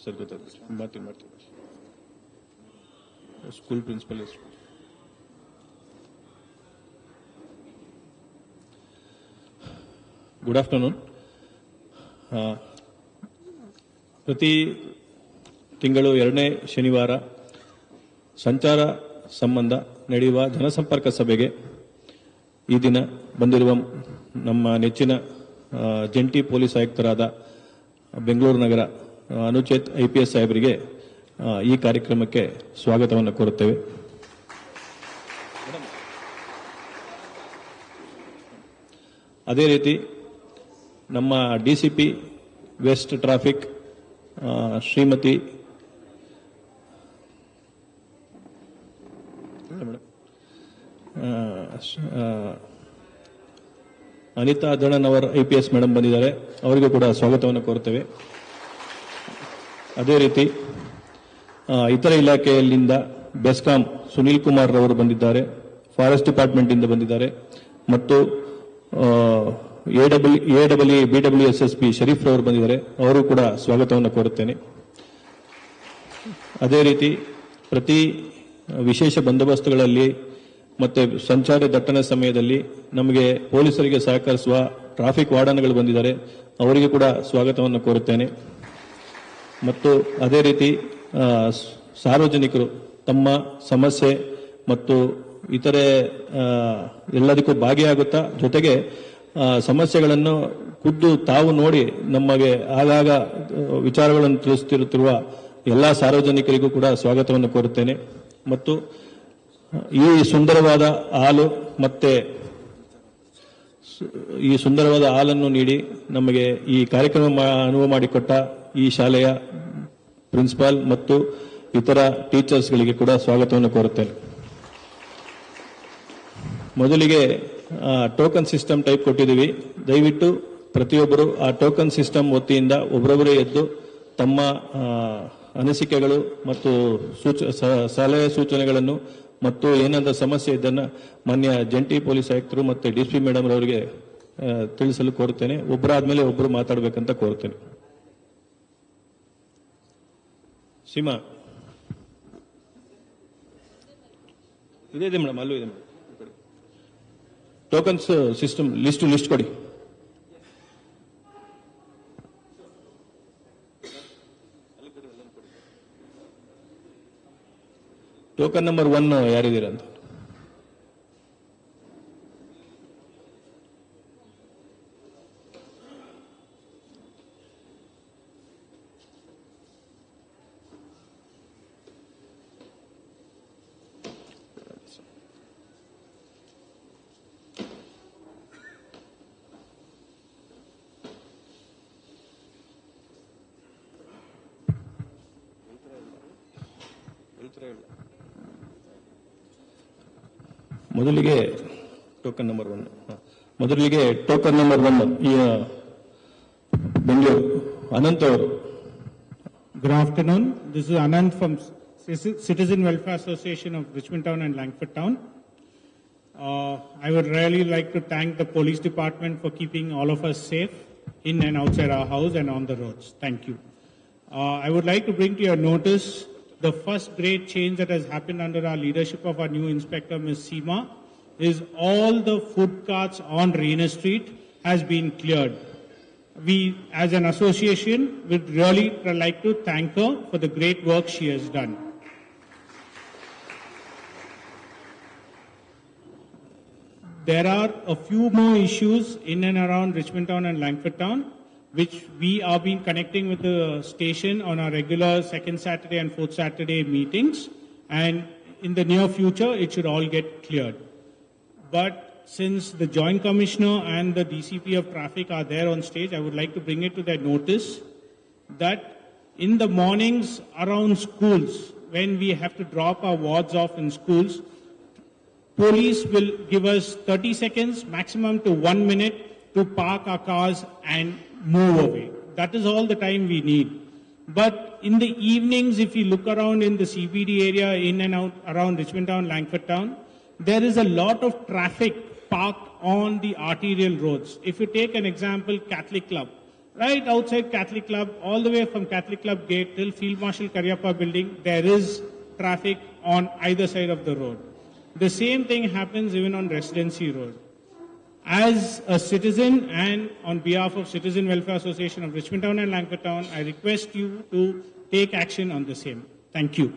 Sir ಗೊತ್ತಾಗ್ತದೆ ಮಾಡ್ತೀನಿ school principal. Good afternoon. ಪ್ರತಿ ತಿಂಗಳು 2ನೇ ಶನಿವಾರ ಸಂಚಾರ ಸಂಬಂಧ ನಡೆಯುವ ಜನಸಂಪರ್ಕ ಸಭೆಗೆ ಈ ದಿನ ಬಂದಿರುವ ನಮ್ಮ ನೆಚ್ಚಿನ ಜಂಟಿ ಪೊಲೀಸ್ ಆಯುಕ್ತರಾದ ಬೆಂಗಳೂರು ನಗರ ಅನುಚೇತ್ IPS ಸಾಹೇಬರಿಗೆ ಈ ಕಾರ್ಯಕ್ರಮಕ್ಕೆ ಸ್ವಾಗತವನ್ನು ಕೋರುತ್ತೇವೆ. ಅದೇ ರೀತಿ ನಮ್ಮ DCP west traffic Shrimati Anita ದಣನ್ ಅವರ್ IPS ಮೇಡಮ್ ಬಂದಿದ್ದಾರೆ, ಅವರಿಗೂ ಕೂಡ ಸ್ವಾಗತವನ್ನು ಕೋರುತ್ತೇವೆ. ಅದೇ ರೀತಿ ಇತರ ಇಲಾಖೆಯಲ್ಲಿಂದ ಬೆಸ್ಕಾಂ ಸುನೀಲ್ ಕುಮಾರ್ ರವರು ಬಂದಿದ್ದಾರೆ, ಫಾರೆಸ್ಟ್ ಡಿಪಾರ್ಟ್ಮೆಂಟ್ ಇಂದ ಬಂದಿದ್ದಾರೆ, ಮತ್ತು BWSSP ಶರೀಫ್ ರವರು ಬಂದಿದ್ದಾರೆ, ಅವರು ಕೂಡ ಸ್ವಾಗತವನ್ನು ಕೋರುತ್ತೇನೆ. ಅದೇ ರೀತಿ ಪ್ರತಿ ವಿಶೇಷ ಬಂದೋಬಸ್ತುಗಳಲ್ಲಿ ಮತ್ತೆ ಸಂಚಾರ ದಟ್ಟಣೆ ಸಮಯದಲ್ಲಿ ನಮಗೆ ಪೊಲೀಸರಿಗೆ ಸಹಕರಿಸುವ ಟ್ರಾಫಿಕ್ ವಾರ್ಡನ್ಗಳು ಬಂದಿದ್ದಾರೆ, ಅವರಿಗೆ ಕೂಡ ಸ್ವಾಗತವನ್ನು ಕೋರುತ್ತೇನೆ. ಮತ್ತು ಅದೇ ರೀತಿ ಸಾರ್ವಜನಿಕರು ತಮ್ಮ ಸಮಸ್ಯೆ ಮತ್ತು ಇತರೆ ಎಲ್ಲದಕ್ಕೂ ಭಾಗಿಯಾಗುತ್ತಾ ಜೊತೆಗೆ ಸಮಸ್ಯೆಗಳನ್ನು ಖುದ್ದು ತಾವು ನೋಡಿ ನಮಗೆ ಆಗಾಗ ವಿಚಾರಗಳನ್ನು ತಿಳಿಸುತ್ತಿರುತ್ತಿರುವ ಎಲ್ಲ ಸಾರ್ವಜನಿಕರಿಗೂ ಕೂಡ ಸ್ವಾಗತವನ್ನು ಕೋರುತ್ತೇನೆ. ಮತ್ತು ಈ ಸುಂದರವಾದ ಹಾಲನ್ನು ನೀಡಿ ನಮಗೆ ಈ ಕಾರ್ಯಕ್ರಮ ಅನುವು ಮಾಡಿಕೊಟ್ಟ ಈ ಶಾಲೆಯ ಪ್ರಿನ್ಸಿಪಾಲ್ ಮತ್ತು ಇತರ ಟೀಚರ್ಸ್ಗಳಿಗೆ ಕೂಡ ಸ್ವಾಗತವನ್ನು ಕೋರುತ್ತೇನೆ. ಮೊದಲಿಗೆ ಟೋಕನ್ ಸಿಸ್ಟಮ್ ಟೈಪ್ ಕೊಟ್ಟಿದ್ದೀವಿ, ದಯವಿಟ್ಟು ಪ್ರತಿಯೊಬ್ಬರು ಆ ಟೋಕನ್ ಸಿಸ್ಟಮ್ ವತಿಯಿಂದ ಒಬ್ಬರೊಬ್ಬರೇ ಎದ್ದು ತಮ್ಮ ಅನಿಸಿಕೆಗಳು ಮತ್ತು ಸಲಹೆ ಸೂಚನೆಗಳನ್ನು ಮತ್ತು ಏನಾದರೂ ಸಮಸ್ಯೆ ಇದನ್ನು ಮಾನ್ಯ ಜಂಟಿ ಪೊಲೀಸ್ ಆಯುಕ್ತರು ಮತ್ತು DCP ಮೇಡಮ್ ಅವರಿಗೆ ತಿಳಿಸಲು ಕೋರುತ್ತೇನೆ. ಒಬ್ಬರಾದ್ಮೇಲೆ ಒಬ್ಬರು ಮಾತಾಡಬೇಕಂತ ಕೋರುತ್ತೇನೆ. ಸೀಮಾ ಇದೆ ಮೇಡಮ್, ಅಲ್ಲೂ ಇದೆ ಮೇಡಮ್. ಟೋಕನ್ಸ್ ಸಿಸ್ಟಮ್ ಲಿಸ್ಟ್ ಕೊಡಿ. ಟೋಕನ್ ನಂಬರ್ 1 ಯಾರಿದ್ದೀರಾ ಅಂತ. ಮೊದಲಿಗೆ ಟೋಕನ್ ನಂಬರ್ 1 ಬೆಂಗಳೂರು ಅನಂತ್ ಅವರು. Good afternoon. This is Anand from Citizen Welfare Association of Richmond Town and Langford Town. I would really like to thank the police department for keeping all of us safe in and outside our house and on the roads. Thank you. I would like to bring to your notice the first great change that has happened under our leadership of our new inspector, Ms. Seema, is all the food carts on Rainer Street has been cleared. We, as an association, would really like to thank her for the great work she has done. There are a few more issues in and around Richmond Town and Langford Town, which we are been connecting with the station on our regular second Saturday and fourth Saturday meetings, and in the near future it should all get cleared. But since the Joint Commissioner and the DCP of Traffic are there on stage, I would like to bring it to their notice that in the mornings around schools, when we have to drop our wards off in schools, police will give us 30 seconds, maximum to 1 minute, to park our cars and move away. That is all the time we need. But in the evenings, if you look around in the CBD area, in and out around Richmond Town, Langford Town, there is a lot of traffic parked on the arterial roads. If you take an example, Catholic Club, Right outside Catholic Club, all the way from Catholic Club gate till Field Marshal Karyappa building, there is traffic on either side of the road. The same thing happens even on Residency Road. As a citizen and on behalf of Citizen Welfare Association of Richmond Town and Langford Town, I request you to take action on the same. Thank you.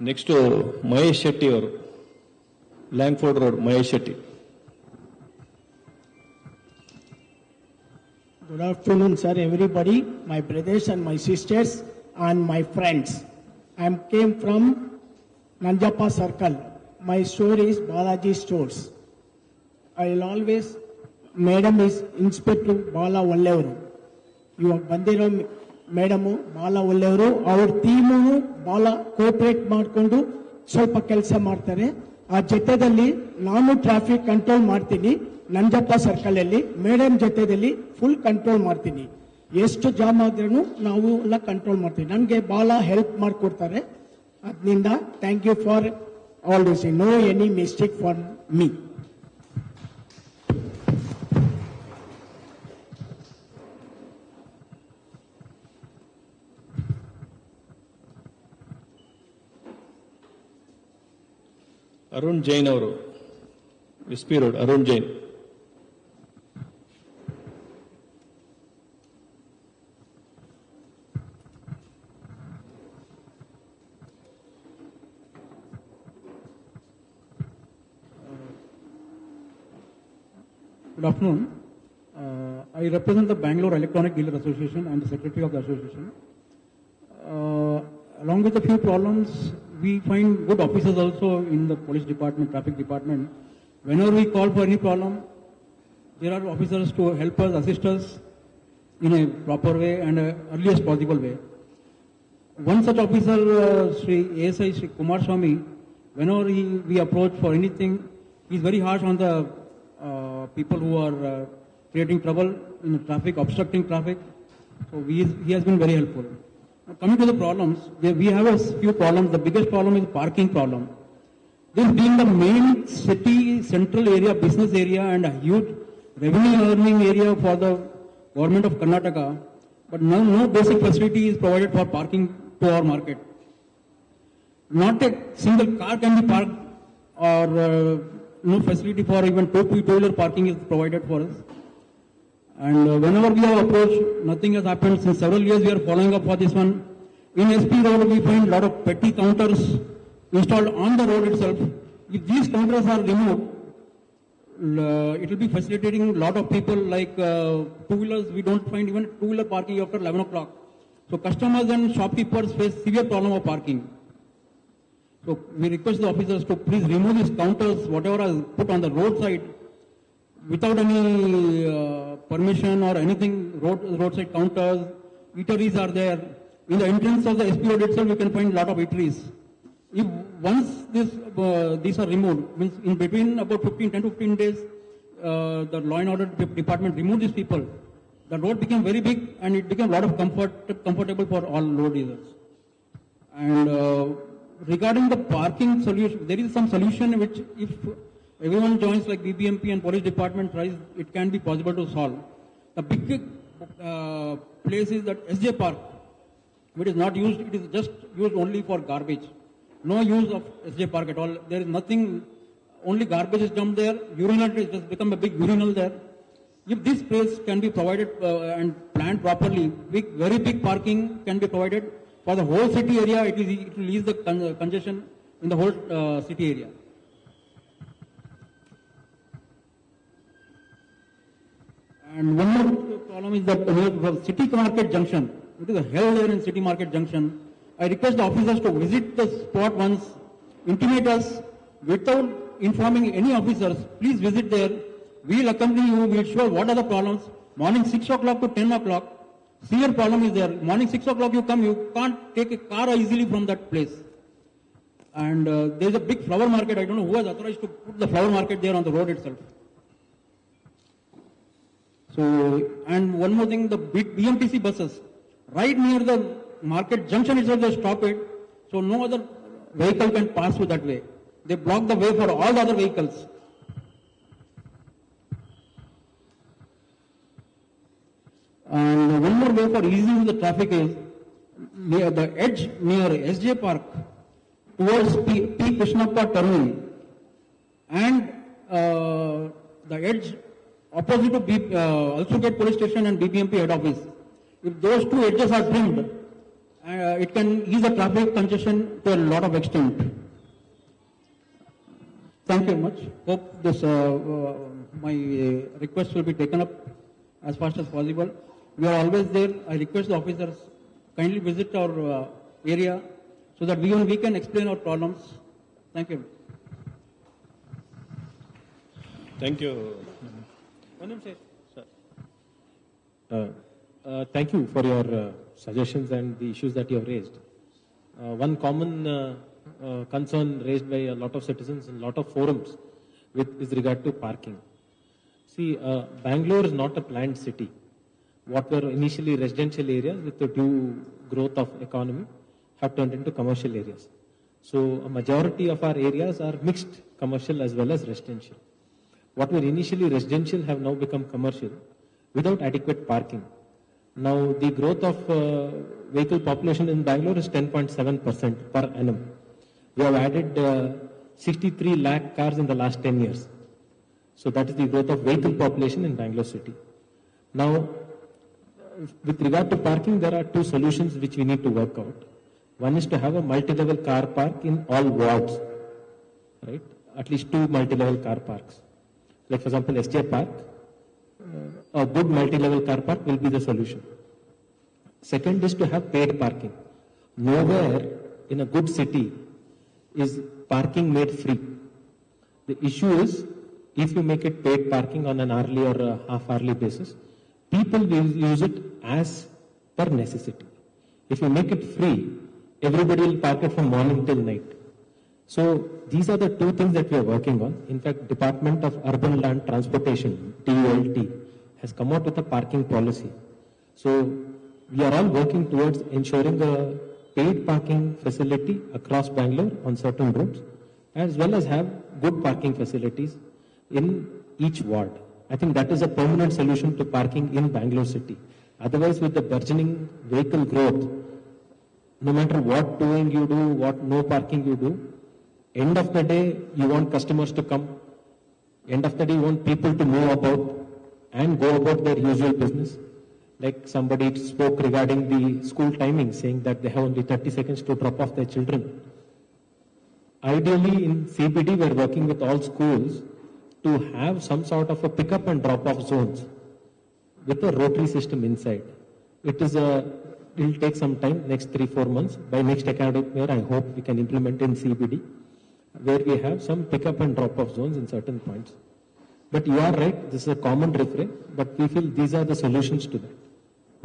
Next Mahesh Shetty ಅವರು, Langford road, Mahesh Shetty. Good afternoon, sir, everybody, my brothers and my sisters and my friends. I came from Nanjappa Circle. My store is Balaji Stores. I will always, Madam is Inspector Bala Vallevaru. You have Bandiro Madam Bala Vallevaru, our team Bala cooperate ಮಾಡ್ಕೊಂಡು ಸ್ವಲ್ಪ ಕೆಲಸ ಮಾಡ್ತಾರೆ. ಆ ಜೊತೆಯಲ್ಲಿ ನಾನು traffic control ಮಾಡ್ತೀನಿ. Nanjappa circle ಅಲ್ಲಿ madam ಜೊತೆಯಲ್ಲಿ ಫುಲ್ ಕಂಟ್ರೋಲ್ ಮಾಡ್ತೀನಿ. ಎಷ್ಟು ಜಾಮ್ ಆದ್ರೂ ನಾವು ಎಲ್ಲ ಕಂಟ್ರೋಲ್ ಮಾಡ್ತೀವಿ. ನಮಗೆ ಬಹಳ ಹೆಲ್ಪ್ ಮಾಡಿಕೊಡ್ತಾರೆ. ಅದರಿಂದ thank you for all this. No any mistake for me. Arun Jain ಅವರು, S P road, Arun Jain. Good afternoon. I represent the Bangalore Electronic Dealer Association. I am the secretary of the association. Along with a few problems, we find good officers also in the police department, traffic department. Whenever we call for any problem, there are officers to help us, assist us in a proper way and earliest possible way. One such officer, Sri ASI Sri Kumar Swami, whenever we approach for anything, he is very harsh on the people who are creating trouble in the traffic, obstructing traffic. So he has been very helpful. Now, coming to the problems, we have a few problems. The biggest problem is parking problem. This being the main city, central area, business area and a huge revenue earning area for the government of Karnataka, but no basic facility is provided for parking to our market. Not a single car can be parked or no facility for even two-wheeler parking is provided for us. And whenever we have approached, nothing has happened. Since several years we are following up for this one. In SP road we find a lot of petty counters installed on the road itself. If these counters are removed, it will be facilitating a lot of people like two-wheelers. We don't find even two-wheeler parking after 11 o'clock. So customers and shopkeepers face severe problem of parking. So we request the officers to please remove these counters, whatever is put on the roadside, without any permission or anything. Roadside counters, eateries are there. In the entrance of the SP road itself, you can find a lot of eateries. If once these are removed, means in between about 10 to 15 days, the law and order department removed these people. The road became very big and it became a lot of comfortable for all road users. And regarding the parking solution, there is some solution which if everyone joins like BBMP and police department tries, it can be possible to solve. The big place is that SJ Park. It is not used, it is just used only for garbage. No use of SJ Park at all. There is nothing, only garbage is dumped there. Urinal, it has become a big urinal there. If this place can be provided and planned properly, very big parking can be provided for the whole city area. It will ease the congestion in the whole city area. And one more problem is that City Market Junction. It is a hell there in City Market Junction. I request the officers to visit the spot once, intimate us without informing any officers. Please visit there. We will accompany you. We will show what are the problems. Morning 6 o'clock to 10 o'clock. Severe problem is there. Morning 6 o'clock you come, you can't take a car easily from that place. And there is a big flower market. I don't know who has authorized to put the flower market there on the road itself. So, and one more thing, the BMTC buses, right near the market junction itself, they stop it. So no other vehicle can pass through that way. They block the way for all the other vehicles. And one more way for easing the traffic is near the edge near SJ Park towards P. Krishnappa terminal and the edge opposite to also get police station and BBMP head office. If those two edges are trimmed, it can ease the traffic congestion to a lot of extent. Thank you very much. Hope this my request will be taken up as fast as possible. We are always there. I request the officers kindly visit our area so that we can explain our problems. Thank you. Thank you. Thank you for your suggestions and the issues that you have raised. One common concern raised by a lot of citizens in a lot of forums with regard to parking. See, Bangalore is not a planned city. What were initially residential areas with the due growth of economy have turned into commercial areas. So a majority of our areas are mixed commercial as well as residential. What were initially residential have now become commercial without adequate parking. Now the growth of vehicle population in Bangalore is 10.7% per annum. We have added 63 lakh cars in the last 10 years. So that is the growth of vehicle population in Bangalore city. Now, with regard to parking, there are two solutions which we need to work out. One is to have a multi-level car park in all wards, right? At least two multi-level car parks. Like for example, SJ Park, a good multi-level car park will be the solution. Second is to have paid parking. Nowhere in a good city is parking made free. The issue is if you make it paid parking on an hourly or a half-hourly basis, people will use it as per necessity. If you make it free, everybody will park it from morning till night. So these are the two things that we are working on. In fact, Department of Urban Land Transportation, DULT, has come out with a parking policy. So we are all working towards ensuring a paid parking facility across Bangalore on certain roads, as well as have good parking facilities in each ward. I think that is a permanent solution to parking in Bangalore city. Otherwise, with the burgeoning vehicle growth, no matter what doing you do, what no parking you do, end of the day, you want customers to come. End of the day, you want people to move about and go about their usual business. Like somebody spoke regarding the school timing, saying that they have only 30 seconds to drop off their children. Ideally, in CBD, we're working with all schools to have some sort of a pick-up and drop-off zones with a rotary system inside. It will take some time, next 3-4 months. By next academic year, I hope we can implement in CBD, where we have some pick-up and drop-off zones in certain points. But you are right, this is a common refrain, but we feel these are the solutions to that.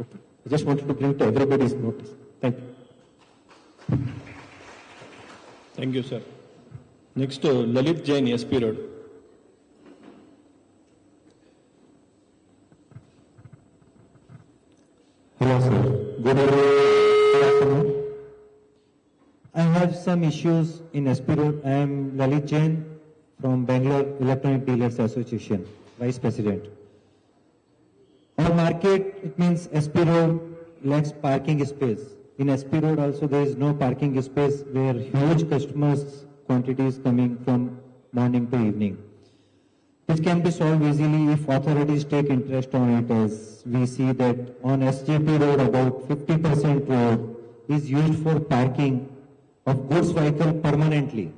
Okay. I just wanted to bring to everybody's notice. Thank you. Thank you, sir. Next, Lalit Jain, SP Road. Hello, sir. Good afternoon. I have some issues in SP Road. I am Lalit Jain from Bangalore Electronic Dealers Association, Vice President. Our market, it means SP Road lacks parking space. In SP Road also there is no parking space where huge customers quantities coming from morning to evening. This can be solved easily if authorities take interest on it, as we see that on SJP Road about 50% road is used for parking of goods vehicle permanently.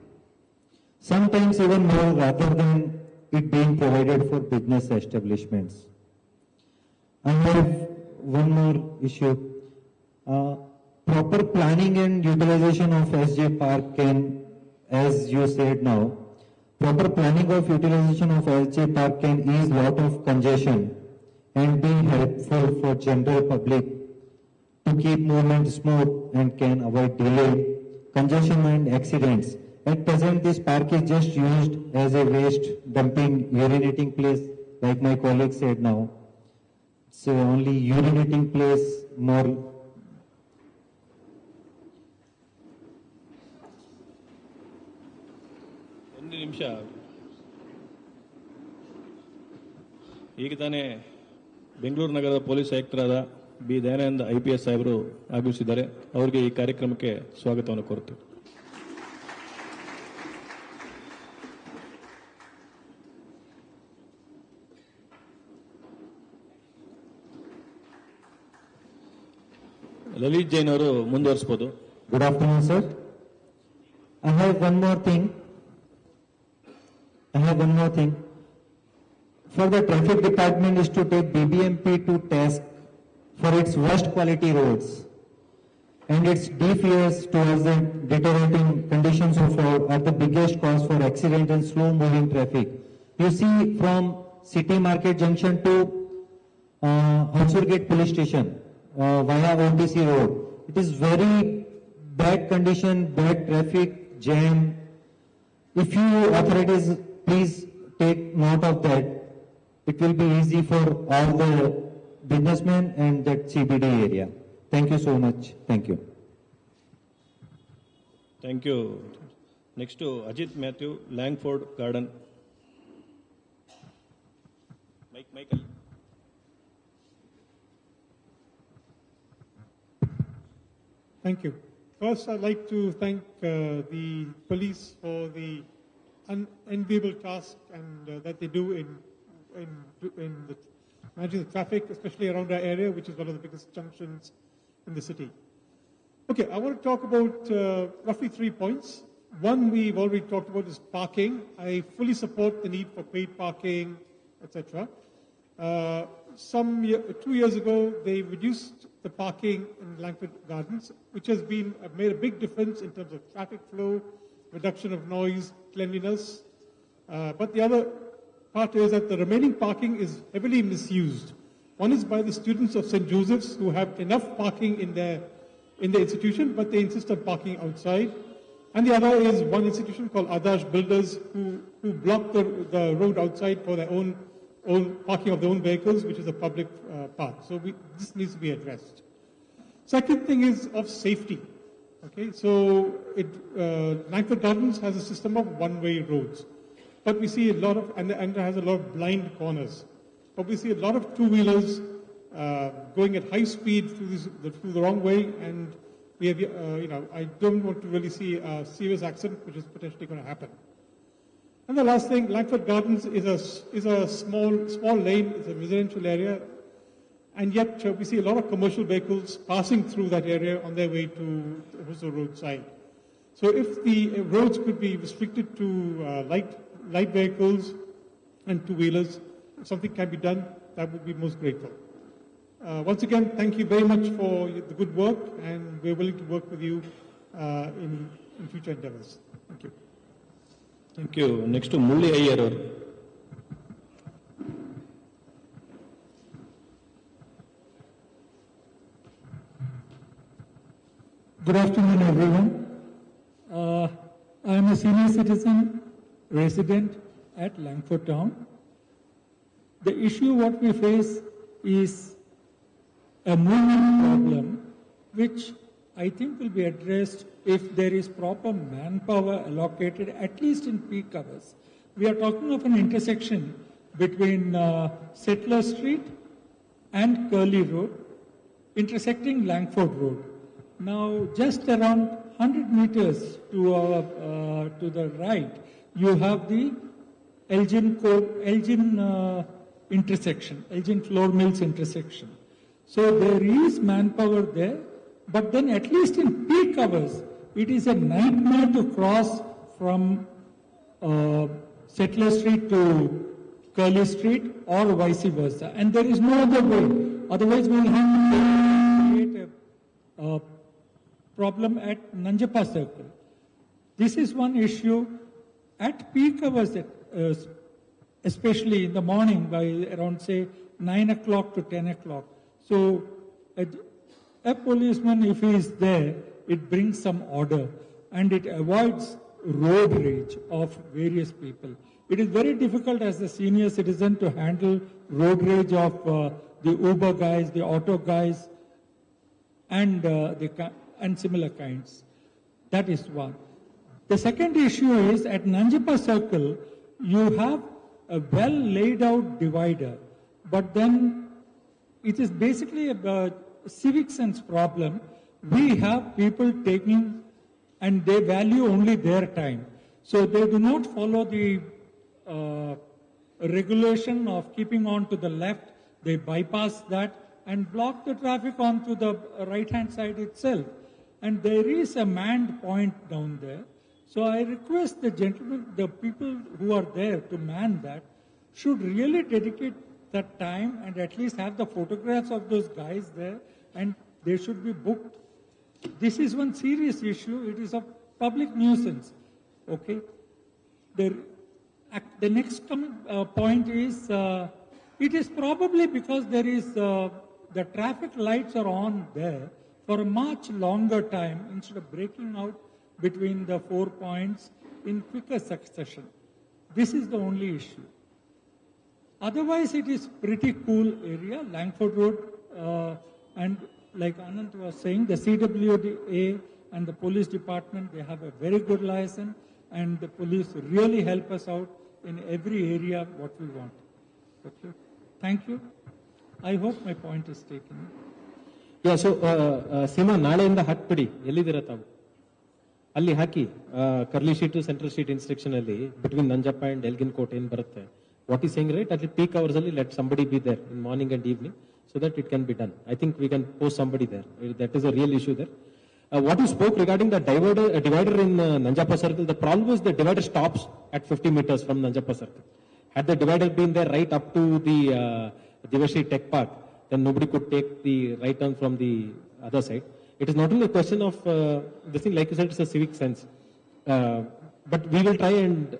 Sometimes even more rather than it being provided for business establishments. I have one more issue. Proper planning and utilization of SJ Park can, as you said now, proper planning of utilization of SJ Park can ease lot of congestion and be helpful for general public to keep movement smooth and can avoid delay, congestion and accidents. At present, this park is just used as a waste dumping, urinating place, like my colleague said now. It's only urinating place, more. ಒಂದು ನಿಮಿಷ. ಈಗ ತಾನೇ ಬೆಂಗಳೂರು ನಗರದ police ಆಯುಕ್ತರಾದ B Dayananda IPS ಸಾಹೇಬರು ಆಗಮಿಸಿದ್ದಾರೆ. ಅವರಿಗೆ ಈ ಕಾರ್ಯಕ್ರಮಕ್ಕೆ ಸ್ವಾಗತವನ್ನು ಕೋರುತ್ತೇವೆ. ಲಲಿತ್ ಜೈನ್ ಅವರು ಮುಂದುವರಿಸಬಹುದು. Good afternoon, sir. I have one more thing. For the traffic department is to take BBMP to task for its worst quality roads and its deep years towards the deteriorating conditions of road are the biggest cause for accident and slow moving traffic. You see from City Market Junction to Hosur Gate Police Station via OTC Road. It is very bad condition, bad traffic, jam. If you authorities please take note of that, it will be easy for all the businessmen and that CBD area. Thank you so much. Thank you. Thank you. Next to Ajit Matthew, Langford Garden. Michael. Thank you. First, I'd like to thank the police for the unenviable task and that they do in managing the traffic, especially around our area, which is one of the biggest junctions in the city. Okay, I want to talk about roughly 3 points. One we've already talked about is parking. I fully support the need for paid parking, etc. 2 years ago, they reduced the parking in Langford Gardens, which has made a big difference in terms of traffic flow, reduction of noise, cleanliness. But the other part is that the remaining parking is heavily misused. One is by the students of St. Joseph's who have enough parking in their institution, but they insist on parking outside. And the other is one institution called Adarsh Builders who block the road outside for their own parking of their own vehicles, which is a public path. So this needs to be addressed. Second thing is of safety. Okay, so Langford Gardens has a system of one-way roads, but we see a lot of and it has a lot of blind corners. But we see a lot of two-wheelers going at high speed through the wrong way, and we have I don't want to really see a serious accident which is potentially going to happen. And the last thing, Langford Gardens is a small lane, it's a residential area, and yet we see a lot of commercial vehicles passing through that area on their way to the Hosur Road side. So if the roads could be restricted to light vehicles and two-wheelers, if something can be done, that would be most grateful. Once again, thank you very much for the good work, and we're willing to work with you in future endeavors. Thank you. Thank you. Next to Mulli Iyer. Good afternoon, everyone. I am a senior citizen resident at Langford Town. The issue what we face is a movement problem, which I think will be addressed if there is proper manpower allocated, at least in peak hours. We are talking of an intersection between Settler Street and Curly Road, intersecting Langford Road. Now, just around 100 meters to the right, you have the Elgin intersection, Elgin Flour Mills intersection. So there is manpower there, but then at least in peak hours, it is a nightmare to cross from Settler Street to Curly Street or vice versa. And there is no other way. Otherwise, we will have to create a problem at Nanjappa Circle. This is one issue. At peak hours, especially in the morning by around, say, 9 o'clock to 10 o'clock. So a policeman, if he is there, it brings some order and it avoids road rage of various people. It is very difficult as a senior citizen to handle road rage of the Uber guys, the auto guys, and similar kinds. That is one. The second issue is at Nanjappa Circle, you have a well laid out divider, but then it is basically a civic sense problem. We have people taking and they value only their time. So they do not follow the regulation of keeping on to the left. They bypass that and block the traffic onto the right hand side itself. And there is a manned point down there. So I request the gentlemen, the people who are there to man that, should really dedicate that time and at least have the photographs of those guys there, and they should be booked. This is one serious issue. It is a public nuisance. Okay. The next point is, it is probably because there is, the traffic lights are on there for a much longer time instead of breaking out between the 4 points in quicker succession. This is the only issue. Otherwise, it is pretty cool area, Langford Road, and like Anant was saying, the CWDA and the police department, they have a very good license, and the police really help us out in every area what we want. Okay. Thank you. I hope my point is taken. Yeah, so Seema ನಾಳೆಯಿಂದ ಹಾಕ್ಬಿಡಿ, ಎಲ್ಲಿದ್ದೀರಾ ತಾವು ಅಲ್ಲಿ ಹಾಕಿ ಕರ್ಲಿ sheet central sheet instruction ಅಲ್ಲಿ between Nanjappa and Elgin court ಏನ್ ಬರುತ್ತೆ, ವಾಟ್ ಈಸ್ ಸೇಯಿಂಗ್ ರೈಟ್, ಅಲ್ಲಿ ಪೀಕ್ ಅವರ್ಸ್ ಅಲ್ಲಿ let somebody be there in morning and evening so that it can be done. I think we can post somebody there. That is a real issue there. What you spoke regarding the divider in Nanjappa Circle, the problem is the divider stops at 50 meters from Nanjappa Circle. Had the divider been there right up to the Divasa Tech Park, then nobody could take the right turn from the other side. It is not only a question of this thing, like you said, it's a civic sense. But we will try and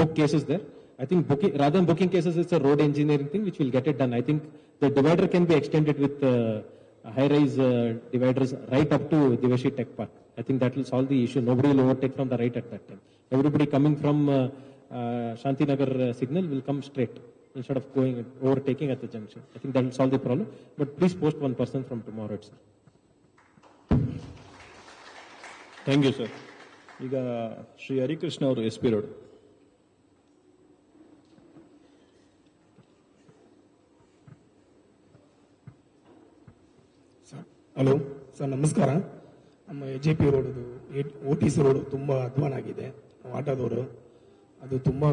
book cases there. I think rather than booking cases, it's a road engineering thing which will get it done. I think the divider can be extended with high-rise dividers right up to Divasa Tech Park. I think that will solve the issue. Nobody will overtake from the right at that time. Everybody coming from Shantinagar signal will come straight instead of overtaking at the junction. I think that will solve the problem. But please post one person from tomorrow itself. Thank you, sir. ಈಗ ಶ್ರೀ ಹರಿಕೃಷ್ಣ ಅವರು SP road. Hello sir, ನಮಸ್ಕಾರ. ನಮ್ಮ JP ರೋಡದು OTC road ತುಂಬ ಅಧ್ವಾನ ಆಗಿದೆ. ಆಟೋದವರು ಅದು ತುಂಬ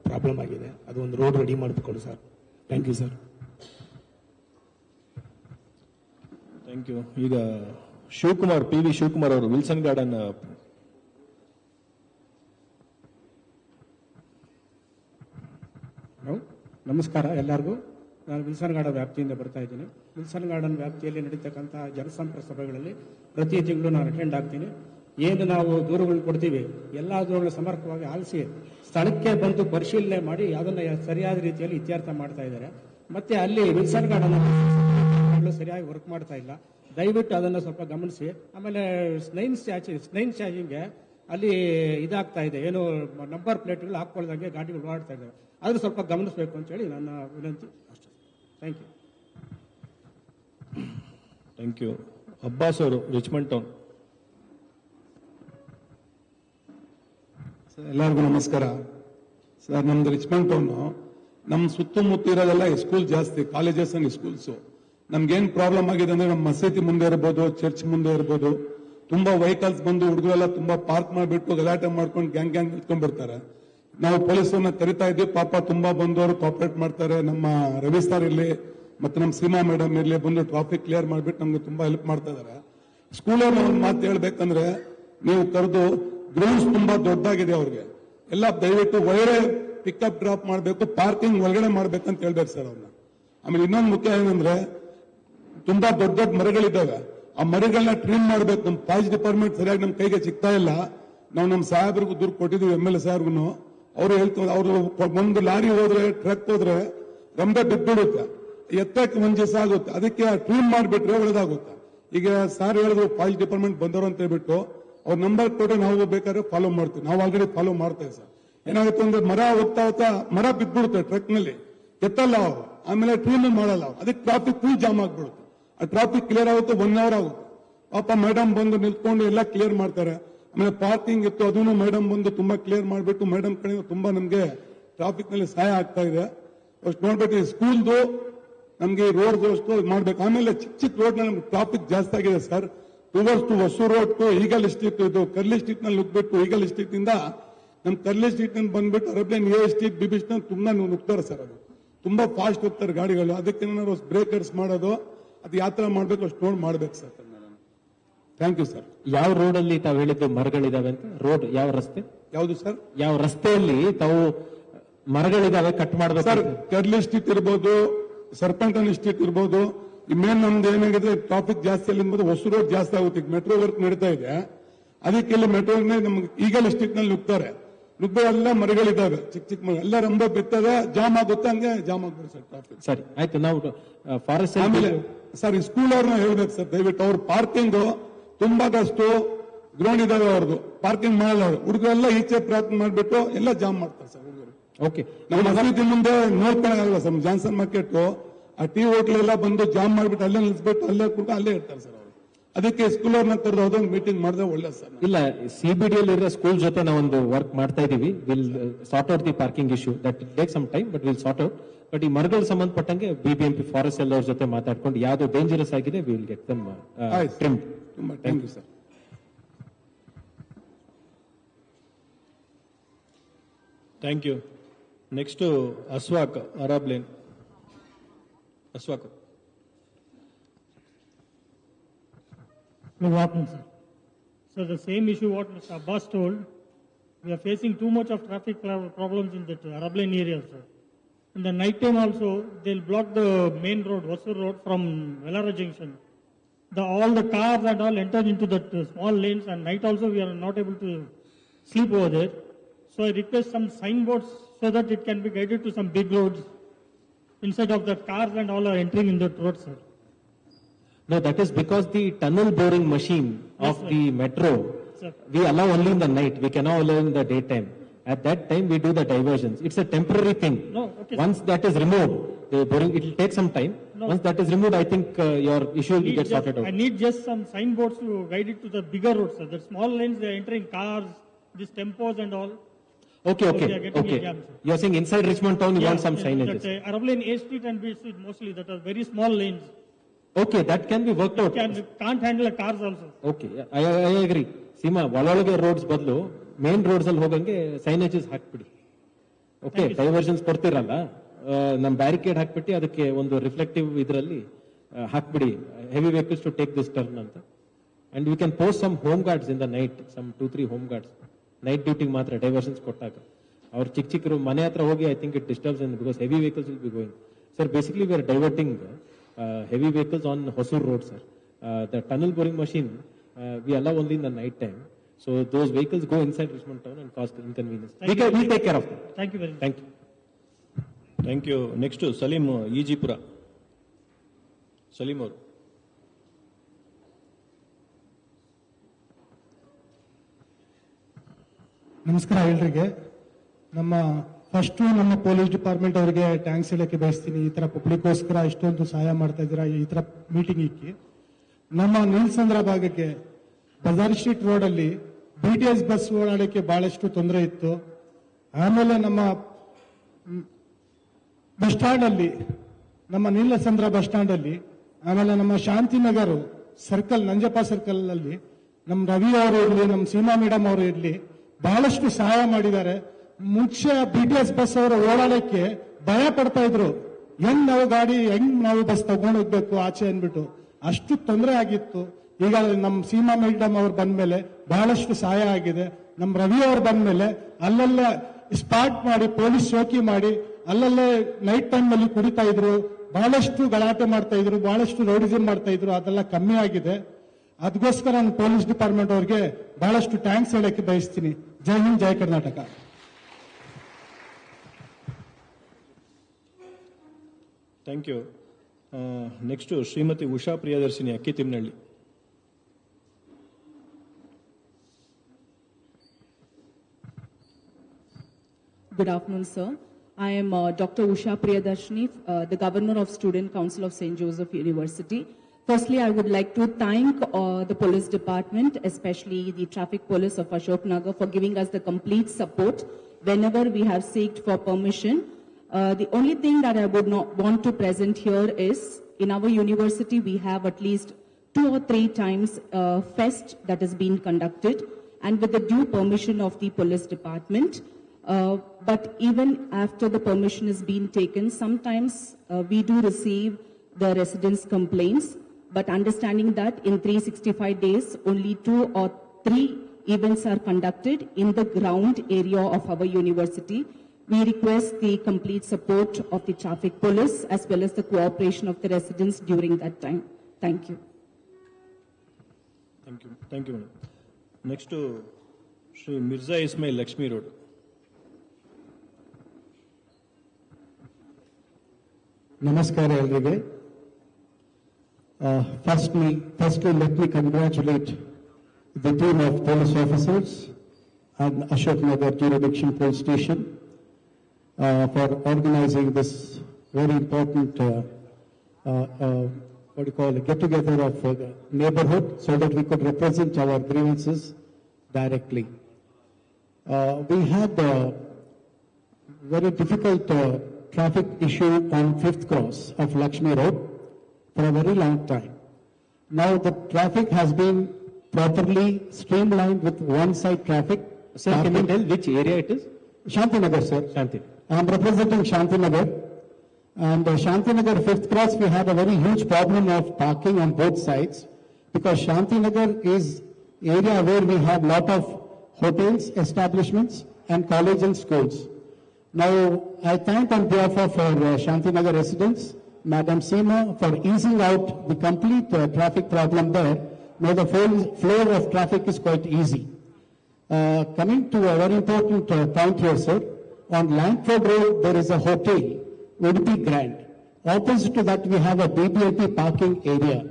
problem ಆಗಿದೆ. ಅದು ಒಂದು ರೋಡ್ ರೆಡಿ ಮಾಡಿಕೊಡಿ sir. Thank you sir. Thank you. ಈಗ ಶಿವಕುಮಾರ್, PV ಶಿವಕುಮಾರ್ ಅವರು ವಿಲ್ಸನ್ ಗಾರ್ಡನ್. ಹಲೋ, ನಮಸ್ಕಾರ ಎಲ್ಲರಿಗೂ. ನಾನು ವಿಲ್ಸನ್ ಗಾರ್ಡನ್ ವ್ಯಾಪ್ತಿಯಿಂದ ಬರ್ತಾ ಇದ್ದೀನಿ. ವಿಲ್ಸನ್ ಗಾರ್ಡನ್ ವ್ಯಾಪ್ತಿಯಲ್ಲಿ ನಡೀತಕ್ಕಂಥ ಜನಸಂಪರ್ಕ ಸಭೆಗಳಲ್ಲಿ ಪ್ರತಿ ತಿಂಗಳು ನಾನು ಅಟೆಂಡ್ ಆಗ್ತೀನಿ. ಏನು ನಾವು ದೂರುಗಳನ್ನ ಕೊಡ್ತೀವಿ, ಎಲ್ಲ ದೂರುಗಳನ್ನ ಸಮರ್ಪಕವಾಗಿ ಆಲಿಸಿ ಸ್ಥಳಕ್ಕೆ ಬಂದು ಪರಿಶೀಲನೆ ಮಾಡಿ ಅದನ್ನು ಸರಿಯಾದ ರೀತಿಯಲ್ಲಿ ಇತ್ಯರ್ಥ ಮಾಡ್ತಾ ಇದ್ದಾರೆ. ಮತ್ತೆ ಅಲ್ಲಿ ವಿಲ್ಸನ್ ಗಾರ್ಡನ್ ಸರಿಯಾಗಿ ವರ್ಕ್ ಮಾಡ್ತಾ ಇಲ್ಲ. ದಯವಿಟ್ಟು ಅದನ್ನು ಸ್ವಲ್ಪ ಗಮನಿಸಿ. ಆಮೇಲೆ ಸ್ನೈನ್ ಸ್ಟ್ಯಾಚಿಂಗ್ಗೆ ಅಲ್ಲಿ ಇದಾಗ್ತಾ ಇದೆ, ಏನು ನಂಬರ್ ಪ್ಲೇಟ್ಗಳು ಹಾಕ್ಕೊಳ್ದಂಗೆ ಗಾಡಿಗಳು ಓಡಾಡ್ತಾ ಇದ್ದಾರೆ. ಅದು ಸ್ವಲ್ಪ ಗಮನಿಸಬೇಕು ಅಂತೇಳಿ ನನ್ನ ವಿನಂತಿ ಅಷ್ಟೇ. Thank you. Thank you. Abbas ಅವರು ರಿಚ್ಮಂಡ್ ಟೌನ್. ಸರ್, ಎಲ್ಲರಿಗೂ ನಮಸ್ಕಾರ. ಸರ್, ನಮ್ದು ರಿಚ್ಮಂಡ್ ಟೌನು. ನಮ್ಮ ಸುತ್ತಮುತ್ತ ಇರೋದೆಲ್ಲ ಸ್ಕೂಲ್ ಜಾಸ್ತಿ, ಕಾಲೇಜಸ್ ಅಂಡ್ ಸ್ಕೂಲ್ಸು. ನಮ್ಗೇನ್ ಪ್ರಾಬ್ಲಮ್ ಆಗಿದೆ ಅಂದ್ರೆ, ನಮ್ಮ ಮಸೀದಿ ಮುಂದೆ ಇರ್ಬೋದು, ಚರ್ಚ್ ಮುಂದೆ ಇರ್ಬೋದು, ತುಂಬಾ ವೆಹಿಕಲ್ಸ್ ಬಂದು ಹುಡುಗರೆಲ್ಲ ತುಂಬಾ ಪಾರ್ಕ್ ಮಾಡಿಬಿಟ್ಟು ಗಲಾಟೆ ಮಾಡ್ಕೊಂಡು ಗ್ಯಾಂಗ್ ನಿಂತ್ಕೊಂಡ್ ಬರ್ತಾರೆ. ನಾವು ಪೊಲೀಸರನ್ನ ಕರಿತಾ ಇದ್ವಿ, ಪಾಪ ತುಂಬಾ ಬಂದವರು ಕೋಆಪರೇಟ್ ಮಾಡ್ತಾರೆ. ನಮ್ಮ ರವಿ ಸರ್ ಇರ್ಲಿ, ಮತ್ತೆ ನಮ್ಮ ಸೀಮಾ ಮೇಡಮ್ ಇರ್ಲಿ, ಬಂದು ಟ್ರಾಫಿಕ್ ಕ್ಲಿಯರ್ ಮಾಡ್ಬಿಟ್ಟು ನಮ್ಗೆ ತುಂಬಾ ಹೆಲ್ಪ್ ಮಾಡ್ತಾ ಇದಾರೆ. ಸ್ಕೂಲಲ್ಲಿ ಒಂದು ಮಾತು ಹೇಳ್ಬೇಕಂದ್ರೆ, ನೀವು ಕರೆದು ಗ್ರೌಂಡ್ಸ್ ತುಂಬಾ ದೊಡ್ಡದಾಗಿದೆ ಅವ್ರಿಗೆ ಎಲ್ಲ, ದಯವಿಟ್ಟು ಒಳ್ಳೆ ಪಿಕಪ್ ಡ್ರಾಪ್ ಮಾಡಬೇಕು, ಪಾರ್ಕಿಂಗ್ ಒಳಗಡೆ ಮಾಡ್ಬೇಕಂತ ಹೇಳ್ಬೇಕು ಸರ್ ಅವ್ರನ್ನ. ಆಮೇಲೆ ಇನ್ನೊಂದು ಮುಖ್ಯ ಏನಂದ್ರೆ, ತುಂಬಾ ದೊಡ್ಡ ದೊಡ್ಡ ಮರಗಳಿದ್ದಾವೆ, ಆ ಮರಗಳನ್ನ ಟ್ರಿಮ್ ಮಾಡ್ಬೇಕು. ನಮ್ಮ ಫಾರೆಸ್ಟ್ ಡಿಪಾರ್ಟ್ಮೆಂಟ್ ಸರಿಯಾಗಿ ನಮ್ಮ ಕೈಗೆ ಸಿಗ್ತಾ ಇಲ್ಲ. ನಾವು ನಮ್ಮ ಸಾಹೇಬ್ರಿಗೂ ದೂರ ಕೊಟ್ಟಿದ್ದೀವಿ, MLA ಸಾಹೇಬ್ರು. ಅವರು ಹೇಳ್ತಾರೆ, ಅವರು ಒಂದು ಲಾರಿ ಹೋದ್ರೆ, ಟ್ರಕ್ ಹೋದ್ರೆ ರಂಬೆ ಬಿದ್ದುಬಿಡುತ್ತೆ, ಎತ್ತಕ್ಕೆ ಒಂದ್ ದಿವಸ ಆಗುತ್ತೆ. ಅದಕ್ಕೆ ಟ್ರಿಮ್ ಮಾಡಿಬಿಟ್ರೆ ಒಳ್ಳೇದಾಗುತ್ತೆ. ಈಗ ಸಾರ್ ಹೇಳಿದ್ರು ಫಾರೆಸ್ಟ್ ಡಿಪಾರ್ಟ್ಮೆಂಟ್ ಬಂದವರು ಅಂತ ಹೇಳ್ಬಿಟ್ಟು, ಅವ್ರ ನಂಬರ್ ಕೊಟ್ಟು ನಾವು ಬೇಕಾದ್ರೆ ಫಾಲೋ ಮಾಡ್ತೀವಿ. ನಾವು ಆಲ್ರೆಡಿ ಫಾಲೋ ಮಾಡ್ತೇವೆ ಸರ್. ಏನಾಗುತ್ತೆ ಅಂದ್ರೆ, ಮರ ಹೋಗ್ತಾ ಮರ ಬಿದ್ದುಬಿಡುತ್ತೆ ಟ್ರಕ್ ನಲ್ಲಿ, ಎತ್ತಲ್ಲ ಅವರು, ಆಮೇಲೆ ಟ್ರಿಮ್ ಮಾಡಲ್ಲ ಅವರು. ಅದಕ್ಕೆ ಟ್ರಾಫಿಕ್ ಫುಲ್ ಜಾಮ್ ಆಗ್ಬಿಡುತ್ತೆ. ಆ ಟ್ರಾಫಿಕ್ ಕ್ಲಿಯರ್ ಆಗುತ್ತೆ, 1 hour ಆಗುತ್ತೆ. ಪಾಪ ಮೇಡಮ್ ಬಂದು ನಿಂತ್ಕೊಂಡು ಎಲ್ಲ ಕ್ಲಿಯರ್ ಮಾಡ್ತಾರೆ. ಆಮೇಲೆ ಪಾರ್ಕಿಂಗ್ ಇತ್ತು, ಅದನ್ನು ಮೇಡಮ್ ಬಂದು ತುಂಬಾ ಕ್ಲಿಯರ್ ಮಾಡಿಬಿಟ್ಟು ಮೇಡಮ್ ಕಡೆ ತುಂಬಾ ನಮಗೆ ಟ್ರಾಫಿಕ್ ನಲ್ಲಿ ಸಹಾಯ ಆಗ್ತಾ ಇದೆ. ಅಷ್ಟು ನೋಡ್ಬಿಟ್ಟು ಸ್ಕೂಲ್ದು ನಮ್ಗೆ ರೋಡ್ ಅಷ್ಟು ಮಾಡ್ಬೇಕು. ಆಮೇಲೆ ಚಿಕ್ಕ ಚಿಕ್ಕ ರೋಡ್ ನಲ್ಲಿ ಟ್ರಾಫಿಕ್ ಜಾಸ್ತಿ ಆಗಿದೆ sir. Towards to Hosur road to Eagle Street, ಇದು ಕರ್ಲಿ ಸ್ಟ್ರೀಟ್ ನಲ್ಲಿ ನುಗ್ಬಿಟ್ಟು ಈಗಲ್ ಸ್ಟ್ರೀಟ್ ಇಂದ ನಮ್ ಕರ್ಲಿ ಸ್ಟ್ರೀಟ್ ನಲ್ಲಿ ಬಂದ್ಬಿಟ್ಟು ಅರಬ್ಲೇನ್ ಎ ಸ್ಟ್ರೀಟ್ ಬಿಬಿ ಸ್ಟ್ರೀಟ್ ತುಂಬಾ ನುಗ್ತಾರೆ ಸರ್. ಅದು ತುಂಬಾ ಫಾಸ್ಟ್ ಹೋಗ್ತಾರೆ ಗಾಡಿಗಳು. ಅದಕ್ಕೆ ಏನಾದ್ರು ಬ್ರೇಕರ್ಸ್ ಮಾಡೋದು, ಅದು ಯಾವ ತರ ಮಾಡ್ಬೇಕು ಅಷ್ಟು ನೋಡ್ ಮಾಡ್ಬೇಕು ಸರ್. Thank you sir. ಯಾವ ರೋಡ್ ಅಲ್ಲಿ ತಾವು ಹೇಳಿದ್ದು ಮರಗಳಿದಾವೆ ಅಂತ? ರೋಡ್ ಯಾವ ರಸ್ತೆ ಯಾವುದು ಸರ್? ಯಾವ ರಸ್ತೆಯಲ್ಲಿ ತಾವು ಮರಗಳಿದಾವೆ ಕಟ್ ಮಾಡ್ಬೇಕು ಸರ್? ಕರ್ಲಿ ಸ್ಟ್ರೀಟ್ ಇರ್ಬೋದು, ಸರ್ಪಂಟನ್ ಸ್ಟ್ರೀಟ್ ಇರ್ಬೋದು. ಈ ಮೇನ್ ನಮ್ದು ಏನಾಗಿದೆ ಟ್ರಾಫಿಕ್ ಜಾಸ್ತಿ ಅಲ್ಲಿ ಹೊಸ ರೋಡ್ ಜಾಸ್ತಿ ಆಗುತ್ತೆ. ಈಗ ಮೆಟ್ರೋ ವರ್ಕ್ ನಡೀತಾ ಇದೆ, ಅದಕ್ಕೆ ಇಲ್ಲಿ ಮೆಟ್ರೋ ನಮ್ಗೆ ಈಗಲ್ ಸ್ಟ್ರೀಟ್ ನಲ್ಲಿ ನುಗ್ತಾರೆ. ಎಲ್ಲ ಮರಗಳಿದ್ದಾವೆ, ಚಿಕ್ಕ ಚಿಕ್ಕ ಮರ ಎಲ್ಲ ರಂಬ ಬಿತ್ತದೆ, ಜಾಮ್ ಆಗುತ್ತೆ, ಹಂಗೆ ಜಾಮ್ ಆಗ್ಬೋದು ಸರ್ ಟ್ರಾಫಿಕ್. ಸರಿ, ಆಯ್ತು. ನಾವು ಫಾರೆಸ್ಟ್ ಆಮೇಲೆ ಸರ್, ಈ ಸ್ಕೂಲ್ ಅವ್ರನ್ನ ಹೇಳ್ಬೇಕು ಸರ್, ದಯವಿಟ್ಟು ಅವ್ರ ಪಾರ್ಕಿಂಗ್ ತುಂಬಾದಷ್ಟು ಗ್ರೌಂಡ್ ಇದಾವೆ, ಅವ್ರದ್ದು ಪಾರ್ಕಿಂಗ್ ಮಾಡಲ್ಲ. ಅವರು ಹುಡುಗರೆಲ್ಲ ಈಚೆ ಪ್ರಾರ್ಥನೆ ಮಾಡ್ಬಿಟ್ಟು ಎಲ್ಲ ಜಾಮ್ ಮಾಡ್ತಾರೆ ಸರ್ ಹುಡುಗರು. ಓಕೆ, ನಮ್ಮ ಮಸೀದಿ ಮುಂದೆ ನೋಡ್ಕೊಳ್ಳೋಲ್ಲ ಸರ್. ಜಾನ್ಸನ್ ಮಾರ್ಕೆಟ್ ಆ ಟೀ ಹೋಟ್ಲ್ ಎಲ್ಲ ಬಂದು ಜಾಮ್ ಮಾಡ್ಬಿಟ್ಟು ಅಲ್ಲೇ ನಿಲ್ಸ್ಬಿಟ್ಟು ಅಲ್ಲೇ ಕೂಡ ಅಲ್ಲೇ ಇರ್ತಾರೆ ಸರ್ ಅವರು. ಅದಕ್ಕೆ ಸ್ಕೂಲ್ ಅವ್ರನ್ನ ಕರೆದು ಅದೊಂದು ಮೀಟಿಂಗ್ ಮಾಡಿದ್ರೆ ಒಳ್ಳೇದು ಸರ್. ಇಲ್ಲ, CBD ಇರೋ ಸ್ಕೂಲ್ ಜೊತೆ ನಾವೊಂದು ವರ್ಕ್ ಮಾಡ್ತಾ ಇದೀವಿ. Will sort out the parking issue. That take some time, but will sort out. But ಈ ಮರಗಳು ಸಂಬಂಧಪಟ್ಟಂಗೆ BBMP ಫಾರೆಸ್ಟ್ ಎಲ್ಲ ಅವ್ರ ಜೊತೆ ಮಾತಾಡ್ಕೊಂಡು ಯಾವ್ದು ಡೇಂಜರಸ್ ಆಗಿದೆ ವಿಲ್ ಗೆಟ್ ದಮ್ ಟ್ರಿಮ್ಡ್. ತುಂಬಾ thank you sir. Thank you. Next Ashwaq, Arab lane. Ashwaq. Good afternoon, sir. So the same issue what Mr. Abbas told, we are facing too much of traffic problems in the Arablane area, sir. In the night time also, they'll block the main road, Vasur road from Velara Junction. All the cars and all enter into the small lanes, and night also we are not able to sleep over there. So I request some signboards so that it can be guided to some big roads instead of the cars and all are entering in that road, sir. No, that is because the tunnel boring machine of the metro, we allow only in the night. We cannot allow in the daytime. At that time, we do the diversions. It's a temporary thing. No, okay, once that is removed, the boring, it will take some time. No. Once that is removed, I think your issue will get sorted out. I need just some signboards to guide it to the bigger roads, sir. The small lanes, they are entering cars, these tempos and all. Okay. You are saying inside Richmond town, you want some signages. That Arablane A Street and B Street mostly, that are very small lanes. Okay, that can be worked out. Can't handle cars also. Okay, I agree. ಸೀಮಾ ಒಳೊಳಗೆ roads ಬದಲು main roads ಅಲ್ಲಿ ಹೋಗಂಗೆ ಸೈನೇಜಸ್ ಹಾಕ್ಬಿಡಿ. Okay, diversions ಕೊಡ್ತಿರಲ್ಲ, ನಮ್ barricade ಹಾಕ್ಬಿಟ್ಟು ಅದಕ್ಕೆ ಒಂದು ರಿಫ್ಲೆಕ್ಟಿವ್ ಇದರಲ್ಲಿ ಹಾಕ್ಬಿಡಿ, heavy vehicles to take this turn ಅಂತ. And you can post some home guards in the night, some 2-3 home guards night ಡ್ಯೂಟಿಗೆ ಮಾತ್ರ ಡೈವರ್ಷನ್ಸ್ ಕೊಟ್ಟಾಗ. ಅವ್ರು ಚಿಕ್ಕ ಮನೆ ಹತ್ರ ಹೋಗಿ I think it disturbs in because heavy vehicles will be going. Sir, basically we are diverting heavy vehicles on Hosur road, sir. The tunnel boring machine, we allow only in the night time. So those vehicles go inside Richmond town and cause inconvenience. We'll take care of that. Thank you very much. Thank you. Thank you. Next Salim, Ejipura. Salim ಅವರು. ನಮಸ್ಕಾರ ಎಲ್ರಿಗೆ. ನಮ್ಮ police department ಅವರಿಗೆ thanks ಹೇಳಕ್ಕೆ ಬಯಸ್ತೀನಿ. ಈ ತರ ಪಬ್ಲಿಕ್ಗೋಸ್ಕರ ಇಷ್ಟೊಂದು ಸಹಾಯ ಮಾಡ್ತಾ ಇದ್ದೀರಾ ಈ ತರ ಮೀಟಿಂಗ್ ಇಕ್ಕಿ. ನಮ್ಮ ನೀಲ್ಸಂದ್ರ ಭಾಗಕ್ಕೆ ಬಜಾರ್ ಸ್ಟ್ರೀಟ್ ರೋಡ್ ಅಲ್ಲಿ BTS ಬಸ್ ಓಡಾಡಕ್ಕೆ ಬಹಳಷ್ಟು ತೊಂದರೆ ಇತ್ತು. ಆಮೇಲೆ ನಮ್ಮ ಬಸ್ ಸ್ಟ್ಯಾಂಡ್ ಅಲ್ಲಿ, ನಮ್ಮ ನೀಲಸಂದ್ರ ಬಸ್ ಸ್ಟ್ಯಾಂಡ್ ಅಲ್ಲಿ, ಆಮೇಲೆ ನಮ್ಮ ಶಾಂತಿನಗರ್ ಸರ್ಕಲ್, ನಂಜಪ್ಪ ಸರ್ಕಲ್ ಅಲ್ಲಿ ನಮ್ಮ ರವಿ ಅವರು ಇರಲಿ, ನಮ್ಮ ಸೀಮಾ ಮೇಡಮ್ ಅವರು ಇರಲಿ, ಬಹಳಷ್ಟು ಸಹಾಯ ಮಾಡಿದ್ದಾರೆ. ಮುಂಚೆ BTS ಬಸ್ ಅವರು ಓಡಾಡಕ್ಕೆ ಭಯ ಪಡ್ತಾ ಇದ್ರು, ಹೆಂಗ್ ನಾವು ಬಸ್ ತಗೊಂಡು ಹೋಗ್ಬೇಕು ಆಚೆ ಅನ್ಬಿಟ್ಟು, ಅಷ್ಟು ತೊಂದರೆ ಆಗಿತ್ತು. ಈಗ ನಮ್ಮ ಸೀಮಾ ಮೇಡಮ್ ಅವ್ರು ಬಂದ್ಮೇಲೆ ಬಹಳಷ್ಟು ಸಹಾಯ ಆಗಿದೆ. ನಮ್ಮ ರವಿ ಅವರು ಬಂದ್ಮೇಲೆ ಅಲ್ಲೆಲ್ಲ ಸ್ಪಾಟ್ ಮಾಡಿ, ಪೊಲೀಸ್ ಚೌಕಿ ಮಾಡಿ, ಅಲ್ಲಲ್ಲೇ ನೈಟ್ ಟೈಮ್ ಅಲ್ಲಿ ಕುಡಿತಾ ಇದ್ರು, ಬಹಳಷ್ಟು ಗಲಾಟೆ ಮಾಡ್ತಾ ಇದ್ರು, ಬಹಳಷ್ಟು ರೌಡಿಸಮ್ ಮಾಡ್ತಾ ಇದ್ರು, ಅದೆಲ್ಲ ಕಮ್ಮಿ ಆಗಿದೆ. ಅದಕ್ಕೋಸ್ಕರ ನಾನು ಪೊಲೀಸ್ ಡಿಪಾರ್ಟ್ಮೆಂಟ್ ಅವ್ರಿಗೆ ಬಹಳಷ್ಟು ಟ್ಯಾಂಕ್ಸ್ ಹೇಳಕ್ಕೆ ಬಯಸ್ತೀನಿ. ಜೈ ಹಿಂದ್, ಜೈ Karnataka. Thank you. Next Shrimati Usha Priyadarshini, Akkitimmanahalli. Good afternoon, sir. I am Dr. Usha Priyadarshini, the Governor of Student Council of St. Joseph University. Firstly, I would like to thank the police department, especially the traffic police of Ashok Nagar, for giving us the complete support whenever we have sought for permission. The only thing that I would not want to present here is, in our university, we have at least 2 or 3 times fest that has been conducted, and with the due permission of the police department. But even after the permission has been taken, sometimes we do receive the residents' complaints. But understanding that in 365 days, only 2 or 3 events are conducted in the ground area of our university, we request the complete support of the traffic police as well as the cooperation of the residents during that time. Thank you. Thank you. Thank you, madam. Next to Shri Mirza Ismail, Lakshmi Road. Namaskar, everyone. Firstly, let me congratulate the team of police officers and Ashok Nagar Jurisdiction Police Station for organizing this very important get-together of neighborhood so that we could represent our grievances directly. We had a very difficult traffic issue on 5th Cross of Lakshmi Road for a very long time. Now the traffic has been properly streamlined with one-side traffic. Sir, can you tell which area it is? Shantinagar, sir. Shanti. I am representing Shantinagar. And Shantinagar 5th Cross, we had a very huge problem of parking on both sides because Shantinagar is area where we have lot of hotels, establishments and colleges and schools. Now, I thank on behalf of our Shantinagar residents, Madam Seema, for easing out the complete traffic problem there. Now the flow of traffic is quite easy. Coming to a very important point here, sir. On Langford Road, there is a hotel, Udupi Grand. Opposite to that, we have a BBLP parking area.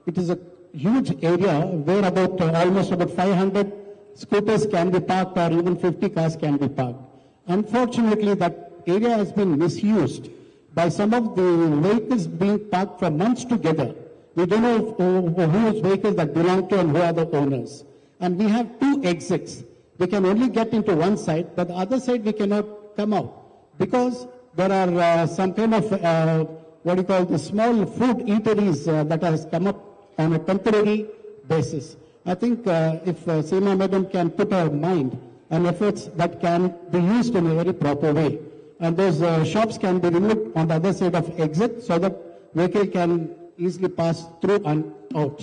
It is a huge area where almost about 500 scooters can be parked or even 50 cars can be parked. Unfortunately, that area has been misused by some of the vehicles being parked for months together. We don't know whose vehicles that belong to and who are the owners. And we have 2 exits. We can only get into one side, but the other side we cannot come out because there are some kind of the small food eateries that has come up on a temporary basis. I think if Seema Madam can put her mind and efforts that can be used in a very proper way. And those shops can be removed on the other side of exit so that vehicle can easily pass through and out.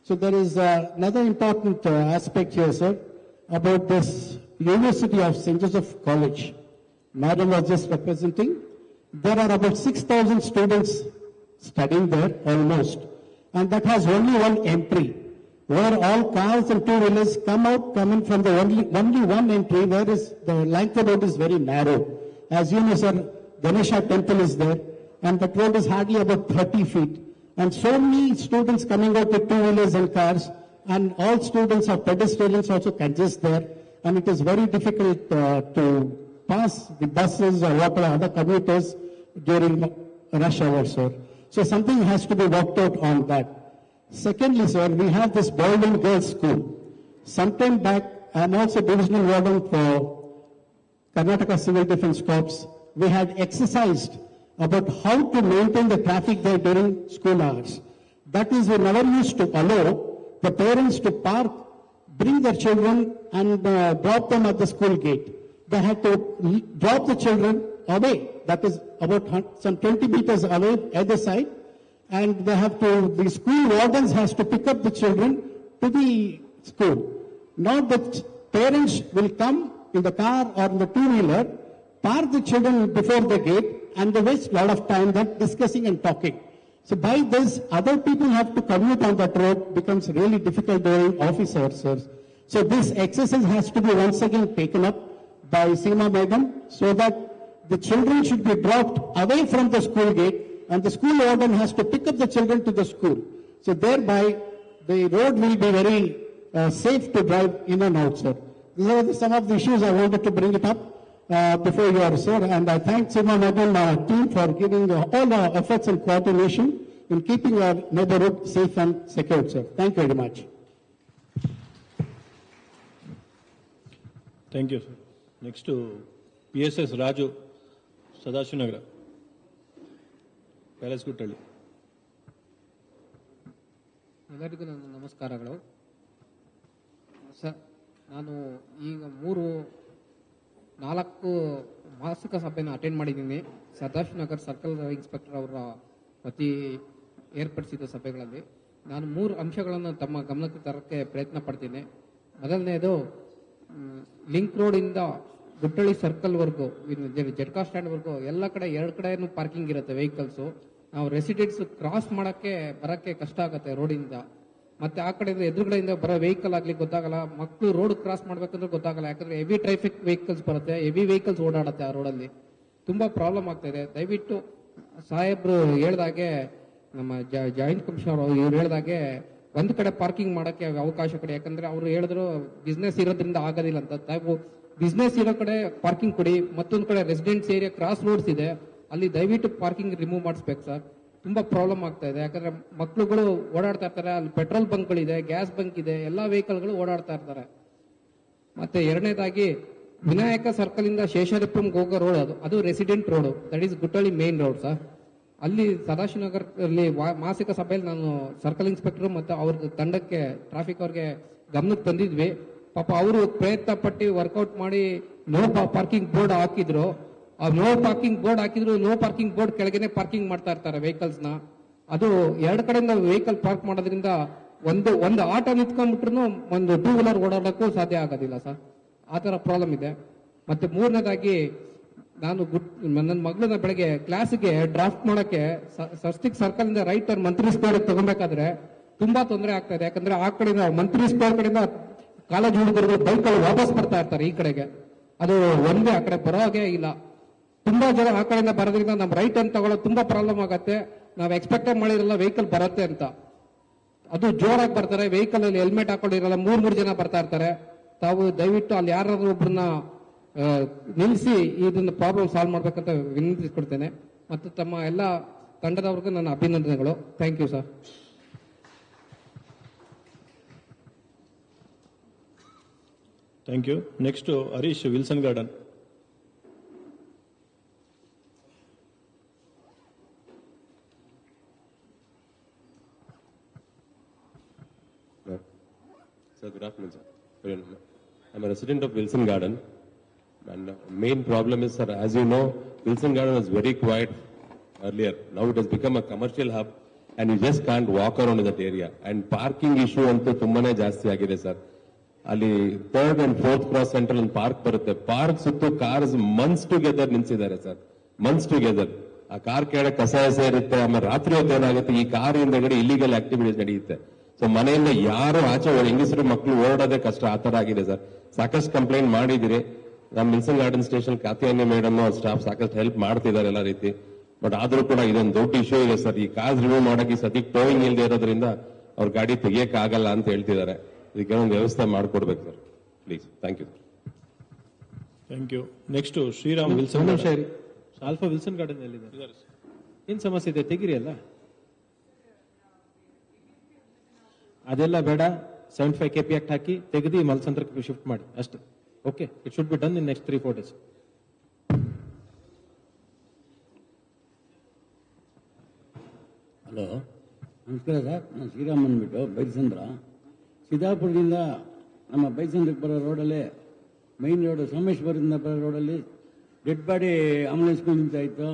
So there is another important aspect here, sir, about this University of St. Joseph College. Madam was just representing. There are about 6,000 students studying there almost. And that has only one entry, where all cars and two-wheelers come in from the only one entry, whereas the Langford Road is very narrow. As you know, sir, Ganesha temple is there, and the road is hardly about 30 feet. And so many students coming out with two-wheelers and cars, and all students or pedestrians also congest there, and it is very difficult to pass the buses or whatever other commuters during rush hour, sir. So something has to be worked out on that. Secondly, sir, we have this boys and girls school. Sometime back, I am also divisional warden for Karnataka Civil Defence Corps. We had exercised about how to maintain the traffic there during school hours. That is, we never used to allow the parents to park, bring their children and drop them at the school gate. They had to drop the children away, that is about some 20 meters away either side, and the school wardens has to pick up the children to the school. Now the parents will come in the car or in the two-wheeler, park the children before the gate, and they waste a lot of time then discussing and talking. So by this, other people have to commute on that road, becomes really difficult during office hours. So this exercise has to be once again taken up by Seema Madam, so that the children should be dropped away from the school gate, and the school warden has to pick up the children to the school. So thereby, the road will be very safe to drive in and out, sir. These are some of the issues I wanted to bring it up before you, sir. And I thank Seema Madam team for giving all the efforts and coordination in keeping our neighborhood safe and secure, sir. Thank you very much. Thank you, sir. Next to PSS Raju, Sadashinagra. Palace Guttali. ಎಲ್ಲರಿಗೂ ನನ್ನ ನಮಸ್ಕಾರಗಳು sir. ನಾನು ಈಗ 4 ಮಾಸಿಕ ಸಭೆಯನ್ನು attend ಮಾಡಿದ್ದೀನಿ. Sadashivanagar circle inspector ಅವರ ವತಿ ಏರ್ಪಡಿಸಿದ ಸಭೆಗಳಲ್ಲಿ ನಾನು 3 ಅಂಶಗಳನ್ನು ತಮ್ಮ ಗಮನಕ್ಕೆ ತರಕ್ಕೆ ಪ್ರಯತ್ನ ಪಡ್ತೀನಿ. ಮೊದಲನೇದು, ಲಿಂಕ್ ರೋಡಿಂದ ಗುಟ್ಟಳ್ಳಿ ಸರ್ಕಲ್ವರೆಗೂ ಜಡ್ಕಾ ಸ್ಟ್ಯಾಂಡ್ವರೆಗೂ ಎಲ್ಲ ಕಡೆ 2 ಕಡೆನೂ ಪಾರ್ಕಿಂಗ್ ಇರುತ್ತೆ ವೆಹಿಕಲ್ಸು. ನಾವು ರೆಸಿಡೆಂಟ್ಸ್ ಕ್ರಾಸ್ ಬರಕ್ಕೆ ಕಷ್ಟ ಆಗುತ್ತೆ ರೋಡಿಂದ. ಮತ್ತೆ ಆ ಕಡೆಯಿಂದ ಎದುರುಗಡೆಯಿಂದ ಬರೋ ವೆಹಿಕಲ್ ಆಗ್ಲಿ ಗೊತ್ತಾಗಲ್ಲ, ಮಕ್ಕಳು ರೋಡ್ ಕ್ರಾಸ್ ಮಾಡ್ಬೇಕಂದ್ರೆ ಗೊತ್ತಾಗಲ್ಲ. ಯಾಕಂದ್ರೆ ಹೆವಿ ಟ್ರಾಫಿಕ್ ವೆಹಿಕಲ್ಸ್ ಬರುತ್ತೆ, ಹೆವಿ ವೆಹಿಕಲ್ಸ್ ಓಡಾಡುತ್ತೆ ಆ ರೋಡಲ್ಲಿ. ತುಂಬಾ ಪ್ರಾಬ್ಲಮ್ ಆಗ್ತಾ ಇದೆ. ದಯವಿಟ್ಟು ಸಾಹೇಬ್ರು ಹೇಳ್ದಾಗೆ, ನಮ್ಮ ಜಾಯಿಂಟ್ ಕಮಿಷನರ್ ಇವ್ರು ಹೇಳ್ದಾಗೆ ಒಂದ್ ಕಡೆ ಪಾರ್ಕಿಂಗ್ ಮಾಡಕ್ಕೆ ಅವಕಾಶ ಕೊಡಿ. ಯಾಕಂದ್ರೆ ಅವ್ರು ಹೇಳಿದ್ರು ಬಿಸ್ನೆಸ್ ಇರೋದ್ರಿಂದ ಆಗೋದಿಲ್ಲ ಅಂತ. ತಾವು ಬಿಸ್ನೆಸ್ ಇರೋ ಕಡೆ ಪಾರ್ಕಿಂಗ್ ಕೊಡಿ. ಮತ್ತೊಂದ್ ಕಡೆ ರೆಸಿಡೆನ್ಸ್ ಏರಿಯಾ ಕ್ರಾಸ್ ರೋಡ್ಸ್ ಇದೆ, ಅಲ್ಲಿ ದಯವಿಟ್ಟು ಪಾರ್ಕಿಂಗ್ ರಿಮೂವ್ ಮಾಡಿಸ್ಬೇಕು ಸರ್. ತುಂಬಾ ಪ್ರಾಬ್ಲಮ್ ಆಗ್ತಾ ಇದೆ. ಯಾಕಂದ್ರೆ ಮಕ್ಳುಗಳು ಓಡಾಡ್ತಾ ಇರ್ತಾರೆ, ಅಲ್ಲಿ ಪೆಟ್ರೋಲ್ ಬಂಕ್ಗಳಿದೆ, ಗ್ಯಾಸ್ ಬಂಕ್ ಇದೆ, ಎಲ್ಲಾ ವೆಹಿಕಲ್ಗಳು ಓಡಾಡ್ತಾ ಇರ್ತಾರೆ. ಮತ್ತೆ ಎರಡನೇದಾಗಿ, ವಿನಾಯಕ ಸರ್ಕಲ್ ಇಂದ ಶೇಷಾದ್ರಿಪುರಂಗೆ ಹೋಗೋ ರೋಡ್ ಅದು resident road, that is Guttahalli main road sir. ಅಲ್ಲಿ ಸದಾಶಿವನಗರ್ ಅಲ್ಲಿ ಮಾಸಿಕ ಸಭೆಯಲ್ಲಿ ನಾನು ಸರ್ಕಲ್ ಇನ್ಸ್ಪೆಕ್ಟರ್ ಮತ್ತು ಅವ್ರ ತಂಡಕ್ಕೆ ಟ್ರಾಫಿಕ್ ಅವ್ರಿಗೆ ಗಮನಕ್ಕೆ ತಂದಿದ್ವಿ. ಪಾಪ ಅವರು ಪ್ರಯತ್ನ ಪಟ್ಟು ವರ್ಕೌಟ್ ಮಾಡಿ ನೋ ಪಾರ್ಕಿಂಗ್ ಬೋರ್ಡ್ ಹಾಕಿದ್ರು. ಆ ನೋ ಪಾರ್ಕಿಂಗ್ ಬೋರ್ಡ್ ಕೆಳಗೆನೆ ಪಾರ್ಕಿಂಗ್ ಮಾಡ್ತಾ ಇರ್ತಾರೆ ವೆಹಿಕಲ್ಸ್ ನ. ಅದು 2 ಕಡೆಯಿಂದ ವೆಹಿಕಲ್ ಪಾರ್ಕ್ ಮಾಡೋದ್ರಿಂದ ಒಂದು ಆಟೋ ನಿಂತ್ಕೊಂಡ್ಬಿಟ್ರು ಒಂದು 2 ವೀಲರ್ ಓಡಾಡಕ್ಕೂ ಸಾಧ್ಯ ಆಗೋದಿಲ್ಲ ಸರ್. ಆ ತರ ಪ್ರಾಬ್ಲಮ್ ಇದೆ. ಮತ್ತೆ ಮೂರನೇದಾಗಿ, ನಾನು ನನ್ನ ಮಗಳನ್ನ ಬೆಳಗ್ಗೆ ಕ್ಲಾಸ್ಗೆ ಡ್ರಾಫ್ಟ್ ಮಾಡಕ್ಕೆ ಸಸ್ತಿಕ್ ಸರ್ಕಲ್ ಇಂದ ರೈಟ್ ಟರ್ನ್ ಮಂತ್ರಿ ಸ್ಕ್ವೇರ್ ತಗೋಬೇಕಾದ್ರೆ ತುಂಬಾ ತೊಂದರೆ ಆಗ್ತಾ ಇದೆ. ಯಾಕಂದ್ರೆ ಆ ಕಡೆಯಿಂದ ಮಂತ್ರಿ ಸ್ಕ್ವೇರ್ ಕಡೆಯಿಂದ ಕಾಲೇಜ್ ಹುಡುಗರು ಬೈಕಲ್ಲಿ ವಾಪಸ್ ಬರ್ತಾ ಇರ್ತಾರೆ ಈ ಕಡೆಗೆ. ಅದು ಒಂದೇ, ಆ ಕಡೆ ಬರೋಗೆ ಇಲ್ಲ. ತುಂಬಾ ಜನ ಆ ಕಡೆಯಿಂದ ಬರೋದ್ರಿಂದ ನಮ್ ರೈಟ್ ಟರ್ನ್ ತಗೊಳ್ಳೋದು ತುಂಬಾ ಪ್ರಾಬ್ಲಮ್ ಆಗತ್ತೆ. ನಾವ್ ಎಕ್ಸ್ಪೆಕ್ಟ್ ಮಾಡಿರಲ್ಲ ವೆಹಿಕಲ್ ಬರುತ್ತೆ ಅಂತ. ಅದು ಜೋರಾಗಿ ಬರ್ತಾರೆ, ವೆಹಿಕಲ್ ಅಲ್ಲಿ ಹೆಲ್ಮೆಟ್ ಹಾಕೊಂಡಿರಲ್ಲ, 3 ಜನ ಬರ್ತಾ ಇರ್ತಾರೆ. ತಾವು ದಯವಿಟ್ಟು ಅಲ್ಲಿ ಯಾರಾದ್ರೂ ಒಬ್ಬರನ್ನ ನಿಲ್ಲಿಸಿ ಇದನ್ನ ಪ್ರಾಬ್ಲಮ್ ಸಾಲ್ವ್ ಮಾಡ್ಬೇಕಂತ ವಿನಂತಿಸ್ಕೊಡ್ತೇನೆ. ಮತ್ತು ತಮ್ಮ ಎಲ್ಲ ತಂಡದವ್ರಿಗೂ ನನ್ನ ಅಭಿನಂದನೆಗಳು. Thank you sir. Thank you. Next to Harish, Wilson Garden. Sir, good afternoon, sir. I'm a resident of Wilson Garden, and main problem is, sir, as you know, Wilson Garden was very quiet earlier. Now it has become a commercial hub, and you just can't walk around in that area. And parking issue ಅಂತೂ ತುಂಬಾನೇ ಜಾಸ್ತಿ ಆಗಿದೆ sir. ಅಲ್ಲಿ 3rd and 4th cross central ಒಂದು park ಬರುತ್ತೆ. Park ಸುತ್ತು cars months together ನಿಲ್ಸಿದ್ದಾರೆ ಸರ್, ಮಂತ್ಸ್ ಟುಗೆದರ್. ಆ ಕಾರ್ ಕೆಳಗೆ ಕಸ ಇರುತ್ತೆ. ಆಮೇಲೆ ರಾತ್ರಿ ಹೊತ್ತು ಏನಾಗುತ್ತೆ, ಈ ಕಾರ್ ಹಿಂದಗಡೆ ಇಲ್ಲಿಗಲ್ ಆಕ್ಟಿವಿಟೀಸ್ ನಡೆಯುತ್ತೆ. ಸೊ ಮನೆಯಿಂದ ಯಾರು ಆಚೆ ಹೆಂಗಸರು ಮಕ್ಕಳು ಓಡೋದೇ ಕಷ್ಟ, ಆ ತರ ಆಗಿದೆ ಸರ್. ಸಾಕಷ್ಟು ಕಂಪ್ಲೇಂಟ್ ಮಾಡಿದಿರಿ. ನಮ್ಮ Wilson garden station Katyani madam ಅವ್ರ ಸ್ಟಾಫ್ ಸಾಕಷ್ಟು ಹೆಲ್ಪ್ ಮಾಡ್ತಿದ್ದಾರೆ ಎಲ್ಲ ರೀತಿ. ಬಟ್ ಆದ್ರೂ ಕೂಡ ಇದೊಂದು ದೊಡ್ಡ ಇಶ್ಯೂ ಇದೆ ಸರ್. ಈ ಕಾರ್ ರಿಮೂವ್ ಮಾಡಕ್ಕೆ ಸದ್ಯಕ್ಕೆ ಟೋಯಿಂಗ್ ಇಲ್ಲದೆ ಇರೋದ್ರಿಂದ ಅವ್ರ ಗಾಡಿ ತೆಗಿಯಕ್ ಆಗಲ್ಲ ಅಂತ ಹೇಳ್ತಿದ್ದಾರೆ. ಇದಕ್ಕೆ ಒಂದು ವ್ಯವಸ್ಥೆ ಮಾಡ್ಕೊಡ್ಬೇಕು sir, please. Thank you. Thank you. Next Shriram Wilson. Alpha Wilson Garden ಎಲ್ಲಿದೆ? ಏನ್ ಸಮಸ್ಯೆ ಇದೆ? ತೆಗಿರಿ ಅಲ್ಲ, ಅದೆಲ್ಲ ಬೇಡ. 75 KP ಆಕ್ಟ್ ಹಾಕಿ ತೆಗೆದು ಮಲ್ಸಂದ್ರಕ್ಕೆ ಶಿಫ್ಟ್ ಮಾಡಿ ಅಷ್ಟೇ. Okay, it should be done in next 3-4 days. Hello, ನಮಸ್ಕಾರ ಸರ್. ನಾನು ಶ್ರೀರಾಮ್ ಅಂದ್ಬಿಟ್ಟು ಬೈಲ್ಸಂದ್ರ. ಸಿದ್ದಾಪುರದಿಂದ ನಮ್ಮ ಬೈಲ್ಸಂದ್ರಕ್ಕೆ ಬರೋ ರೋಡಲ್ಲಿ, ಮೈನ್ ರೋಡ್ ಸೋಮೇಶ್ವರದಿಂದ ಬರೋ ರೋಡಲ್ಲಿ ಡೆಡ್ ಬಾಡಿ ಆಂಬುಲೆನ್ಸ್ಗಳು ನಿಂತ ಇತ್ತು.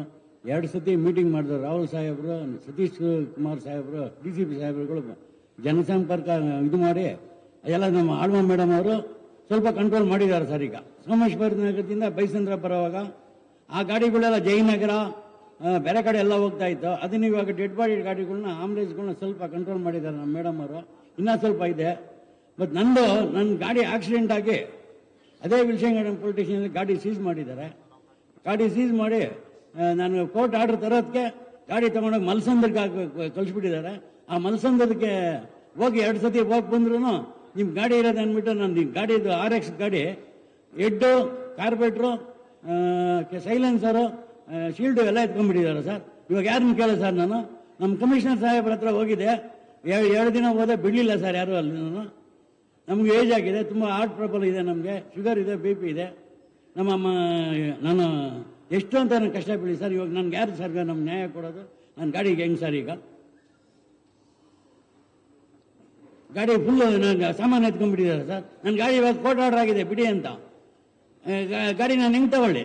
2 ಸತಿ ಮೀಟಿಂಗ್ ಮಾಡಿದ್ರು. ರಾಹುಲ್ ಸಾಹೇಬರು, ಸತೀಶ್ ಕುಮಾರ್ ಸಾಹೇಬರು, DCP ಸಾಹೇಬರುಗಳು ಜನಸಂಪರ್ಕ ಇದು ಮಾಡಿ ಎಲ್ಲ ನಮ್ಮ ಆಳ್ವ ಮೇಡಮ್ ಅವರು ಸ್ವಲ್ಪ ಕಂಟ್ರೋಲ್ ಮಾಡಿದ್ದಾರೆ ಸರ್. ಈಗ ಸೋಮೇಶ್ವರ ನಗರದಿಂದ ಬೈಸಂದ್ರ ಬರೋವಾಗ ಆ ಗಾಡಿಗಳೆಲ್ಲ ಜಯನಗರ ಬೇರೆ ಕಡೆ ಎಲ್ಲ ಹೋಗ್ತಾ ಇತ್ತು. ಅದನ್ನ ಇವಾಗ ಡೆಡ್ ಬಾಡಿ ಗಾಡಿಗಳನ್ನ, ಆಂಬುಲೆನ್ಸ್ಗಳನ್ನ ಸ್ವಲ್ಪ ಕಂಟ್ರೋಲ್ ಮಾಡಿದ್ದಾರೆ ನಮ್ಮ ಮೇಡಮ್ ಅವರು. ಇನ್ನೂ ಸ್ವಲ್ಪ ಇದೆ. ಬಟ್ ನನ್ನ ಗಾಡಿ ಆಕ್ಸಿಡೆಂಟ್ ಆಗಿ ಅದೇ ವಿಲ್ಸನ್ ಗಾರ್ಡನ್ ಪೊಲೀಸ್ ಸ್ಟೇಷನ್ ಗಾಡಿ ಸೀಸ್ ಮಾಡಿದ್ದಾರೆ. ಗಾಡಿ ಸೀಸ್ ಮಾಡಿ ನಾನು ಕೋರ್ಟ್ ಆರ್ಡರ್ ತರೋದಕ್ಕೆ ಗಾಡಿ ತಗೊಂಡೋಗಿ ಮಲ್ಸಂದ್ರಕ್ಕೆ ಕಳಿಸ್ಬಿಟ್ಟಿದ್ದಾರೆ. ಆ ಮಲ್ಸಂದ್ರಕ್ಕೆ ಹೋಗಿ 2 ಸತಿ ಹೋಗಿ ಬಂದ್ರು ನಿಮ್ಮ ಗಾಡಿ ಇರೋದು ಅಂದ್ಬಿಟ್ಟು ನನ್ನ ಗಾಡಿದು RX ಗಾಡಿ ಹೆಡ್ಡು, ಕಾರ್ಪೆಟ್ರು, ಸೈಲೆನ್ಸರು, ಶೀಲ್ಡು ಎಲ್ಲ ಎತ್ಕೊಂಡ್ಬಿಟ್ಟಿದ್ದಾರೆ ಸರ್. ಇವಾಗ ಯಾರನ್ನ ಕೇಳ ಸರ್ ನಾನು? ನಮ್ಮ ಕಮಿಷನರ್ ಸಾಹೇಬ್ರ ಹತ್ರ ಹೋಗಿದೆ, 2 ದಿನ ಹೋದೆ, ಬಿಡಲಿಲ್ಲ ಸರ್ ಯಾರು ಅಲ್ಲಿ. ನಮಗೆ ಏಜ್ ಆಗಿದೆ, ತುಂಬ ಹಾರ್ಟ್ ಪ್ರಾಬ್ಲಮ್ ಇದೆ, ನಮಗೆ ಶುಗರ್ ಇದೆ, BP ಇದೆ. ನಾನು ಎಷ್ಟು ಅಂತ ನಾನು ಕಷ್ಟ ಬೀಳಿ ಸರ್. ಇವಾಗ ನನ್ಗೆ ಯಾರು ಸರ್ ನಮ್ಗೆ ನ್ಯಾಯ ಕೊಡೋದು? ನನ್ನ ಗಾಡಿಗೆ ಹೆಂಗೆ ಸರ್? ಈಗ ಗಾಡಿ ಫುಲ್ಲು ಸಾಮಾನು ಎತ್ಕೊಂಡ್ಬಿಟ್ಟಿದ್ದಾರೆ ಸರ್. ನನ್ನ ಗಾಡಿ ಇವಾಗ ಕೋರ್ಟ್ ಆರ್ಡರ್ ಆಗಿದೆ ಬಿಡಿ ಅಂತ. ಗಾಡಿ ನಾನು ಹೆಂಗೆ ತಗೊಳ್ಳಿ?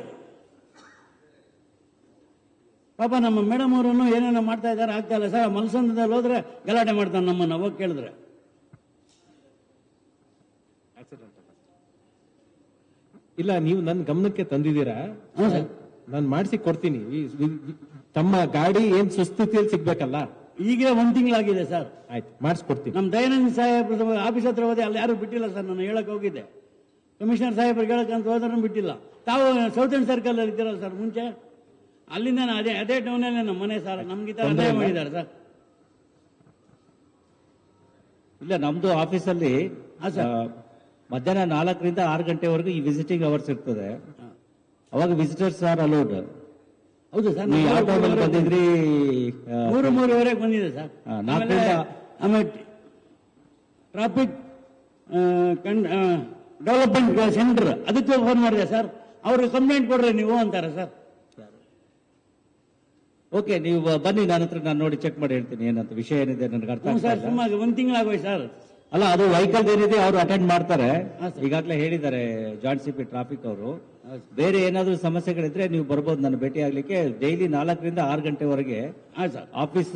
ಪಾಪ ನಮ್ಮ ಮೇಡಮ್ ಅವರು ಏನೇನೋ ಮಾಡ್ತಾ ಇದ್ದಾರೆ, ಆಗ್ತಾ ಇಲ್ಲ ಸರ್. ಮಲ್ಸಂದ್ರದಲ್ಲಿ ಹೋದ್ರೆ ಗಲಾಟೆ ಮಾಡ್ತಾನೆ ನಮ್ಮನ್ನು ಹೋಗಿ ಕೇಳಿದ್ರೆ. ಇಲ್ಲ, ನೀವು ನನ್ನ ಗಮನಕ್ಕೆ ತಂದಿದ್ದೀರಾ, ನಾನು ಮಾಡಿಸಿ ಕೊಡ್ತೀನಿ. ತಮ್ಮ ಗಾಡಿ ಏನ್ ಸುಸ್ಥಿತಿಯಲ್ಲಿ ಸಿಗ್ಬೇಕಲ್ಲ, ಈಗ 1 ತಿಂಗಳಾಗಿದೆ ಸರ್. ಆಯ್ತು, ಮಾಡಿಸ್ಕೊಡ್ತೀನಿ. ನಮ್ಮ ದಯಾನಂದ ಸಾಹೇಬ್ರ ಆಫೀಸ್ ಹತ್ರ ಹೋದೆ, ಅಲ್ಲಿ ಯಾರು ಬಿಟ್ಟಿಲ್ಲ ಸರ್. ನಾನು ಹೇಳಕ್ ಹೋಗಿದ್ದೆ, ಕಮಿಷನರ್ ಸಾಹೇಬ್ರಿಗೆ ಹೇಳಕ್ಕಂತ ಹೋದ್ರೂ ಬಿಟ್ಟಿಲ್ಲ. ತಾವು ಸೌತ್ ಇಂಡ್ ಸರ್ಕಲ್ ಅಲ್ಲಿ ಇದ್ದೀರಲ್ಲ ಸರ್ ಮುಂಚೆ, ಅಲ್ಲಿಂದ ಅದೇ ಟೌನಲ್ಲಿ ನಮ್ಮ ಮನೆ ಸರ್. ನಮ್ಗೆ ಈ ತರ ಅನ್ಯಾಯ ಮಾಡಿದ್ದಾರೆ ಸರ್. ಇಲ್ಲ, ನಮ್ದು ಆಫೀಸಲ್ಲಿ ಮಧ್ಯಾಹ್ನ 4ರಿಂದ 6 ಗಂಟೆವರೆಗೂ ಈ ವಿಸಿಟಿಂಗ್ ಅವರ್ಸ್ ಇರ್ತದೆ. ಅವಾಗ ವಿಸಿಟರ್ಸ್ ಆರ್ ಅಲೌಡ್. ಹೌದು ಸರ್. ಬಂದಿದ್ರಿ 3:30ವರೆಗೆ ಬಂದಿದೆ ಸರ್. ಆಮೇಲೆ ಟ್ರಾಫಿಕ್ ಡೆವಲಪ್ಮೆಂಟ್ ಸೆಂಟರ್ ಅದಕ್ಕೆ ಫೋನ್ ಮಾಡಿದೆ ಸರ್. ಅವರು ಕಂಪ್ಲೇಂಟ್ ಕೊಡ್ರಿ ನೀವು ಅಂತಾರೆ ಸರ್. ಓಕೆ, ನೀವು ಬನ್ನಿ, ನನ್ನ ಹತ್ರ ನಾನು ನೋಡಿ ಚೆಕ್ ಮಾಡಿ ಹೇಳ್ತೀನಿ ಏನಂತ ವಿಷಯ ಏನಿದೆ ನನಗೆ ಅರ್ಥ ಆಗ್ತಾ ಸರ್. ಸುಮಾರು 1 ತಿಂಗಳಾಗೋಯ್ತು ಸರ್. ಅಲ್ಲ, ಅದು ವೆಹಿಕಲ್ ಏನಿದೆ ಅವರು ಅಟೆಂಡ್ ಮಾಡ್ತಾರೆ. ಈಗಾಗಲೇ ಹೇಳಿದ್ದಾರೆ ಜಾಯಿಂಟ್ CP ಟ್ರಾಫಿಕ್ ಅವರು. ಬೇರೆ ಏನಾದರೂ ಸಮಸ್ಯೆಗಳಿದ್ರೆ ನೀವು ಬರ್ಬೋದು ನನ್ನ ಭೇಟಿ ಆಗ್ಲಿಕ್ಕೆ. ಡೈಲಿ 4ರಿಂದ 6 ಗಂಟೆವರೆಗೆ ಆಫೀಸ್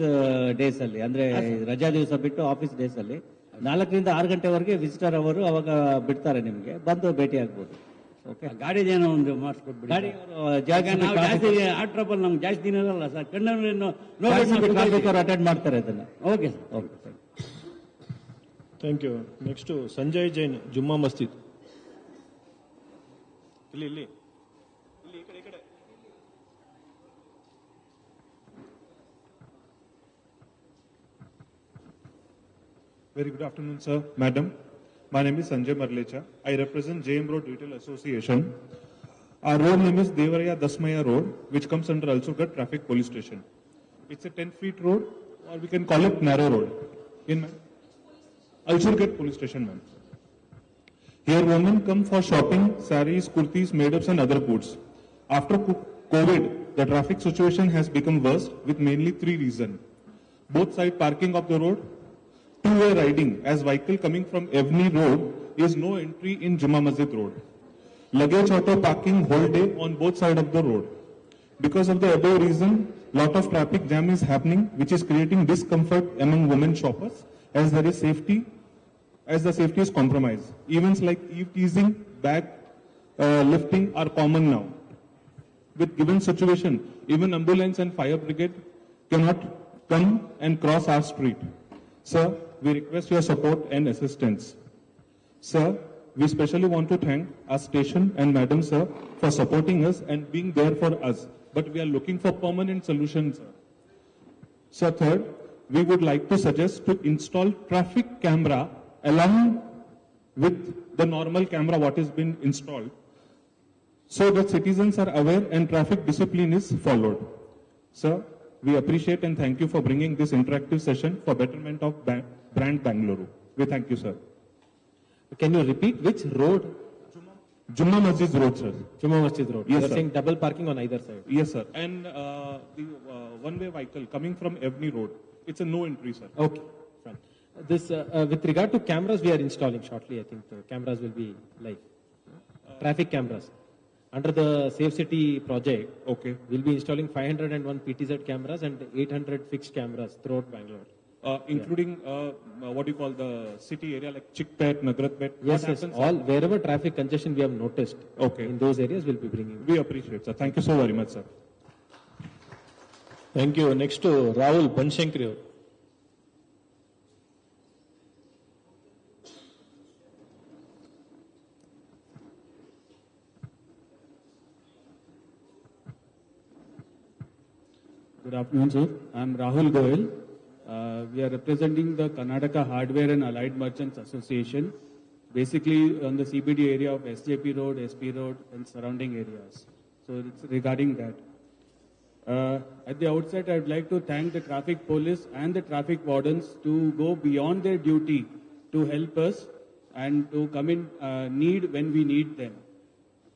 ಡೇಸ್ ಅಲ್ಲಿ, ಅಂದ್ರೆ ರಜಾ ದಿವಸ ಬಿಟ್ಟು ಆಫೀಸ್ ಡೇಸ್ ಅಲ್ಲಿ 4ರಿಂದ 6 ಗಂಟೆವರೆಗೆ ವಿಸಿಟರ್ ಅವರು ಅವಾಗ ಬಿಡ್ತಾರೆ, ನಿಮ್ಗೆ ಬಂದು ಭೇಟಿ ಆಗ್ಬೋದು. ಓಕೆ, ಗಾಡಿದೇನೋ ಒಂದು ಮಾಡಿಸ್ಕೊಟ್ಬಿಡಿ. ಗಾಡಿ ಜಾಸ್ತಿ ಹಾರ್ಟ್ ಟ್ರಬಲ್ ನಮ್ಗೆ ಜಾಸ್ತಿ ದಿನ ಇರಲ್ಲ ಸರ್. ಟ್ರಾಫಿಕ್ ಅವರು ಅಟೆಂಡ್ ಮಾಡ್ತಾರೆ ಅದನ್ನ. Okay sir. Okay, thank you. Next Sanjay Jain, Jumma Masjid. ಇಲ್ಲಿ ಈ ಕಡೆ. Very good afternoon, sir, madam. My name is Sanjay Marlecha. I represent JM Road Retail Association. Our road name is Devaraya Dasmaya Road, which comes under Alsurgarh Traffic Police Station. It's a 10-feet road, or we can call it narrow road. In Alsurgarh Police Station, ma'am. Here women come for shopping, saris, kurtis, made-ups and other goods. After COVID, the traffic situation has become worse with mainly 3 reasons. Both side parking of the road, two-way riding, as vehicle coming from Evni Road is no entry in Juma Masjid Road. Luggage auto parking whole day on both sides of the road. Because of the above reason, lot of traffic jam is happening, which is creating discomfort among women shoppers as there is the safety is compromised. Events like eve teasing, bag lifting are common now. With given situation, even ambulance and fire brigade cannot come and cross our street. Sir, we request your support and assistance. Sir, we especially want to thank our station and Madam Sir for supporting us and being there for us. But we are looking for permanent solutions, sir. Sir, third, we would like to suggest to install traffic camera along with the normal camera what has been installed, so that citizens are aware and traffic discipline is followed. Sir, we appreciate and thank you for bringing this interactive session for betterment of brand Bangalore. We thank you, sir. Can you repeat which road? Jumma Masjid Road, sir. Jumma Masjid Road. Yes, You are sir. saying double parking on either side. Yes, sir. And the one-way vehicle coming from Evni Road, it's a no entry, sir. Okay, fine. This with regard to cameras, we are installing shortly. I think the cameras will be live. Traffic cameras. Under the Safe City project, okay, we'll be installing 501 PTZ cameras and 800 fixed cameras throughout Bangalore. Including what do you call the city area like Chickpet, Nagratpet? Yes, yes. All wherever traffic congestion we have noticed. Okay. In those areas, we'll be bringing. We appreciate, sir. Thank you so very much, sir. Thank you. Next to Rahul Banshankari. Good afternoon, sir. I'm Rahul Goyal. We are representing the Karnataka Hardware and Allied Merchants Association, basically on the CBD area of SJP Road, SP Road, and surrounding areas. So it's regarding that. At the outset, I'd like to thank the traffic police and the traffic wardens to go beyond their duty to help us and to come in need when we need them.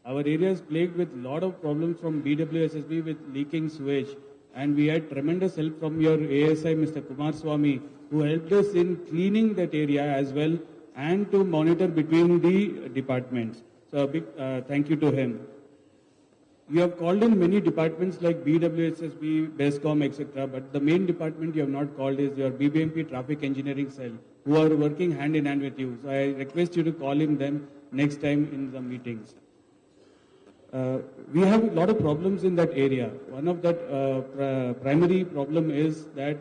Our area is plagued with a lot of problems from BWSSB with leaking sewage, and we had tremendous help from your ASI, Mr. Kumar Swamy, who helped us in cleaning that area as well and to monitor between the departments. So a big thank you to him. You have called in many departments like BWSSB, BESCOM, etc., but the main department you have not called is your BBMP Traffic Engineering Cell, who are working hand in hand with you. So I request you to call in them next time in the meetings. We have a lot of problems in that area. One of that primary problem is that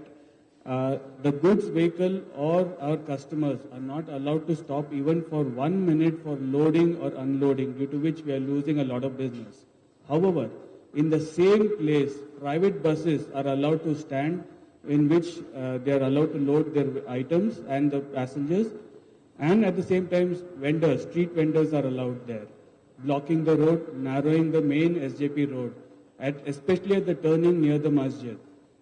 the goods vehicle or our customers are not allowed to stop even for 1 minute for loading or unloading, due to which we are losing a lot of business. However, in the same place, private buses are allowed to stand, in which they are allowed to load their items and the passengers, and at the same time vendors, street vendors are allowed there, blocking the road, narrowing the main SJP road, especially at the turning near the masjid,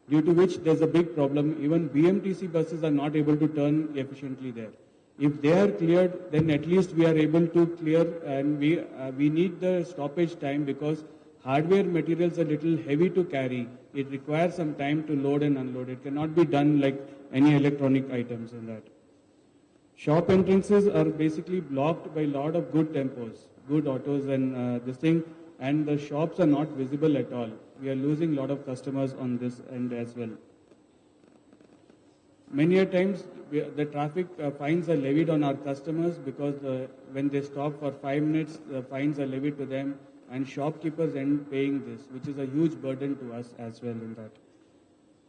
due to which there's a big problem. Even BMTC buses are not able to turn efficiently there. If they are cleared, then at least we are able to clear, and we need the stoppage time because hardware materials are little heavy to carry. It requires some time to load and unload. It cannot be done like any electronic items in that. Shop entrances are basically blocked by a lot of good tempos, good autos and this thing, and the shops are not visible at all. We are losing a lot of customers on this end as well. Many a times the traffic fines are levied on our customers because when they stop for 5 minutes, the fines are levied to them, and shopkeepers end paying this, which is a huge burden to us as well in that.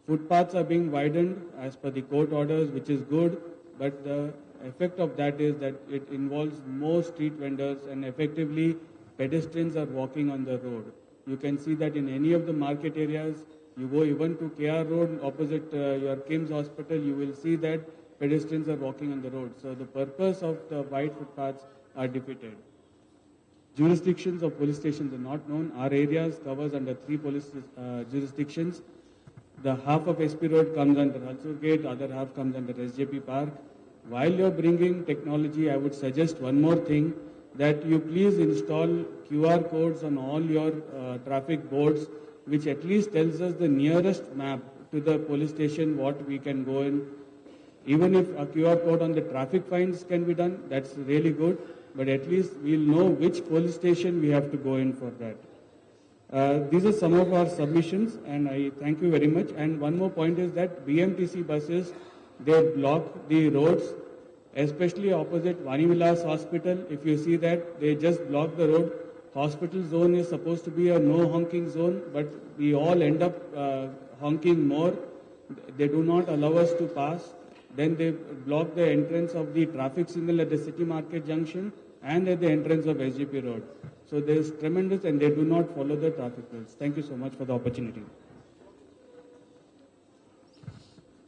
Footpaths are being widened as per the court orders, which is good, but the effect of that is that it involves more street vendors and effectively pedestrians are walking on the road. You can see that in any of the market areas, you go even to KR Road opposite your Kim's Hospital, you will see that pedestrians are walking on the road. So the purpose of the wide footpaths are defeated. Jurisdictions of police stations are not known. Our areas covers under 3 police jurisdictions. The half of SP Road comes under Halsur Gate, other half comes under SJP Park. While you're bringing technology, I would suggest one more thing, that you please install QR codes on all your traffic boards, which at least tells us the nearest map to the police station, what we can go in. Even if a QR code on the traffic fines can be done, that's really good, but at least we'll know which police station we have to go in for that. These are some of our submissions, and I thank you very much. And one more point is that BMTC buses, they block the roads, especially opposite Vani Vilas Hospital. If you see that, they just block the road. Hospital zone is supposed to be a no honking zone, but we all end up honking more. They do not allow us to pass. Then they block the entrance of the traffic signal at the City Market Junction and at the entrance of SGP Road. So there is tremendous, and they do not follow the traffic rules. Thank you so much for the opportunity.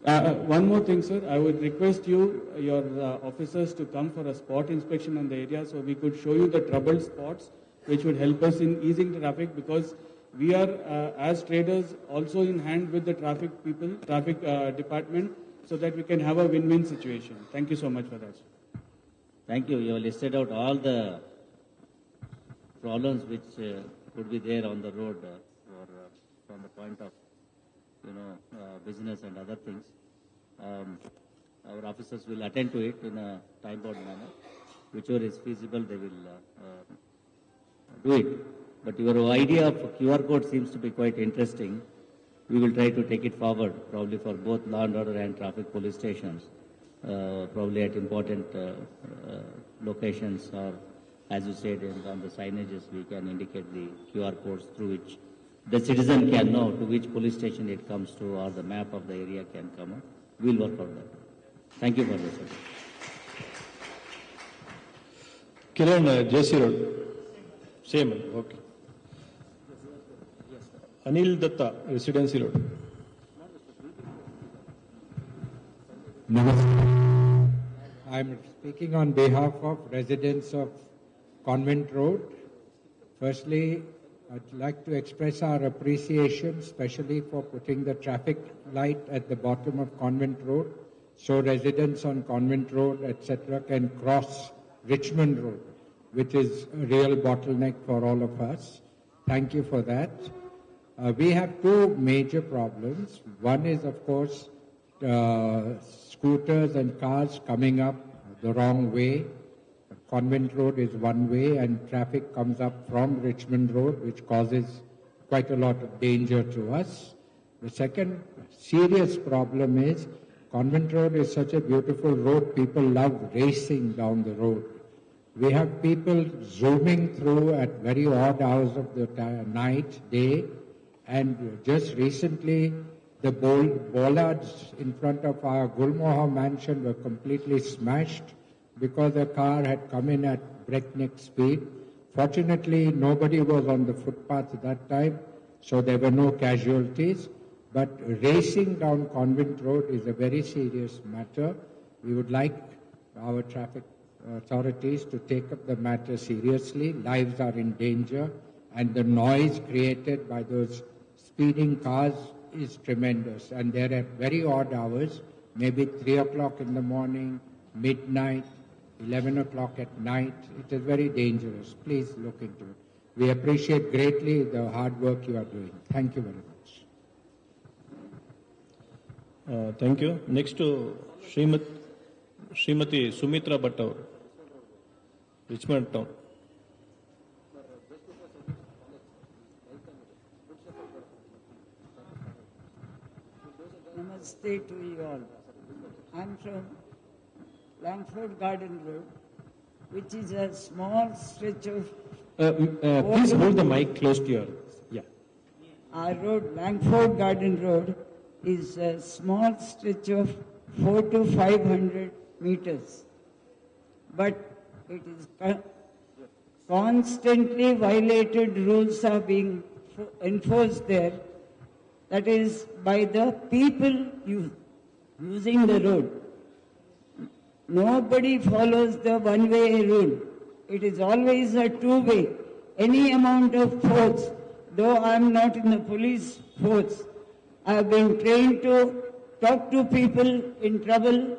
One more thing, sir. I would request you, your officers, to come for a spot inspection on the area so we could show you the troubled spots, which would help us in easing traffic, because we are, as traders, also in hand with the traffic people, traffic department, so that we can have a win-win situation. Thank you so much for that. Thank you. You have listed out all the problems which could be there on the road from the point of business and other things. Our officers will attend to it in a time-bound manner. Whichever is feasible, they will do it. But your idea of QR code seems to be quite interesting. We will try to take it forward, probably for both law and order and traffic police stations, probably at important locations, or as you said, on the signages, we can indicate the QR codes through which the citizen can know to which police station it comes to, or the map of the area can come up. We'll work on that. Thank you for this. Kiran, JC Road. Same, okay. Anil Datta, Residency Road. I'm speaking on behalf of residents of Convent Road. Firstly, I'd like to express our appreciation, especially for putting the traffic light at the bottom of Convent Road, so residents on Convent Road, etc., can cross Richmond Road, which is a real bottleneck for all of us. Thank you for that. We have two major problems. One is, of course, scooters and cars coming up the wrong way. Convent Road is one way and traffic comes up from Richmond Road, which causes quite a lot of danger to us. The second serious problem is Convent Road is such a beautiful road, people love racing down the road. We have people zooming through at very odd hours of the night, day, and just recently the bollards in front of our Gulmoha mansion were completely smashed because a car had come in at breakneck speed. Fortunately, nobody was on the footpath at that time, so there were no casualties. But racing down Convent Road is a very serious matter. We would like our traffic authorities to take up the matter seriously. Lives are in danger, and the noise created by those speeding cars is tremendous. And they're at very odd hours, maybe 3 o'clock in the morning, midnight, 11 o'clock at night. It is very dangerous. Please look into it. We appreciate greatly the hard work you are doing. Thank you very much. Thank you. Next to Srimati Sumitra Bhatt, Richmond Town. Namaste to you all. I'm from Langford Garden Road, which is a small stretch of... Please hold the mic close to your... Yeah. Our road, Langford Garden Road, is a small stretch of 400 to 500 meters. But it is constantly violated, rules are being enforced there. That is by the people using the road. Nobody follows the one-way rule. It is always a two-way. Any amount of force, though I am not in the police force, I have been trained to talk to people in trouble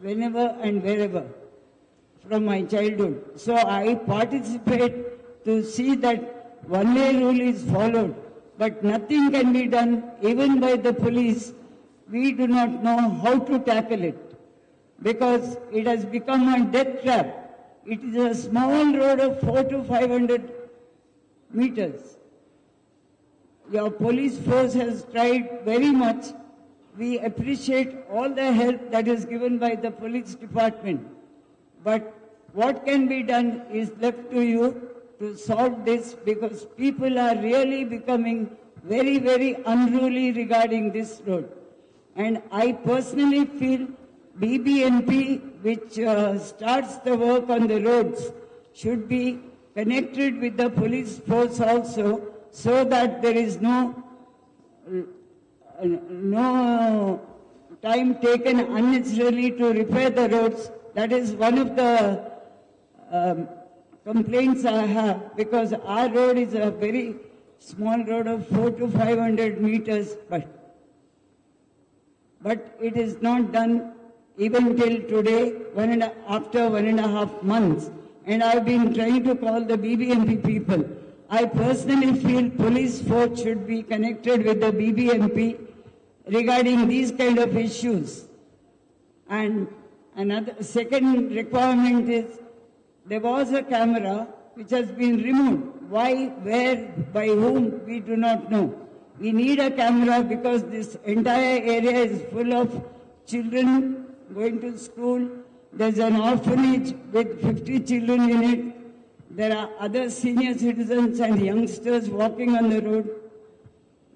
whenever and wherever from my childhood. So I participate to see that one-way rule is followed, but nothing can be done even by the police. We do not know how to tackle it because it has become a death trap. It is a small road of 400 to 500 meters. Your police force has tried very much. We appreciate all the help that is given by the police department. But what can be done is left to you to solve this because people are really becoming very, very unruly regarding this road. And I personally feel BBNP, which starts the work on the roads, should be connected with the police force also, so that there is no time taken unnecessarily to repair the roads. That is one of the complaints I have, because our road is a very small road of 400 to 500 meters, but it is not done even till today, after 1.5 months. And I've been trying to call the BBMP people. I personally feel police force should be connected with the BBMP regarding these kind of issues. And another second requirement is, there was a camera which has been removed. Why, where, by whom, we do not know. We need a camera because this entire area is full of children going to school. There's an orphanage with 50 children in it. There are other senior citizens and youngsters walking on the road.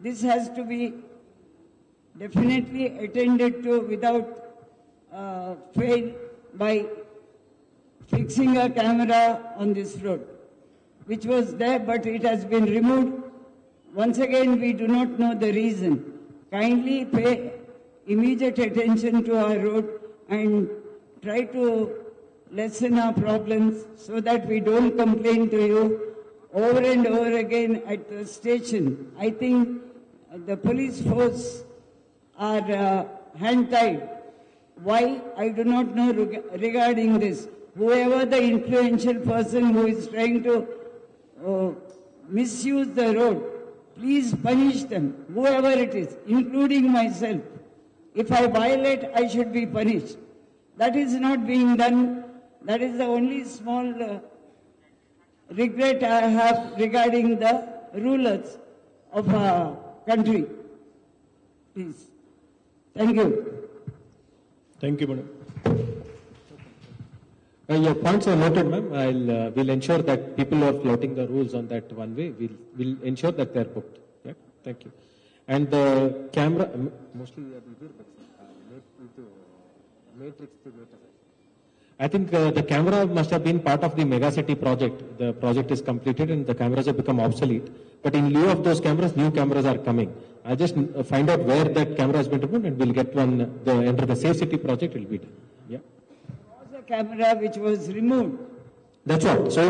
This has to be definitely attended to without fail by fixing a camera on this road, which was there but it has been removed. Once again, we do not know the reason. Kindly pay immediate attention to our road and try to lessen our problems so that we don't complain to you over and over again at the station. I think the police force are hand-tied. Why? I do not know regarding this. Whoever the influential person who is trying to misuse the road, please punish them, whoever it is, including myself. If I violate, I should be punished. That is not being done. That is the only small regret I have regarding the rulers of our country. Please. Thank you. Thank you, madam. Your points are noted, ma'am. We'll ensure that people who are flouting the rules on that one way, we'll ensure that they're booked. Yeah, thank you. And the camera, mostly I think the camera must have been part of the megacity project. The project is completed and the cameras have become obsolete. But in lieu of those cameras, new cameras are coming. I'll just find out where that camera has been removed and we'll get one, under the Safe City project, it will be done. Yeah. There was a camera which was removed. That's what. So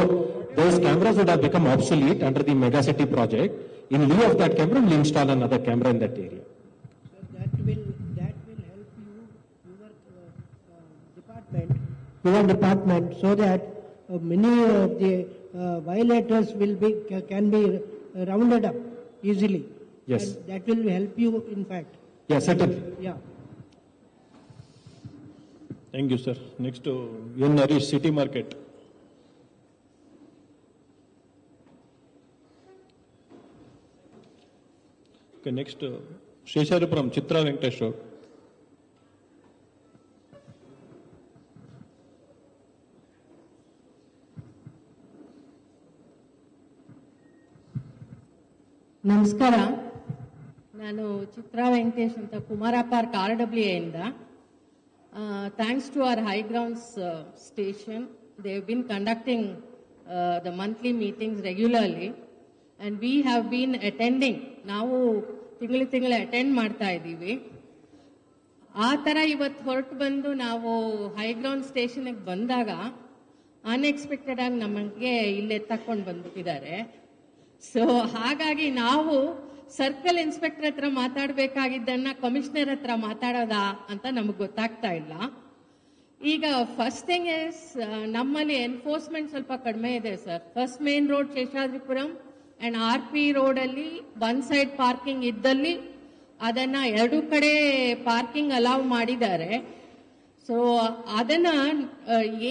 those cameras would have become obsolete under the megacity project. In lieu of that camera, we'll install another camera in that area. That will help you, your department, so that many of the violators can be rounded up easily. Yes. And that will help you, in fact. Yeah, certainly. Yeah. Thank you, sir. Next to N. Harish, City Market. Okay, next, Shesharipuram, Chitra Venkatesh Road. ನಮಸ್ಕಾರ, ನಾನು ಚಿತ್ರಾ ವೆಂಕಟೇಶ್ ಅಂತ Kumara park RWA ಇಂದ. Thanks to our high grounds station, they have been conducting the monthly meetings regularly and we have been attending. ನಾವು ತಿಂಗಳು attend ಮಾಡ್ತಾ ಇದ್ದೀವಿ. ಆ ಥರ ಇವತ್ತು ಹೊರಟು ಬಂದು ನಾವು ಹೈ ಗ್ರೌಂಡ್ ಸ್ಟೇಷನ್ಗೆ ಬಂದಾಗ ಅನ್ಎಕ್ಸ್ಪೆಕ್ಟೆಡ್ ಆಗಿ ನಮಗೆ ಇಲ್ಲೇ ತಕೊಂಡು ಬಂದ್ಬಿಟ್ಟಿದ್ದಾರೆ. ಸೊ ಹಾಗಾಗಿ ನಾವು ಸರ್ಕಲ್ ಇನ್ಸ್ಪೆಕ್ಟರ್ ಹತ್ರ ಮಾತಾಡಬೇಕಾಗಿದ್ದನ್ನ ಕಮಿಷನರ್ ಹತ್ರ ಮಾತಾಡೋದಾ ಅಂತ ನಮಗೆ ಗೊತ್ತಾಗ್ತಾ ಇಲ್ಲ. ಈಗ ಫಸ್ಟ್ ಥಿಂಗ್ ಇಸ್, ನಮ್ಮಲ್ಲಿ ಎನ್ಫೋರ್ಸ್ಮೆಂಟ್ ಸ್ವಲ್ಪ ಕಡಿಮೆ ಇದೆ sir. First main road Seshadripuram and RP ರೋಡಲ್ಲಿ ಒನ್ ಸೈಡ್ ಪಾರ್ಕಿಂಗ್ ಇದ್ದಲ್ಲಿ ಅದನ್ನ ಎರಡು ಕಡೆ ಪಾರ್ಕಿಂಗ್ ಅಲೌ ಮಾಡಿದ್ದಾರೆ. ಸೊ ಅದನ್ನ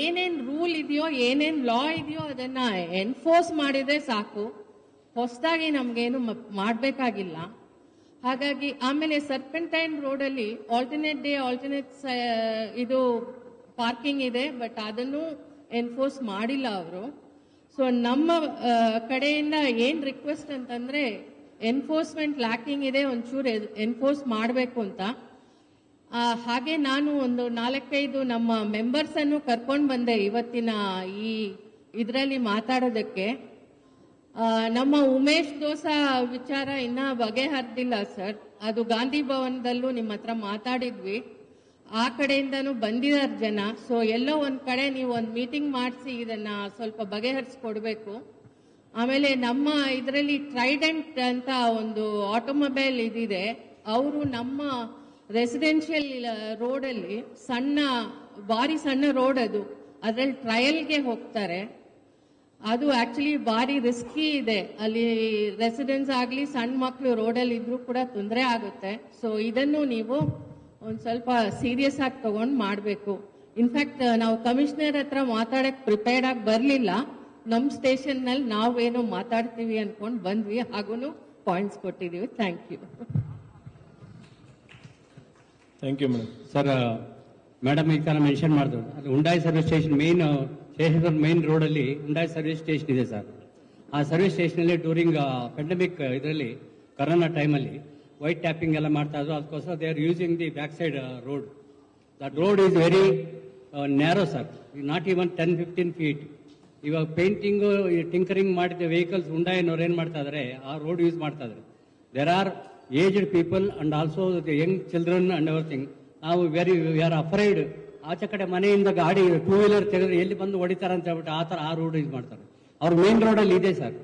ಏನೇನ್ ರೂಲ್ ಇದೆಯೋ, ಏನೇನ್ ಲಾ ಇದೆಯೋ ಅದನ್ನ ಎನ್ಫೋರ್ಸ್ ಮಾಡಿದ್ರೆ ಸಾಕು. ಹೊಸದಾಗಿ ನಮ್ಗೇನು ಮಾಡಬೇಕಾಗಿಲ್ಲ. ಹಾಗಾಗಿ ಆಮೇಲೆ ಸರ್ಪೆಂಟೈನ್ ರೋಡಲ್ಲಿ ಆಲ್ಟರ್ನೇಟ್ ಡೇ ಆಲ್ಟರ್ನೇಟ್ ಇದು ಪಾರ್ಕಿಂಗ್ ಇದೆ, ಬಟ್ ಅದನ್ನು ಎನ್ಫೋರ್ಸ್ ಮಾಡಿಲ್ಲ ಅವರು. ಸೊ ನಮ್ಮ ಕಡೆಯಿಂದ ಏನ್ ರಿಕ್ವೆಸ್ಟ್ ಅಂತಂದ್ರೆ, ಎನ್ಫೋರ್ಸ್ಮೆಂಟ್ ಲ್ಯಾಕಿಂಗ್ ಇದೆ, ಒಂಚೂರು ಎನ್ಫೋರ್ಸ್ ಮಾಡಬೇಕು ಅಂತ. ಹಾಗೆ ನಾನು ಒಂದು 4-5 ನಮ್ಮ ಮೆಂಬರ್ಸ್ ಅನ್ನು ಕರ್ಕೊಂಡು ಬಂದೆ ಇವತ್ತಿನ ಈ ಇದರಲ್ಲಿ ಮಾತಾಡೋದಕ್ಕೆ. ನಮ್ಮ ಉಮೇಶ್ ದೋಸಾ ವಿಚಾರ ಇನ್ನ ಬಗೆಹರಿದಿಲ್ಲ ಸರ್. ಅದು ಗಾಂಧಿ ಭವನದಲ್ಲೂ ನಿಮ್ಮ ಹತ್ರ ಮಾತಾಡಿದ್ವಿ, ಆ ಕಡೆಯಿಂದನೂ ಬಂದಿದ್ದಾರೆ ಜನ. ಸೊ ಎಲ್ಲೋ ಒಂದ್ ಕಡೆ ನೀವು ಒಂದು ಮೀಟಿಂಗ್ ಮಾಡಿಸಿ ಇದನ್ನ ಸ್ವಲ್ಪ ಬಗೆಹರಿಸ್ಕೊಡ್ಬೇಕು. ಆಮೇಲೆ ನಮ್ಮ ಇದರಲ್ಲಿ ಟ್ರೈಡೆಂಟ್ ಅಂತ ಒಂದು ಆಟೋಮೊಬೈಲ್ ಇದಿದೆ, ಅವರು ನಮ್ಮ ರೆಸಿಡೆನ್ಷಿಯಲ್ ರೋಡಲ್ಲಿ ಭಾರಿ ಸಣ್ಣ ರೋಡ್ ಅದು, ಅದ್ರಲ್ಲಿ ಟ್ರಯಲ್ಗೆ ಹೋಗ್ತಾರೆ. ಅದು ಆಕ್ಚುಲಿ ಭಾರಿ ರಿಸ್ಕಿ ಇದೆ. ಅಲ್ಲಿ ರೆಸಿಡೆನ್ಸ್ ಆಗಲಿ ಸಣ್ಣ ಮಕ್ಕಳು ರೋಡಲ್ಲಿ ಇದ್ರೂ ಕೂಡ ತೊಂದರೆ ಆಗುತ್ತೆ. ಸೊ ಇದನ್ನು ನೀವು ಒಂದು ಸ್ವಲ್ಪ ಸೀರಿಯಸ್ ಆಗಿ ತಗೊಂಡು ಮಾಡಬೇಕು. ಇನ್ಫ್ಯಾಕ್ಟ್ ನಾವು ಕಮಿಷನರ್ ಹತ್ರ ಮಾತಾಡಕ್ ಪ್ರಿಪೇರ್ಡ್ ಆಗಿ ಬರಲಿಲ್ಲ. ನಮ್ಮ ಸ್ಟೇಷನ್ ನಲ್ಲಿ ನಾವೇನೋ ಮಾತಾಡ್ತೀವಿ ಅನ್ಕೊಂಡು ಬಂದ್ವಿ, ಹಾಗೂ ಪಾಯಿಂಟ್ಸ್ ಕೊಟ್ಟಿದ್ದೀವಿ. Thank you. Thank you madam. Sir, madam ಈ ಥರ ಮೆನ್ಷನ್ ಮಾಡಿದ್ರು, ಅದು ಹುಂಡಾಯಿ ಸರ್ವಿಸ್ ಸ್ಟೇಷನ್ ಮೇನ್ ರೋಡಲ್ಲಿ ಹುಂಡಾಯಿ ಸರ್ವಿಸ್ ಸ್ಟೇಷನ್ ಇದೆ ಸರ್. ಆ ಸರ್ವಿಸ್ ಸ್ಟೇಷನಲ್ಲಿ ಡ್ಯೂರಿಂಗ್ ಪೆಂಡಮಿಕ್ ಇದರಲ್ಲಿ ಕರೋನಾ ಟೈಮಲ್ಲಿ ವೈಟ್ ಟ್ಯಾಪಿಂಗ್ ಎಲ್ಲ ಮಾಡ್ತಾ ಇದ್ರು. ಅದಕ್ಕೋಸ್ಕರ they are using the back side road. That road is very narrow sir, not even 10-15 feet. ಇವಾಗ ಪೇಂಟಿಂಗು ಟಿಂಕರಿಂಗ್ ಮಾಡಿದ ವೆಹಿಕಲ್ಸ್ ಹುಂಡಾಯಿನವ್ರು ಏನು ಮಾಡ್ತಾ ಇದ್ದಾರೆ, ಆ ರೋಡ್ ಯೂಸ್ ಮಾಡ್ತಾ ಇದ್ದಾರೆ. There are aged people and also young children and everything. ನಾವು ವಿ ಆರ್ ಅಫ್ರೈಡ್. ಆಚೆ ಕಡೆ ಮನೆಯಿಂದ ಗಾಡಿ 2 ವೀಲರ್ ತೆಗೆದ್ರೆ ಎಲ್ಲಿ ಬಂದು ಹೊಡಿತಾರೆ ಅಂತ ಹೇಳ್ಬಿಟ್ಟು ಆ ಥರ ಆ ರೋಡ್ ಯೂಸ್ ಮಾಡ್ತಾರೆ. ಅವ್ರ ಮೇನ್ ರೋಡಲ್ಲಿ ಇದೆ ಸರ್.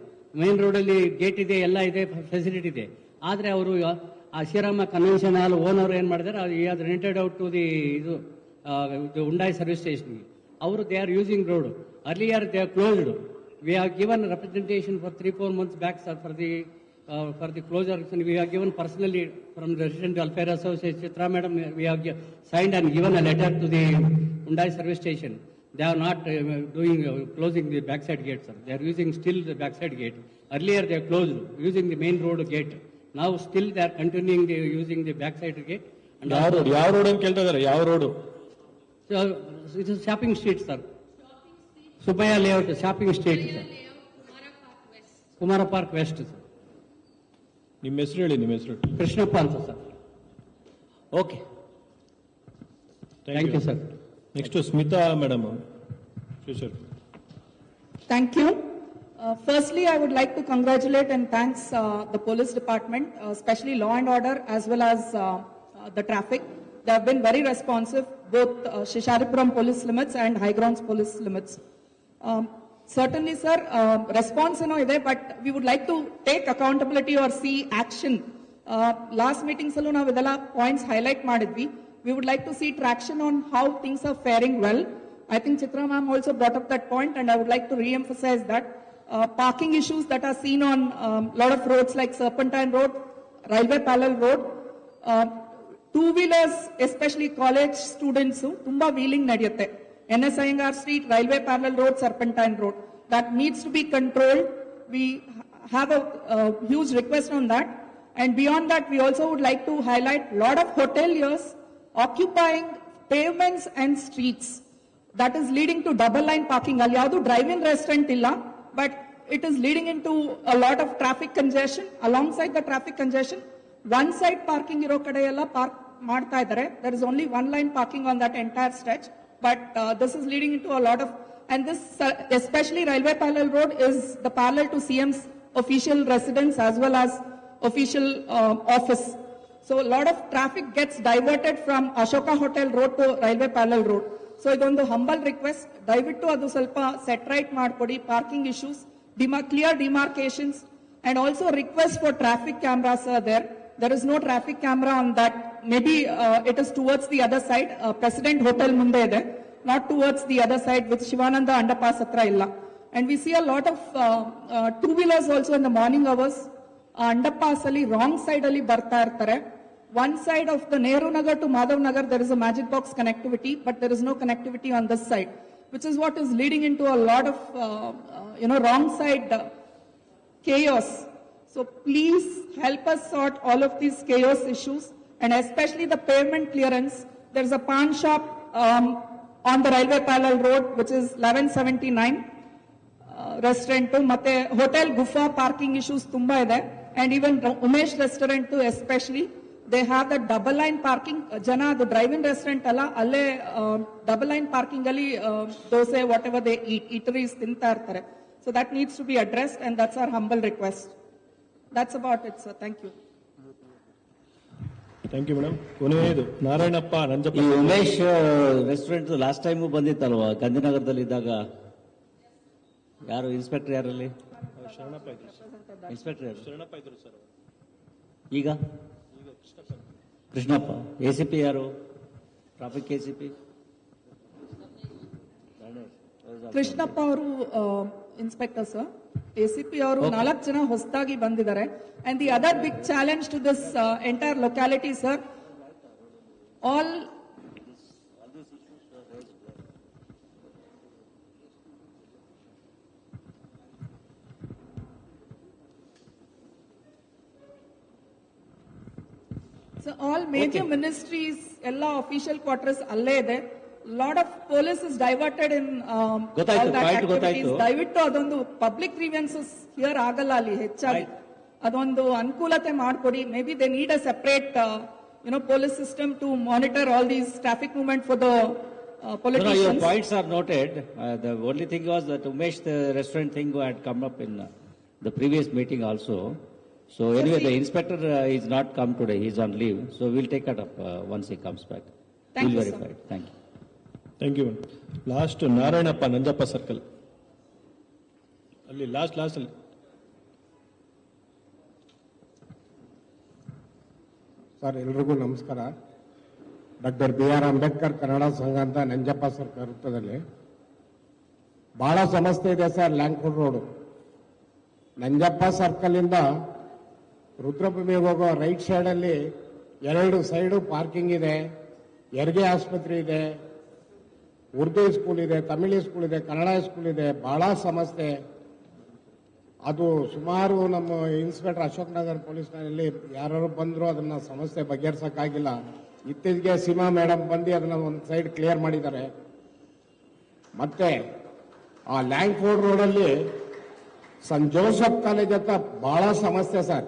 ಮೇನ್ ರೋಡಲ್ಲಿ ಗೇಟ್ ಇದೆ, ಎಲ್ಲ ಇದೆ, ಫೆಸಿಲಿಟಿ ಇದೆ. ಆದರೆ ಅವರು ಆ ಶ್ರೀರಾಮ ಕನ್ವೆನ್ಷನ್ ಹಾಲ್ ಓನರ್ ಏನು ಮಾಡಿದ್ದಾರೆ, ಈ are rented out to the Hyundai service station. ಅವರು they are using road. Earlier they are closed. We have given representation for 3-4 months back sir for the closure. We have given personally from the Resident Welfare Association, Chitra Madam, we have signed and given a letter to the Hyundai service station. They are not closing the backside gate, sir. They are using still the backside gate. Earlier they are closed using the main road gate. Now still they are continuing using the backside gate. And ಯಾವ road ಅಂತ ಕೇಳ್ತಾ ಇದ್ದಾರೆ? ಯಾವ road? It is shopping street, sir. Subaya layout, shopping street, sir. Kumara Park West, sir. ನಿಮ್ಮ ಹೆಸರು ಹೇಳಿ. ನಿಮ್ಮ ಹೆಸರು? ಕೃಷ್ಣಪ್ಪ ಅಂತ sir. Okay, thank you sir. Next Smita madam. Thank you. Firstly, I would like to congratulate and thanks the police department, especially law and order as well as the traffic. They have been very responsive, both Shisharipuram police limits and High Grounds police limits. Certainly, sir, response ide, but we would like to take accountability or see action. Last meeting sallu ನಾವು ಇದೆಲ್ಲ points highlight ಮಾಡಿದ್ವಿ. We would like to see traction on how things are faring well. I think Chitra ma'am also brought up that point, and I would like to re-emphasize that parking issues that are seen on lot of roads like Serpentine Road, Railway Parallel Road, two-wheelers, especially college students, tumba wheeling ನಡೆಯುತ್ತೆ. NS Iyengar Street, Railway Parallel Road, Serpentine Road. That needs to be controlled. We have a huge request on that. And beyond that, we also would like to highlight a lot of hoteliers occupying pavements and streets. That is leading to double line parking. Al yadu drive-in restaurant illa, but it is leading into a lot of traffic congestion. Alongside the traffic congestion, one side parking iro kade ella park ಮಾಡ್ತಾ ಇದ್ದಾರೆ. There is only one line parking on that entire stretch. But this is leading into a lot of, and this especially Railway Parallel Road is the parallel to CM's official residence as well as official office. So a lot of traffic gets diverted from Ashoka Hotel Road to Railway Parallel Road. So ಇದೊಂದು humble request, ದಯವಿಟ್ಟು ಅದು ಸ್ವಲ್ಪ set right ಮಾಡ್ಕೊಡಿ. Parking issues, clear demarcations, and also request for traffic cameras are there. There is no traffic camera on that. Maybe it is towards the other side. President Hotel ಮುಂದೆ ಇದೆ, not towards the other side with Shivananda underpass hatra illa. And we see a lot of two-wheelers also in the morning hours. Underpass ಅಲ್ಲಿ wrong side ಅಲ್ಲಿ ಬರ್ತಾ ಇರ್ತಾರೆ. One side of the Nehru Nagar to Madhav Nagar there is a magic box connectivity, but there is no connectivity on this side, which is what is leading into a lot of wrong side chaos. So please help us sort all of these chaos issues, and especially the pavement clearance. There is a pawn shop on the Railway Parallel Road, which is 1179 restaurant, ಮತ್ತೆ hotel Gufa parking issues ತುಂಬಾ ಇದೆ, and even Umesh restaurant especially, they have the double line parking. ಜನ ಅದು drive-in restaurant ಅಲ್ಲ, ಅಲ್ಲೇ double line parking ಅಲ್ಲಿ dosa whatever they eat, eateries ತಿಂತಾ ಇರ್ತಾರೆ. So that needs to be addressed, and that's our humble request. That's about it, sir. Thank you. Thank you madam. ಕೊನೆಯದು ನಾರಾಯಣಪ್ಪ ನಂಜಪ್ಪ. ಈ Umesh restaurant last time ಬಂದಿತ್ತಲ್ವಾ ಗಾಂಧಿನಗರದಲ್ಲಿ ಇದ್ದಾಗ? ಯಾರು ಇನ್ಸ್ಪೆಕ್ಟರ್ ಯಾರಲ್ಲಿ? ಇನ್ಸ್ಪೆಕ್ಟರ್ ಯಾರು? ಶರಣಪ್ಪ ಇದ್ರು ಸರ್. ಈಗ ಕೃಷ್ಣಪ್ಪ. ACP ಯಾರು? ಟ್ರಾಫಿಕ್ ACP ಕೃಷ್ಣಪ್ಪ ಅವರು ಇನ್ಸ್ಪೆಕ್ಟರ್ ಸರ್. ACP ಅವರು 4 ಜನ ಹೊಸದಾಗಿ ಬಂದಿದ್ದಾರೆ. And the other big challenge to this entire locality, sir, all major ministries, ಎಲ್ಲ official quarters ಅಲ್ಲೇ ಇದೆ. Lot of police is diverted in all that activities. ದಯವಿಟ್ಟು ಅದೊಂದು public grievances here ಆಗಲ್ಲ ಅಲ್ಲಿ ಹೆಚ್ಚಾಗಿ. ಅದೊಂದು ಅನುಕೂಲತೆ ಮಾಡಿಕೊಡಿ. Maybe they need a separate police system to monitor all these traffic movement for the politicians. No, your points are noted. The only thing was that Umesh, the restaurant thing had come up in the previous meeting also. So anyway, the inspector is not come today. He is on leave. So we'll take it up once he comes back. Thank you, verify it. Thank you. Thank you. Last Narayanappa Nanjappa circle ಅಲ್ಲಿ last ಅಲ್ಲಿ sir ಎಲ್ರಿಗೂ ನಮಸ್ಕಾರ. Doctor BR Ambedkar Kannada ಸಂಘ ಅಂತ Nanjappa circle ವೃತ್ತದಲ್ಲಿ ಬಹಳ ಸಮಸ್ಯೆ ಇದೆ ಸರ್. ಲ್ಯಾಂಕ್ವುಡ್ ರೋಡು ನಂಜಪ್ಪ ಸರ್ಕಲ್ ಇಂದ ರುದ್ರಭೂಮಿಗೆ ಹೋಗೋ ರೈಟ್ ಸೈಡ್ ಅಲ್ಲಿ 2 ಸೈಡು ಪಾರ್ಕಿಂಗ್ ಇದೆ, ಹೆರಿಗೆ ಆಸ್ಪತ್ರೆ ಇದೆ, ಉರ್ದು ಸ್ಕೂಲ್ ಇದೆ, ತಮಿಳು ಸ್ಕೂಲ್ ಇದೆ, ಕನ್ನಡ ಸ್ಕೂಲ್ ಇದೆ. ಬಹಳ ಸಮಸ್ಯೆ. ಅದು ಸುಮಾರು ನಮ್ಮ ಇನ್ಸ್ಪೆಕ್ಟರ್ ಅಶೋಕ್ ನಗರ್ ಪೊಲೀಸ್ ಠಾಣೆಯಲ್ಲಿ ಯಾರು ಬಂದ್ರು ಅದನ್ನ ಸಮಸ್ಯೆ ಬಗೆಹರಿಸಕ್ಕಾಗಿಲ್ಲ. ಇತ್ತೀಚೆಗೆ ಸೀಮಾ ಮೇಡಮ್ ಬಂದು ಅದನ್ನ ಒಂದು ಸೈಡ್ ಕ್ಲಿಯರ್ ಮಾಡಿದ್ದಾರೆ. ಮತ್ತೆ ಆ ಲ್ಯಾಂಕ್ಫೋರ್ಡ್ ರೋಡಲ್ಲಿ ಸೆಂಟ್ ಜೋಸೆಫ್ ಕಾಲೇಜ್ ಹತ್ರ ಬಹಳ ಸಮಸ್ಯೆ ಸರ್.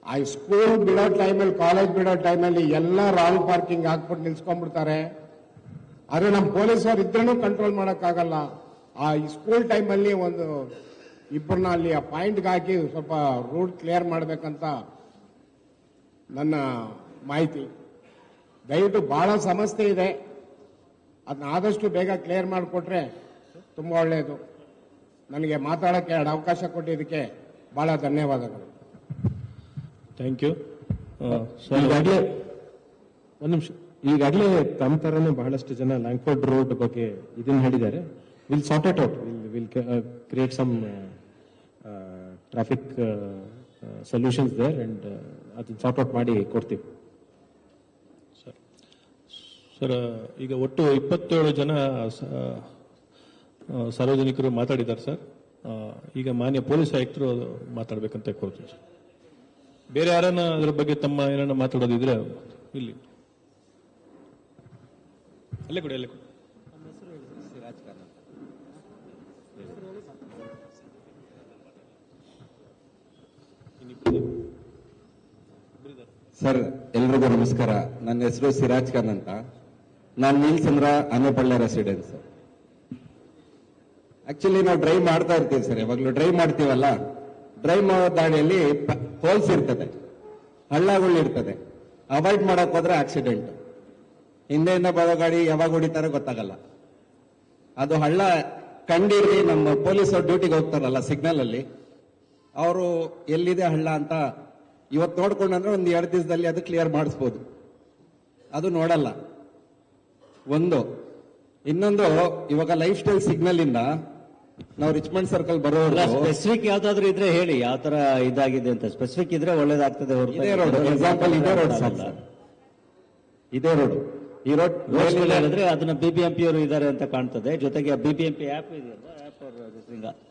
ಆ ಸ್ಕೂಲ್ ಬಿಡೋ ಟೈಮಲ್ಲಿ, ಕಾಲೇಜ್ ಬಿಡೋ ಟೈಮಲ್ಲಿ ಎಲ್ಲ ರಾಂಗ್ ಪಾರ್ಕಿಂಗ್ ಹಾಕ್ಬಿಟ್ಟು ನಿಲ್ಸ್ಕೊಂಡ್ಬಿಡ್ತಾರೆ. ಆದ್ರೆ ನಮ್ಮ ಪೊಲೀಸರು ಇದ್ರೂ ಕಂಟ್ರೋಲ್ ಮಾಡೋಕ್ಕಾಗಲ್ಲ. ಆ ಸ್ಕೂಲ್ ಟೈಮಲ್ಲಿ ಒಂದು ಇಬ್ಬರನ್ನ ಅಲ್ಲಿ ಆ ಪಾಯಿಂಟ್ಗೆ ಹಾಕಿ ಸ್ವಲ್ಪ ರೂಟ್ ಕ್ಲಿಯರ್ ಮಾಡಬೇಕಂತ ನನ್ನ ಮಾಹಿತಿ. ದಯವಿಟ್ಟು ಬಹಳ ಸಮಸ್ಯೆ ಇದೆ, ಅದನ್ನ ಆದಷ್ಟು ಬೇಗ ಕ್ಲಿಯರ್ ಮಾಡಿಕೊಟ್ರೆ ತುಂಬ ಒಳ್ಳೆಯದು. ನನಗೆ ಮಾತಾಡೋಕ್ಕೆ ಅವಕಾಶ ಕೊಟ್ಟಿದ್ದಕ್ಕೆ ಬಹಳ ಧನ್ಯವಾದಗಳು. Thank you. ಈಗಾಗಲೇ ಒಂದು ನಿಮಿಷ, ಈಗಾಗಲೇ ತಮ್ಮ ಥರನೇ ಬಹಳಷ್ಟು ಜನ ಲ್ಯಾಂಕ್ಫೋರ್ಡ್ ರೋಡ್ ಬಗ್ಗೆ ಇದನ್ನು ಹೇಳಿದ್ದಾರೆ. Will sort it out, will create some traffic solutions there and ಅದನ್ನ ಸಾರ್ಟ್ ಔಟ್ ಮಾಡಿ ಕೊಡ್ತೀವಿ. ಸರ್, ಈಗ ಒಟ್ಟು 27 ಜನ ಸಾರ್ವಜನಿಕರು ಮಾತಾಡಿದ್ದಾರೆ ಸರ್. ಈಗ ಮಾನ್ಯ ಪೊಲೀಸ್ ಆಯುಕ್ತರು ಮಾತಾಡ್ಬೇಕಂತ ಕೋರ್ತೀನಿ ಸರ್. ಬೇರೆ ಯಾರನ್ನ ಅದ್ರ ಬಗ್ಗೆ ತಮ್ಮ ಏನನ್ನ ಮಾತಾಡೋದಿದ್ರೆ ಇಲ್ಲಿ ಅಲ್ಲೇ ಕೊಡಿ, ಅಲ್ಲೇ ಕೊಡಿ. ಸರ್ ಎಲ್ರಿಗೂ ನಮಸ್ಕಾರ. ನನ್ನ ಹೆಸರು ಸಿರಾಜ್ ಖಾನ್ ಅಂತ. ನಾನು ನೀಲ್ಸಂದ್ರ ಆನೆಪಳ್ಳಿ ರೆಸಿಡೆನ್ಸ್. ಆಕ್ಚುಲಿ ನಾವು ಡ್ರೈವ್ ಮಾಡ್ತಾ ಇರ್ತೀವಿ ಸರ್. ಯಾವಾಗಲೂ ಡ್ರೈವ್ ಮಾಡ್ತೀವಲ್ಲ, ಡ್ರೈವ್ ಮಾಡೋ ದಾರಿಯಲ್ಲಿ ಹೋಲ್ಸ್ ಇರ್ತದೆ, ಹಳ್ಳಗಳು ಇರ್ತದೆ. ಅವಾಯ್ಡ್ ಮಾಡಕ್ ಹೋದ್ರೆ ಆಕ್ಸಿಡೆಂಟ್. ಹಿಂದೆಯಿಂದ ಬರೋ ಗಾಡಿ ಯಾವಾಗ ಹೊಡಿತಾರೆ ಗೊತ್ತಾಗಲ್ಲ. ಅದು ಹಳ್ಳ ಕಂಡಿಡ್ರಿ ನಮ್ಮ ಪೊಲೀಸರು ಡ್ಯೂಟಿಗೆ ಹೋಗ್ತಾರಲ್ಲ ಸಿಗ್ನಲ್ ಅಲ್ಲಿ, ಅವರು ಎಲ್ಲಿದೆ ಹಳ್ಳ ಅಂತ ಇವತ್ತು ನೋಡ್ಕೊಂಡ್ರೆ ಒಂದು 2 ದಿವಸದಲ್ಲಿ ಅದು ಕ್ಲಿಯರ್ ಮಾಡಿಸ್ಬೋದು. ಅದು ನೋಡಲ್ಲ. ಒಂದು. ಇನ್ನೊಂದು, ಇವಾಗ ಲೈಫ್ ಸ್ಟೈಲ್ ಸಿಗ್ನಲ್ ಇಂದ ನಾವು ರಿಚ್ಮಂಡ್ ಸರ್ಕಲ್ ಬರೋ ಸ್ಪೆಸಿಫಿಕ್ ಯಾವ್ದಾದ್ರು ಇದ್ರೆ ಹೇಳಿ, ಯಾವ ತರ ಇದಾಗಿದೆ ಅಂತ. ಸ್ಪೆಸಿಫಿಕ್ ಇದ್ರೆ ಒಳ್ಳೇದಾಗ್ತದೆ. ಇದೇ ರೋಡ್ ಎಕ್ಸಾಂಪಲ್, ಇದೇ ರೋಡ್ ಸರ್, ಇದೇ ರೋಡ್. ಈ ರೋಡ್ ಹೇಳಿದ್ರೆ ಅದನ್ನ BBMP ಅವರು ಇದ್ದಾರೆ ಅಂತ ಕಾಣ್ತದೆ. ಜೊತೆಗೆ BBMP ಆಪ್ ಇದೆಯಲ್ಲ, app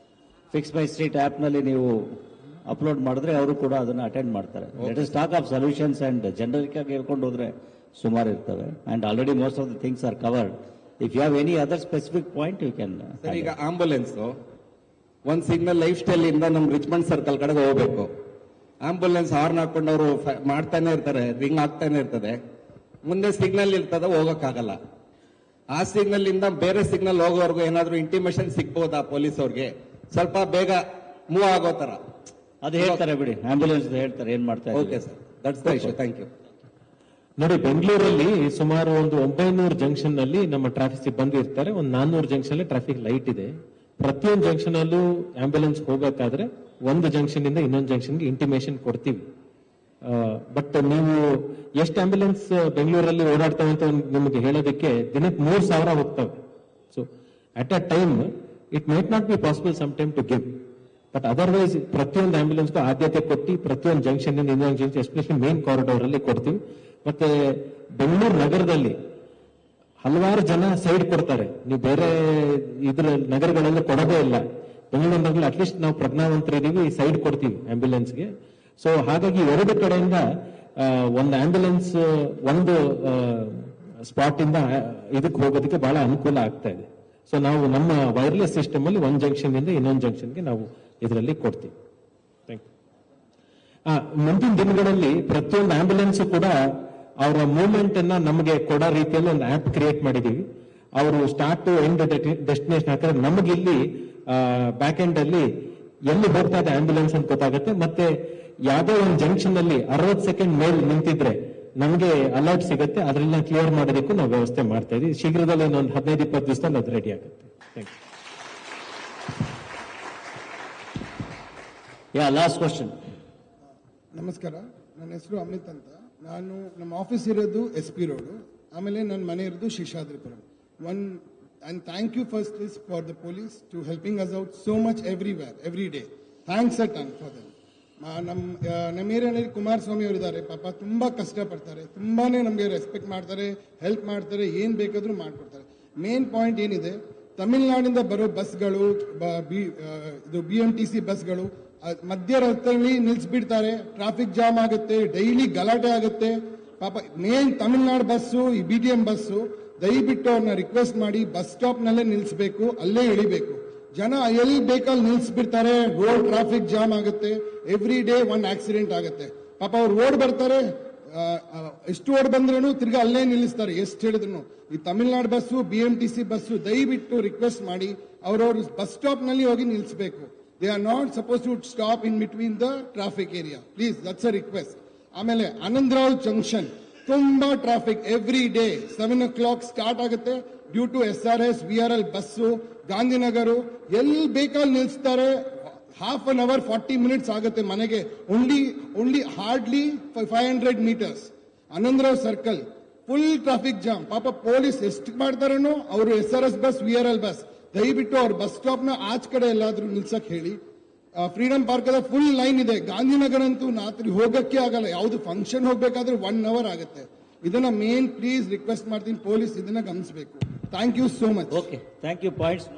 fix my street app ನಲ್ಲಿ ನೀವು ಅಪ್ಲೋಡ್ ಮಾಡಿದ್ರೆ ಅವರು ಕೂಡ ಅದನ್ನ ಅಟೆಂಡ್ ಮಾಡ್ತಾರೆ. Let us talk of solutions and generic ಆಗಿ ಹೇಳ್ಕೊಂಡು ಹೋದ್ರೆ ಸುಮಾರು ಇರ್ತವೆ. And already most of the things are covered. If you have any other specific point you can. ಈಗ ಆಂಬುಲೆನ್ಸ್ ಒಂದ್ ಸಿಗ್ನಲ್ ಲೈಫ್ ಸ್ಟೈಲ್ ಇಂದ ನಮ್ ರಿಚ್ಮಂಡ್ ಸರ್ಕಲ್ ಕಡೆಗೆ ಹೋಗ್ಬೇಕು. ಆಂಬುಲೆನ್ಸ್ ಹಾರ್ನ್ ಹಾಕೊಂಡು ಅವರು ಮಾಡ್ತಾನೆ ಇರ್ತಾರೆ, ರಿಂಗ್ ಆಗ್ತಾನೆ ಇರ್ತದೆ. ಮುಂದೆ ಸಿಗ್ನಲ್ ಇರ್ತದೆ, ಹೋಗಕ್ಕಾಗಲ್ಲ. ಆ ಸಿಗ್ನಲ್ ಇಂದ ಬೇರೆ ಸಿಗ್ನಲ್ ಹೋಗೋವರೆಗೂ ಏನಾದ್ರು ಇಂಟಿಮೇಷನ್ ಸಿಗ್ಬೋದಾ ಪೊಲೀಸ್ ಅವ್ರಿಗೆ? ಸ್ವಲ್ಪ ಬೇಗ ಮೂವ್ ಆಗೋ ತರ ಅದು ಹೇಳ್ತಾರೆ ಬಿಡಿ, ಆಂಬ್ಯುಲೆನ್ಸ್ ಹೇಳ್ತಾರೆ ಏನ್ ಮಾಡ್ತಾರೆ. Okay sir, that's the issue. Thank you. ನೋಡಿ, ಬೆಂಗಳೂರಲ್ಲಿ ಸುಮಾರು ಒಂದು 900 ಜಂಕ್ಷನ್ ನಲ್ಲಿ ನಮ್ಮ ಟ್ರಾಫಿಕ್ ಸಿಬ್ಬಂದಿ ಇರ್ತಾರೆ. ಒಂದು 400 ಜಂಕ್ಷನ್ ಅಲ್ಲಿ ಟ್ರಾಫಿಕ್ ಲೈಟ್ ಇದೆ. ಪ್ರತಿಯೊಂದು ಜಂಕ್ಷನ್ ಅಲ್ಲೂ ಆಂಬ್ಯುಲೆನ್ಸ್ ಹೋಗಬೇಕಾದ್ರೆ ಒಂದು ಜಂಕ್ಷನ್ ಇಂದ ಇನ್ನೊಂದು ಜಂಕ್ಷನ್ಗೆ ಇಂಟಿಮೇಷನ್ ಕೊಡ್ತೀವಿ. ಬಟ್ ನೀವು ಎಷ್ಟು ಆಂಬ್ಯುಲೆನ್ಸ್ ಬೆಂಗಳೂರಲ್ಲಿ ಓಡಾಡ್ತವೆ ಅಂತ ನಿಮಗೆ ಹೇಳೋದಕ್ಕೆ ದಿನಕ್ಕೆ 3000 ಹೋಗ್ತವೆ. So at a time it might not be possible some time to give. But otherwise ಪ್ರತಿಯೊಂದು ಆಂಬ್ಯುಲೆನ್ಸ್ಗೂ ಆದ್ಯತೆ ಕೊಟ್ಟು ಪ್ರತಿಯೊಂದು ಜಂಕ್ಷನ್ ಇಂದ ಇನ್ನೊಂದು ಜಂಕ್ಷನ್, ಎಸ್ಪೆಷಲಿ ಮೇನ್ ಕಾರಿಡಾರ್ ಅಲ್ಲಿ ಕೊಡ್ತೀವಿ. ಮತ್ತೆ ಬೆಂಗಳೂರು ನಗರದಲ್ಲಿ ಹಲವಾರು ಜನ ಸೈಡ್ ಕೊಡ್ತಾರೆ. ನೀವು ಬೇರೆ ಇದ್ರ ನಗರಗಳೆಲ್ಲ ಕೊಡೋದೇ ಇಲ್ಲ. ಬೆಂಗಳೂರು ನಗರಲ್ಲಿ ಅಟ್ಲೀಸ್ಟ್ ನಾವು ಪ್ರಜ್ಞಾವಂತರಿದ್ದೀವಿ, ಸೈಡ್ ಕೊಡ್ತೀವಿ ಆಂಬ್ಯುಲೆನ್ಸ್ಗೆ. ಸೊ ಹಾಗಾಗಿ 2 ಕಡೆಯಿಂದ ಒಂದು ಆಂಬ್ಯುಲೆನ್ಸ್ ಒಂದು ಸ್ಪಾಟ್ ಇಂದ ಇದಕ್ಕೆ ಹೋಗೋದಕ್ಕೆ ಬಹಳ ಅನುಕೂಲ ಆಗ್ತಾ ಇದೆ. ಸೊ ನಾವು ನಮ್ಮ ವೈರ್ಲೆಸ್ ಸಿಸ್ಟಮ್ ಅಲ್ಲಿ ಒಂದು ಜಂಕ್ಷನ್ ಇಂದ ಇನ್ನೊಂದು ಜಂಕ್ಷನ್ಗೆ ನಾವು ಇದರಲ್ಲಿ ಕೊಡ್ತೀವಿ. Thank you. ಮುಂದಿನ ದಿನಗಳಲ್ಲಿ ಪ್ರತಿಯೊಂದು ಆಂಬ್ಯುಲೆನ್ಸ್ ಕೂಡ ಅವರ ಮೂವ್ಮೆಂಟ್ ಅನ್ನ ನಮಗೆ ಕೊಡೋ ರೀತಿಯಲ್ಲಿ ಒಂದು ಆಪ್ ಕ್ರಿಯೇಟ್ ಮಾಡಿದೀವಿ. ಅವರು ಸ್ಟಾರ್ಟ್ ಟು ಎಂಡ್ ಡೆಸ್ಟಿನೇಷನ್ ಹಾಕಿದ್ರೆ ನಮಗೆ ಇಲ್ಲಿ ಬ್ಯಾಕ್ ಎಂಡ್ ಅಲ್ಲಿ ಎಲ್ಲಿ ಹೋಗ್ತಾ ಇದೆ ಆಂಬ್ಯುಲೆನ್ಸ್ ಅಂತ ಗೊತ್ತಾಗುತ್ತೆ. ಮತ್ತೆ ಯಾವುದೋ ಒಂದು ಜಂಕ್ಷನ್ ಅಲ್ಲಿ 60 ಸೆಕೆಂಡ್ ಮೇಲ್ ನಿಂತಿದ್ರೆ ನಮಗೆ ಅಲರ್ಟ್ ಸಿಗುತ್ತೆ. ಅದರಿಂದ ಕ್ಲಿಯರ್ ಮಾಡೋದಕ್ಕೂ ನಾವು ವ್ಯವಸ್ಥೆ ಮಾಡ್ತಾ ಇದೀವಿ. ಶೀಘ್ರದಲ್ಲಿ ಇನ್ನೊಂದು 15-20 ದಿವಸದಲ್ಲಿ ಅದು ರೆಡಿ ಆಗುತ್ತೆ. Thank you. Last question. ನಮಸ್ಕಾರ, ನನ್ನ ಹೆಸರು ಅಮಿತ್ ಅಂತ. ನಾನು ನಮ್ಮ ಆಫೀಸ್ ಇರೋದು ಎಸ್ ಪಿ ರೋಡು, ಆಮೇಲೆ ನನ್ನ ಮನೆ ಇರೋದು Seshadripuram. And thank you first is for the police to helping us out so much everywhere, every day. Thanks a ton for them. ನಮ್ಮ ಏರಿಯಾನಲ್ಲಿ ಕುಮಾರಸ್ವಾಮಿ ಅವರು ಇದ್ದಾರೆ, ಪಾಪ ತುಂಬಾ ಕಷ್ಟಪಡ್ತಾರೆ, ತುಂಬಾನೇ ನಮಗೆ ರೆಸ್ಪೆಕ್ಟ್ ಮಾಡ್ತಾರೆ, ಹೆಲ್ಪ್ ಮಾಡ್ತಾರೆ, ಏನ್ ಬೇಕಾದ್ರೂ ಮಾಡ್ಕೊಡ್ತಾರೆ. ಮೇನ್ ಪಾಯಿಂಟ್ ಏನಿದೆ, ತಮಿಳ್ನಾಡಿಂದ ಬರೋ ಬಸ್ಗಳು, ಇದು BMTC ಬಸ್ಗಳು ಮಧ್ಯ ರಸ್ತೆಯಲ್ಲಿ ನಿಲ್ಸ್ಬಿಡ್ತಾರೆ, ಟ್ರಾಫಿಕ್ ಜಾಮ್ ಆಗುತ್ತೆ, ಡೈಲಿ ಗಲಾಟೆ ಆಗುತ್ತೆ. ಪಾಪ ಮೇನ್ ತಮಿಳ್ನಾಡು ಬಸ್ಸು, ಈ BTM ಬಸ್ಸು ದಯವಿಟ್ಟು ಅವ್ರನ್ನ ರಿಕ್ವೆಸ್ಟ್ ಮಾಡಿ ಬಸ್ ಸ್ಟಾಪ್ ನಲ್ಲೇ ನಿಲ್ಸ್ಬೇಕು, ಅಲ್ಲೇ ಇಳಿಬೇಕು. ಜನ ಎಲ್ಲಿ ಬೇಕಲ್ಲಿ ನಿಲ್ಸ್ಬಿಡ್ತಾರೆ, ರೋಡ್ ಟ್ರಾಫಿಕ್ ಜಾಮ್ ಆಗುತ್ತೆ, ಎವ್ರಿ ಡೇ ಒಂದ್ ಆಕ್ಸಿಡೆಂಟ್ ಆಗುತ್ತೆ. ಪಾಪ ಅವ್ರು ಓಡ್ ಬರ್ತಾರೆ, ಎಷ್ಟು ಓಡ್ ಬಂದ್ರೂ ತಿರ್ಗಾ ಅಲ್ಲೇ ನಿಲ್ಲಿಸ್ತಾರೆ, ಎಷ್ಟು ಹೇಳಿದ್ರು. ಈ ತಮಿಳ್ನಾಡು ಬಸ್ಸು, BMTC ಬಸ್ಸು ದಯವಿಟ್ಟು ರಿಕ್ವೆಸ್ಟ್ ಮಾಡಿ ಅವ್ರವ್ರು ಬಸ್ ಸ್ಟಾಪ್ ನಲ್ಲಿ ಹೋಗಿ ನಿಲ್ಸ್ಬೇಕು. They are not suppose to stop in between the traffic area, please, that's a request. ಆಮೇಲೆ ಆನಂದರಾವ್ ಜಂಕ್ಷನ್ ತುಂಬಾ traffic, every day 7 o'clock start ಆಗುತ್ತೆ due to SRS VRL bus. Gandhinagar ಎಲ್ಲಿ ಬೇಕಾದ್ರೆ ನಿಲ್ಲಿಸ್ತಾರೆ, half an hour 40 minutes ಆಗುತ್ತೆ ಮನೆಗೆ. Only hardly 500 meters. Anandrao circle full traffic jam. ಪಾಪ police ಎಷ್ಟು ಮಾಡ್ತಾರೇನೋ, ಅವರು SRS ಬಸ್ VRL ಬಸ್ ದಯವಿಟ್ಟು ಅವ್ರ ಬಸ್ ಸ್ಟಾಪ್ ನ ಆಚ ಕಡೆ ಎಲ್ಲಾದ್ರೂ ನಿಲ್ಸಕ್ ಹೇಳಿ. ಫ್ರೀಡಂ ಪಾರ್ಕ್ ಅದ ಫುಲ್ ಲೈನ್ ಇದೆ. ಗಾಂಧಿನಗರ ಅಂತೂ ರಾತ್ರಿ ಹೋಗಕ್ಕೆ ಆಗಲ್ಲ, ಯಾವ್ದು ಫಂಕ್ಷನ್ ಹೋಗ್ಬೇಕಾದ್ರೆ 1 hour ಆಗುತ್ತೆ. ಇದನ್ನ ಮೇನ್ ಪ್ಲೀಸ್ ರಿಕ್ವೆಸ್ಟ್ ಮಾಡ್ತೀನಿ, ಪೊಲೀಸ್ ಇದನ್ನ ಗಮನಿಸಬೇಕು. Thank you so much. Okay, thank you. Points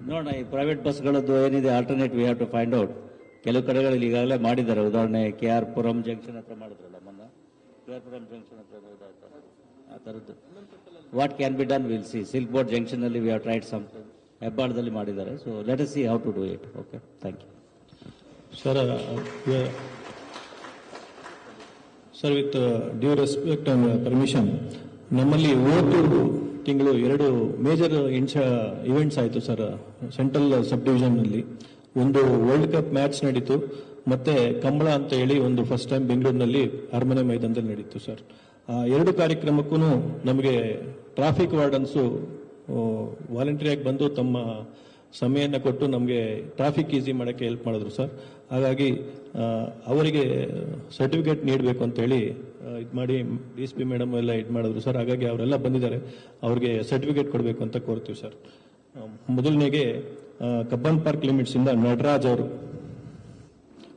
ನೋಡೋಣ. ಈ ಪ್ರೈವೇಟ್ ಬಸ್ಗಳದ್ದು ಏನಿದೆ alternate we have to find out. ಕೆಲವು ಕಡೆಗಳಲ್ಲಿ ಈಗಾಗಲೇ ಮಾಡಿದ್ದಾರೆ. ಉದಾಹರಣೆ KR ಪುರಂ ಜಂಕ್ಷನ್ ಹತ್ರ ಮಾಡಿದ್ರಲ್ಲ ಮೊನ್ನೆ, KR ಪುರಂ ಜಂಕ್ಷನ್ ಹತ್ರ ಆ ಥರದ್ದು. What can be done will see. Silk Board junction ಅಲ್ಲಿ ವಿ ಹ್ಯಾವ್ ಟ್ರೈಡ್ ಸಮಥಿಂಗ್. ಹೆಬ್ಬಾಳದಲ್ಲಿ ಮಾಡಿದ್ದಾರೆ. So let us see how to do it. Okay, thank you sir. Sir, with due respect and permission, ನಮ್ಮಲ್ಲಿ ಹೋದ ತಿಂಗಳು 2 major events ಆಯಿತು sir. Central sub ಡಿವಿಷನ್ನಲ್ಲಿ ಒಂದು world cup match ನಡೀತು, ಮತ್ತೆ ಕಂಬಳ ಅಂತ ಹೇಳಿ ಒಂದು ಫಸ್ಟ್ ಟೈಮ್ ಬೆಂಗಳೂರಿನಲ್ಲಿ ಅರಮನೆ ಮೈದಾನದಲ್ಲಿ ನಡೀತು ಸರ್. ಆ 2 ಕಾರ್ಯಕ್ರಮಕ್ಕೂ ನಮಗೆ ಟ್ರಾಫಿಕ್ ವಾರ್ಡನ್ಸು ವಾಲಂಟಿಯರಾಗಿ ಬಂದು ತಮ್ಮ ಸಮಯನ ಕೊಟ್ಟು ನಮಗೆ ಟ್ರಾಫಿಕ್ ಈಸಿ ಮಾಡೋಕ್ಕೆ ಹೆಲ್ಪ್ ಮಾಡಿದ್ರು ಸರ್. ಹಾಗಾಗಿ ಅವರಿಗೆ ಸರ್ಟಿಫಿಕೇಟ್ ನೀಡಬೇಕು ಅಂತೇಳಿ ಇದು ಮಾಡಿ DSP ಮೇಡಮ್ ಎಲ್ಲ ಇದು ಮಾಡಿದ್ರು ಸರ್. ಹಾಗಾಗಿ ಅವರೆಲ್ಲ ಬಂದಿದ್ದಾರೆ, ಅವ್ರಿಗೆ ಸರ್ಟಿಫಿಕೇಟ್ ಕೊಡಬೇಕು ಅಂತ ಕೋರ್ತೀವಿ ಸರ್. ಮೊದಲನೇಗೆ ಕಬ್ಬನ್ ಪಾರ್ಕ್ ಲಿಮಿಟ್ಸ್ ಇಂದ ನಟರಾಜ್ ಅವರು,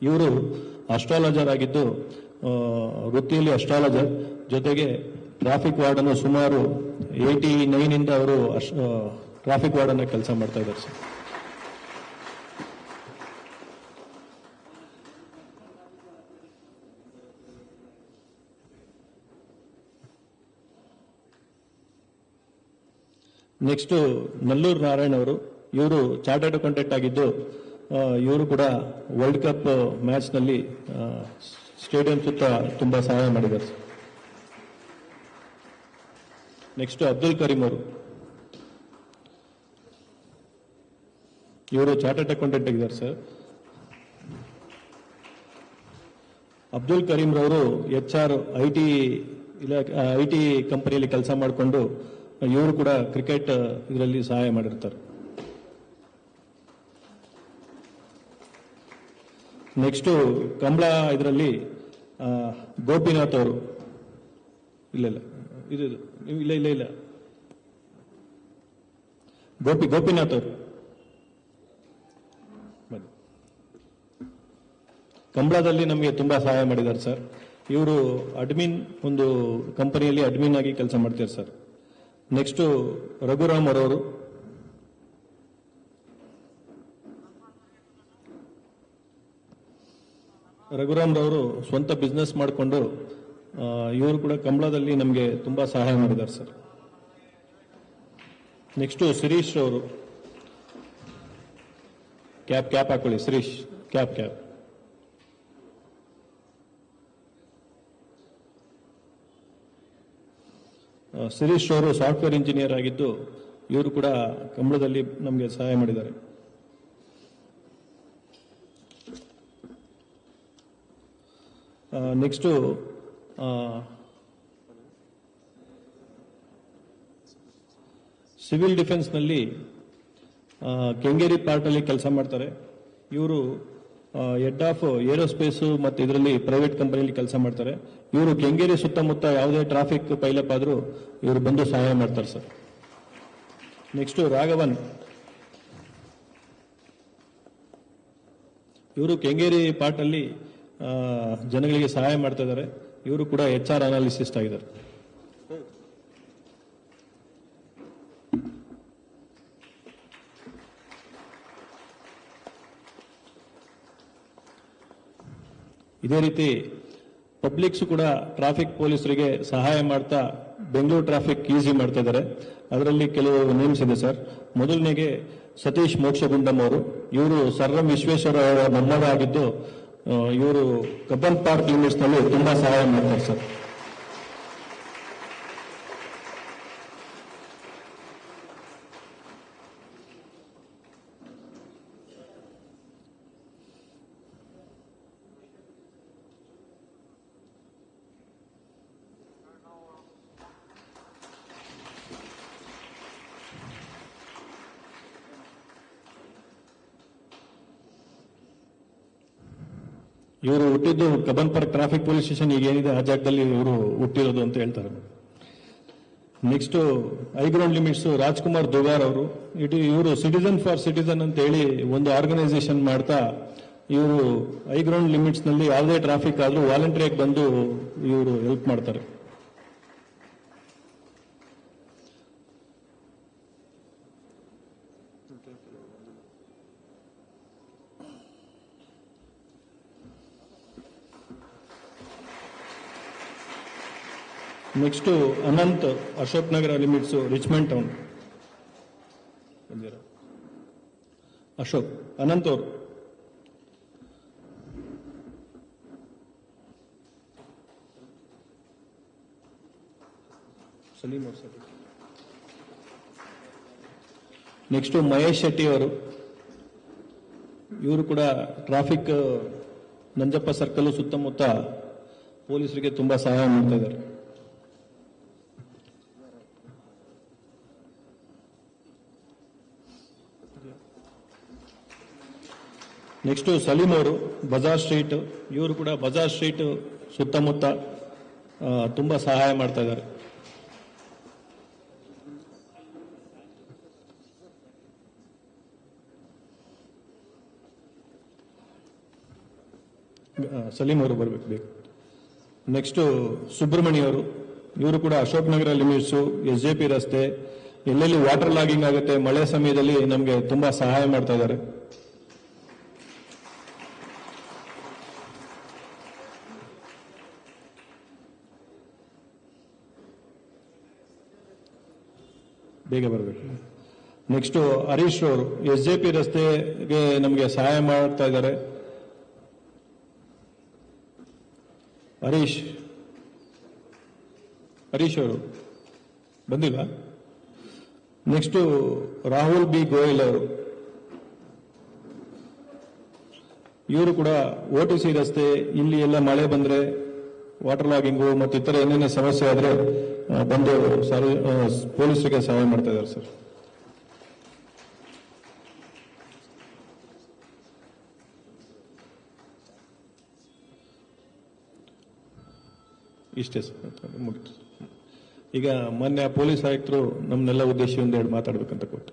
ಇವರು ಅಸ್ಟ್ರಾಲಜರ್ ಆಗಿದ್ದು, ವೃತ್ತಿಯಲ್ಲಿ ಅಸ್ಟ್ರಾಲಜರ್ ಜೊತೆಗೆ ಟ್ರಾಫಿಕ್ ವಾರ್ಡನ್ನು ಸುಮಾರು 89 ಇಂದ ಅವರು ಟ್ರಾಫಿಕ್ ವಾರ್ಡನ್ನ ಕೆಲಸ ಮಾಡ್ತಾ ಇದ್ದಾರೆ ಸರ್. ನೆಕ್ಸ್ಟ್ ನಲ್ಲೂರು ನಾರಾಯಣ್ ಅವರು, ಇವರು ಚಾರ್ಟರ್ಡ್ ಅಕೌಂಟೆಂಟ್ ಆಗಿದ್ದು, ಇವರು ಕೂಡ ವರ್ಲ್ಡ್ ಕಪ್ ಮ್ಯಾಚ್ ನಲ್ಲಿ ಸ್ಟೇಡಿಯಂ ಸುತ್ತ ತುಂಬಾ ಸಹಾಯ ಮಾಡಿದ್ದಾರೆ ಸರ್. ನೆಕ್ಸ್ಟ್ ಅಬ್ದುಲ್ ಕರೀಂ ಅವರು, ಇವರು ಚಾರ್ಟರ್ಡ್ ಅಕೌಂಟೆಂಟ್ ಆಗಿದ್ದಾರೆ ಸರ್. ಅಬ್ದುಲ್ ಕರೀಂ ರವರು HR IT ಕಂಪನಿಯಲ್ಲಿ ಕೆಲಸ ಮಾಡಿಕೊಂಡು ಇವರು ಕೂಡ ಕ್ರಿಕೆಟ್ ಇದರಲ್ಲಿ ಸಹಾಯ ಮಾಡಿರ್ತಾರೆ. ನೆಕ್ಸ್ಟ್ ಕಂಬಳ ಇದರಲ್ಲಿ ಗೋಪಿನಾಥ್ ಅವರು, ಇಲ್ಲ ಗೋಪಿನಾಥ್ ಅವರು ಕಂಬಳದಲ್ಲಿ ನಮಗೆ ತುಂಬಾ ಸಹಾಯ ಮಾಡಿದ್ದಾರೆ ಸರ್. ಇವರು ಅಡ್ಮಿನ್, ಒಂದು ಕಂಪನಿಯಲ್ಲಿ ಅಡ್ಮಿನ್ ಆಗಿ ಕೆಲಸ ಮಾಡ್ತಾರೆ ಸರ್. ನೆಕ್ಸ್ಟ್ ರಘುರಾಮ್ ಅವರವರು, ರಘುರಾಮ್ ರವರು ಸ್ವಂತ ಬಿಸ್ನೆಸ್ ಮಾಡಿಕೊಂಡು ಇವರು ಕೂಡ ಕಂಬಳದಲ್ಲಿ ನಮಗೆ ತುಂಬಾ ಸಹಾಯ ಮಾಡಿದ್ದಾರೆ ಸರ್. ನೆಕ್ಸ್ಟ್ ಶಿರೀಶ್ ಅವರು, ಕ್ಯಾಪ್ ಹಾಕೊಳ್ಳಿ ಶಿರೀಶ್, ಕ್ಯಾಪ್. ಶಿರೀಶ್ ಅವರು ಸಾಫ್ಟ್ವೇರ್ ಇಂಜಿನಿಯರ್ ಆಗಿದ್ದು, ಇವರು ಕೂಡ ಕಂಬಳದಲ್ಲಿ ನಮಗೆ ಸಹಾಯ ಮಾಡಿದ್ದಾರೆ. ನೆಕ್ಸ್ಟ್ ಸಿವಿಲ್ ಡಿಫೆನ್ಸ್ ನಲ್ಲಿ ಕೆಂಗೇರಿ ಪಾರ್ಟ್ ಅಲ್ಲಿ ಕೆಲಸ ಮಾಡ್ತಾರೆ. ಇವರು ಹೆಡ್ ಆಫ್ ಏರೋಸ್ಪೇಸ್ ಮತ್ತು ಇದರಲ್ಲಿ ಪ್ರೈವೇಟ್ ಕಂಪನಿಯಲ್ಲಿ ಕೆಲಸ ಮಾಡ್ತಾರೆ. ಇವರು ಕೆಂಗೇರಿ ಸುತ್ತಮುತ್ತ ಯಾವುದೇ ಟ್ರಾಫಿಕ್ ಪೈಲಪ್ ಆದರೂ ಇವರು ಬಂದು ಸಹಾಯ ಮಾಡ್ತಾರೆ ಸರ್. ನೆಕ್ಸ್ಟ್ ರಾಘವನ್, ಇವರು ಕೆಂಗೇರಿ ಪಾರ್ಟಲ್ಲಿ ಜನಗಳಿಗೆ ಸಹಾಯ ಮಾಡ್ತಾ ಇದ್ದಾರೆ. ಇವರು ಕೂಡ HR ಅನಾಲಿಸಿಸ್ಟ್ ಆಗಿದ್ದಾರೆ. ಇದೇ ರೀತಿ ಪಬ್ಲಿಕ್ಸ್ ಕೂಡ ಟ್ರಾಫಿಕ್ ಪೊಲೀಸರಿಗೆ ಸಹಾಯ ಮಾಡ್ತಾ ಬೆಂಗಳೂರು ಟ್ರಾಫಿಕ್ ಈಸಿ ಮಾಡ್ತಾ ಇದ್ದಾರೆ. ಅದರಲ್ಲಿ ಕೆಲವು ನೇಮ್ಸ್ ಇದೆ ಸರ್. ಮೊದಲನೇಗೆ ಸತೀಶ್ ಮೋಕ್ಷಗುಂಡಂ ಅವರು, ಇವರು ಸರ್ ಎಂ ವಿಶ್ವೇಶ್ವರ ಅವರ ಮೊಮ್ಮಗ ಆಗಿದ್ದು ಇವರು ಕಬ್ಬನ್ ಪಾರ್ಕ್ ಲಿಮಿಟ್ಸ್ ನಲ್ಲಿ ತುಂಬಾ ಸಹಾಯ ಮಾಡ್ತಾರೆ ಸರ್. ಇವರು ಹುಟ್ಟಿದ್ದು Cubbon park traffic police station ಈಗ ಏನಿದೆ ಆ ಜಾಗದಲ್ಲಿ ಇವರು ಹುಟ್ಟಿರೋದು ಅಂತ ಹೇಳ್ತಾರೆ. ನೆಕ್ಸ್ಟ್ ಐಗ್ರೌಂಡ್ ಲಿಮಿಟ್ಸ್ ರಾಜ್ಕುಮಾರ್ ದುಗಾರ್ ಅವರು, ಇವರು ಸಿಟಿಸನ್ ಫಾರ್ ಸಿಟಿಸನ್ ಅಂತ ಹೇಳಿ ಒಂದು ಆರ್ಗನೈಸೇಷನ್ ಮಾಡ್ತಾ ಇವರು ಐಗ್ರೌಂಡ್ ಲಿಮಿಟ್ಸ್ ನಲ್ಲಿ ಯಾವುದೇ ಟ್ರಾಫಿಕ್ ಆದ್ರೂ ವಾಲಂಟರಿಯಾಗಿ ಬಂದು ಇವರು ಹೆಲ್ಪ್ ಮಾಡ್ತಾರೆ. Next Anant, Ashok Nagar limits, Richmond town. Ashok Anant ಅವರು. ಸಲೀಂ ಅವರು ಸರ್. ನೆಕ್ಸ್ಟ್ ಮಹೇಶ್ ಶೆಟ್ಟಿ ಅವರು, ಇವರು ಕೂಡ ಟ್ರಾಫಿಕ್ ನಂಜಪ್ಪ ಸರ್ಕಲ್ ಸುತ್ತಮುತ್ತ ಪೊಲೀಸರಿಗೆ ತುಂಬಾ ಸಹಾಯ ಮಾಡ್ತಾ ಇದ್ದಾರೆ. ನೆಕ್ಸ್ಟ್ ಸಲೀಂ ಅವರು, ಬಜಾರ್ ಸ್ಟ್ರೀಟ್, ಇವರು ಕೂಡ ಬಜಾರ್ ಸ್ಟ್ರೀಟ್ ಸುತ್ತಮುತ್ತ ತುಂಬಾ ಸಹಾಯ ಮಾಡ್ತಾ ಇದ್ದಾರೆ. ಸಲೀಂ ಅವರು ಬರಬೇಕು. ನೆಕ್ಸ್ಟ್ ಸುಬ್ರಹ್ಮಣ್ಯ ಅವರು, ಇವರು ಕೂಡ ಅಶೋಕ್ ನಗರ ಲಿಮಿಟ್ಸು, SJP ರಸ್ತೆ, ಎಲ್ಲೆಲ್ಲಿ ವಾಟರ್ ಲಾಗಿಂಗ್ ಆಗುತ್ತೆ ಮಳೆ ಸಮಯದಲ್ಲಿ ನಮಗೆ ತುಂಬಾ ಸಹಾಯ ಮಾಡ್ತಾ ಇದ್ದಾರೆ. ಬೇಗ ಬರಬೇಕು. ನೆಕ್ಸ್ಟ್ ಹರೀಶ್ ಅವರು, SJP ರಸ್ತೆಗೆ ನಮಗೆ ಸಹಾಯ ಮಾಡ್ತಾ ಇದ್ದಾರೆ. ಹರೀಶ್ ಅವರು ಬಂದಿಲ್ಲ. ನೆಕ್ಸ್ಟ್ ರಾಹುಲ್ ಬಿ ಗೋಯಲ್ ಅವರು, ಇವರು ಕೂಡ OTC ರಸ್ತೆ, ಇಲ್ಲಿ ಎಲ್ಲ ಮಳೆ ಬಂದ್ರೆ ವಾಟರ್ ಲಾಗಿಂಗು ಮತ್ತು ಇತರ ಏನೇನೇ ಸಮಸ್ಯೆ ಆದ್ರೆ ಬಂದು ಪೊಲೀಸರಿಗೆ ಸಹಾಯ ಮಾಡ್ತಾ ಇದ್ದಾರೆ ಸರ್. ಇಷ್ಟೇ ಸರ್, ಮುಗಿತು. ಈಗ ಮೊನ್ನೆ ಪೊಲೀಸ್ ಆಯುಕ್ತರು ನಮ್ಮನ್ನೆಲ್ಲ ಉದ್ದೇಶ ಒಂದೆರಡು ಮಾತಾಡ್ಬೇಕಂತ ಕೊಟ್ಟು.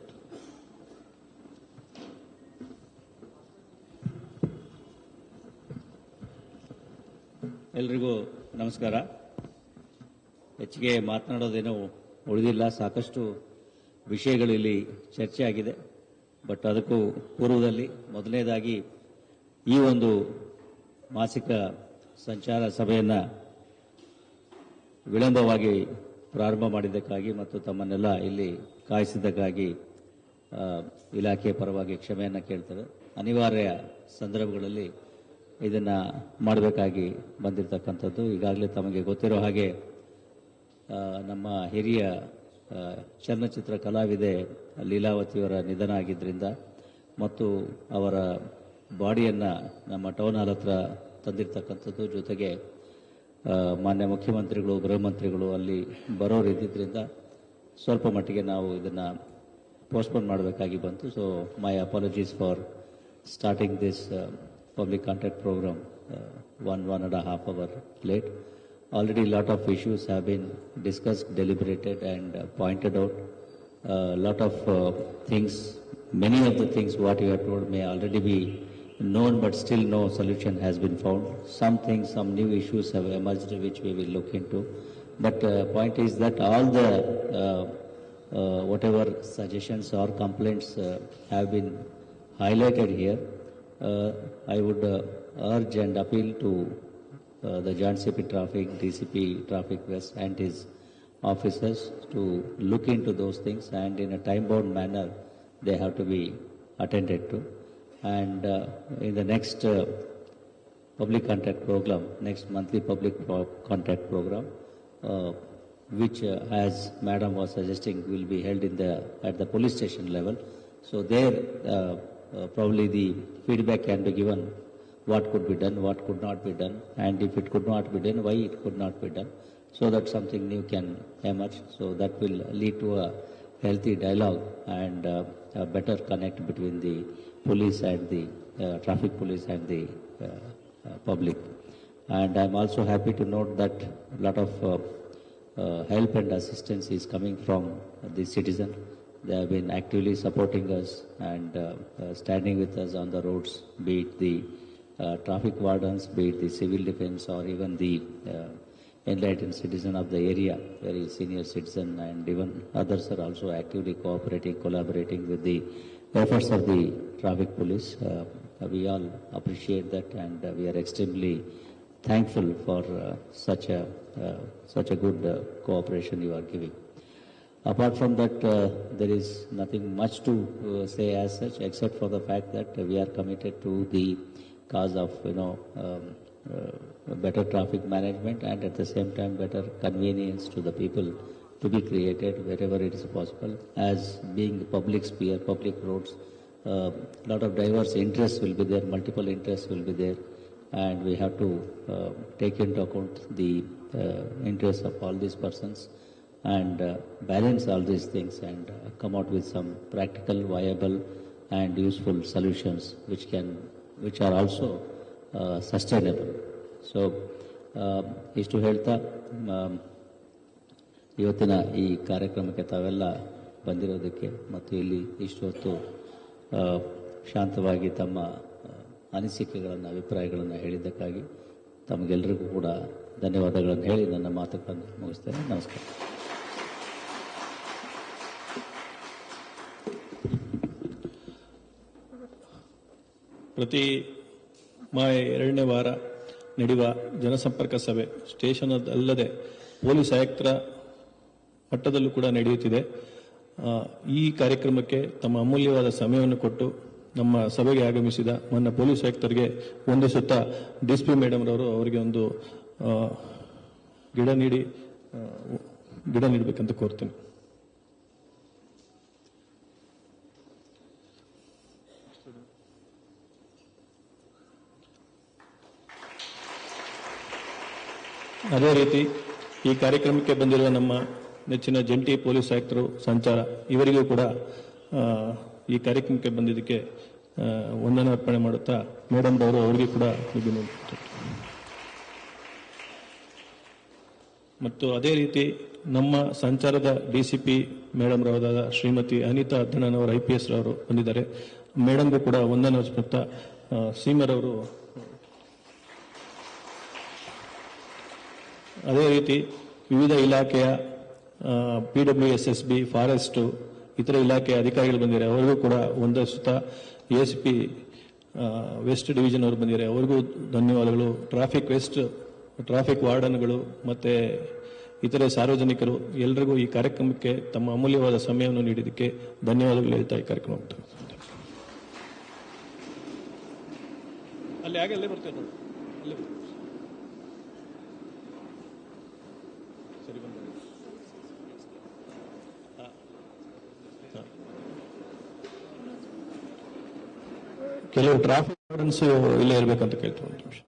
ಎಲ್ರಿಗೂ ನಮಸ್ಕಾರ. ಹೆಚ್ಚಿಗೆ ಮಾತನಾಡೋದೇನೋ ಉಳಿದಿಲ್ಲ, ಸಾಕಷ್ಟು ವಿಷಯಗಳು ಇಲ್ಲಿ ಚರ್ಚೆ ಆಗಿದೆ. ಬಟ್ ಅದಕ್ಕೂ ಪೂರ್ವದಲ್ಲಿ ಮೊದಲನೇದಾಗಿ ಈ ಒಂದು ಮಾಸಿಕ ಸಂಚಾರ ಸಭೆಯನ್ನು ವಿಳಂಬವಾಗಿ ಪ್ರಾರಂಭ ಮಾಡಿದ್ದಕ್ಕಾಗಿ ಮತ್ತು ತಮ್ಮನ್ನೆಲ್ಲ ಇಲ್ಲಿ ಕಾಯಿಸಿದ್ದಕ್ಕಾಗಿ ಇಲಾಖೆಯ ಪರವಾಗಿ ಕ್ಷಮೆಯನ್ನು ಕೇಳ್ತಾರೆ. ಅನಿವಾರ್ಯ ಸಂದರ್ಭಗಳಲ್ಲಿ ಇದನ್ನು ಮಾಡಬೇಕಾಗಿ ಬಂದಿರತಕ್ಕಂಥದ್ದು. ಈಗಾಗಲೇ ತಮಗೆ ಗೊತ್ತಿರೋ ಹಾಗೆ ನಮ್ಮ ಹಿರಿಯ ಚಲನಚಿತ್ರ ಕಲಾವಿದೆ ಲೀಲಾವತಿಯವರ ನಿಧನ ಆಗಿದ್ದರಿಂದ ಮತ್ತು ಅವರ ಬಾಡಿಯನ್ನು ನಮ್ಮ ಟೌನ್ ಹಾಲ್ ಹತ್ರ ತಂದಿರತಕ್ಕಂಥದ್ದು, ಜೊತೆಗೆ ಮಾನ್ಯ ಮುಖ್ಯಮಂತ್ರಿಗಳು, ಗೃಹ ಮಂತ್ರಿಗಳು ಅಲ್ಲಿ ಬರೋರಿದ್ದರಿಂದ ಸ್ವಲ್ಪ ಮಟ್ಟಿಗೆ ನಾವು ಇದನ್ನು ಪೋಸ್ಟ್ಪೋನ್ ಮಾಡಬೇಕಾಗಿ ಬಂತು. So my apologies for starting this public contact program 1.5 hour late. Already a lot of issues have been discussed, deliberated and pointed out. A lot of things, many of the things what you have told may already be known, but still no solution has been found. Some things, some new issues have emerged which we will look into. But point is that all the whatever suggestions or complaints have been highlighted here. I would urge and appeal to the Joint CP Traffic, DCP Traffic West and his officers to look into those things, and in a time-bound manner they have to be attended to. And in the next public contact program, next monthly public contact program, which as Madam was suggesting will be held at the police station level. So there probably the feedback can be given, what could be done, what could not be done, and if it could not be done, why it could not be done, so that something new can emerge. So that will lead to a healthy dialogue and a better connect between the police and the traffic police and the public. And I'm also happy to note that a lot of help and assistance is coming from the citizen. They have been actively supporting us and standing with us on the roads, be it the traffic wardens, be it the civil defense, or even the enlightened citizen of the area, very senior citizen, and even others are also actively cooperating, collaborating with the efforts of the traffic police. We all appreciate that, and we are extremely thankful for such a good cooperation you are giving. Apart from that, there is nothing much to say as such, except for the fact that we are committed to the cause of better traffic management, and at the same time better convenience to the people to be created wherever it is possible. As being public sphere, public roads, a lot of diverse interests will be there, multiple interests will be there, and we have to take into account the interests of all these persons and balance all these things and come out with some practical, viable and useful solutions which are also sustainable. So ಇಷ್ಟು ಹೇಳ್ತಾ ಇವತ್ತಿನ ಈ ಕಾರ್ಯಕ್ರಮಕ್ಕೆ ತಾವೆಲ್ಲ ಬಂದಿರೋದಕ್ಕೆ ಮತ್ತು ಇಲ್ಲಿ ಇಷ್ಟು ಹೊತ್ತು ಶಾಂತವಾಗಿ ತಮ್ಮ ಅನಿಸಿಕೆಗಳನ್ನು, ಅಭಿಪ್ರಾಯಗಳನ್ನು ಹೇಳಿದ್ದಕ್ಕಾಗಿ ತಮಗೆಲ್ಲರಿಗೂ ಕೂಡ ಧನ್ಯವಾದಗಳನ್ನು ಹೇಳಿ ನನ್ನ ಮಾತುಗಳನ್ನು ಮುಗಿಸ್ತೇನೆ. ನಮಸ್ಕಾರ. ಪ್ರತಿ 2ನೇ ವಾರ ನಡೆಯುವ ಜನಸಂಪರ್ಕ ಸಭೆ ಸ್ಟೇಷನ್ ಅಲ್ಲದೆ ಪೊಲೀಸ್ ಆಯುಕ್ತರ ಮಟ್ಟದಲ್ಲೂ ಕೂಡ ನಡೆಯುತ್ತಿದೆ. ಈ ಕಾರ್ಯಕ್ರಮಕ್ಕೆ ತಮ್ಮ ಅಮೂಲ್ಯವಾದ ಸಮಯವನ್ನು ಕೊಟ್ಟು ನಮ್ಮ ಸಭೆಗೆ ಆಗಮಿಸಿದ ನನ್ನ ಪೊಲೀಸ್ ಆಯುಕ್ತರಿಗೆ ವಂದಿಸುತ್ತಾ ಡಿಎಸ್ಪಿ ಮೇಡಮ್ ರವರು ಅವರಿಗೆ ಒಂದು ಗಿಡ ನೀಡಬೇಕಂತ ಕೋರ್ತೇನೆ. ಅದೇ ರೀತಿ ಈ ಕಾರ್ಯಕ್ರಮಕ್ಕೆ ಬಂದಿರುವ ನಮ್ಮ ನೆಚ್ಚಿನ ಜಂಟಿ ಪೊಲೀಸ್ ಆಯುಕ್ತರು ಸಂಚಾರ, ಇವರಿಗೂ ಕೂಡ ಈ ಕಾರ್ಯಕ್ರಮಕ್ಕೆ ಬಂದಿದ್ದಕ್ಕೆ ವಂದನೆ ಅರ್ಪಣೆ ಮಾಡುತ್ತಾ ಮೇಡಮ್ ಅವರು ಅವರಿಗೆ ಕೂಡ ಮತ್ತು ಅದೇ ರೀತಿ ನಮ್ಮ ಸಂಚಾರದ ಡಿಸಿಪಿ ಮೇಡಮ್ ರವರಾದ ಶ್ರೀಮತಿ ಅನಿತಾ ಅದ್ದಣ್ಣನವರು IPS ರವರು ಬಂದಿದ್ದಾರೆ. ಮೇಡಮ್ಗೂ ಕೂಡ ವಂದನೆ ಅರ್ಪಿಸುತ್ತಾ ಸೀಮರವರು ಅದೇ ರೀತಿ ವಿವಿಧ ಇಲಾಖೆಯ PWSSB, ಫಾರೆಸ್ಟ್, ಇತರ ಇಲಾಖೆಯ ಅಧಿಕಾರಿಗಳು ಬಂದಿದ್ದಾರೆ. ಅವರಿಗೂ ಕೂಡ ವಂದಿಸುತ್ತಾ ACP ವೆಸ್ಟ್ ಡಿವಿಷನ್ ಅವರು ಬಂದಿದ್ದಾರೆ, ಅವರಿಗೂ ಧನ್ಯವಾದಗಳು. ಟ್ರಾಫಿಕ್ ವಾರ್ಡನ್ಗಳು ಮತ್ತೆ ಇತರೆ ಸಾರ್ವಜನಿಕರು ಎಲ್ಲರಿಗೂ ಈ ಕಾರ್ಯಕ್ರಮಕ್ಕೆ ತಮ್ಮ ಅಮೂಲ್ಯವಾದ ಸಮಯವನ್ನು ನೀಡಿದ್ದಕ್ಕೆ ಧನ್ಯವಾದಗಳು ಹೇಳ್ತಾ ಈ ಕಾರ್ಯಕ್ರಮ ಅಲ್ಲೇ ಬರ್ತೇವೆ ನೋಡಿ. ಅಲ್ಲೇ ಕೆಲವು ಟ್ರಾಫಿಕ್ ವಾರ್ಡನ್ಸ್ ಇಲ್ಲೇ ಇರಬೇಕಂತ ಕೇಳ್ತೀವಿ.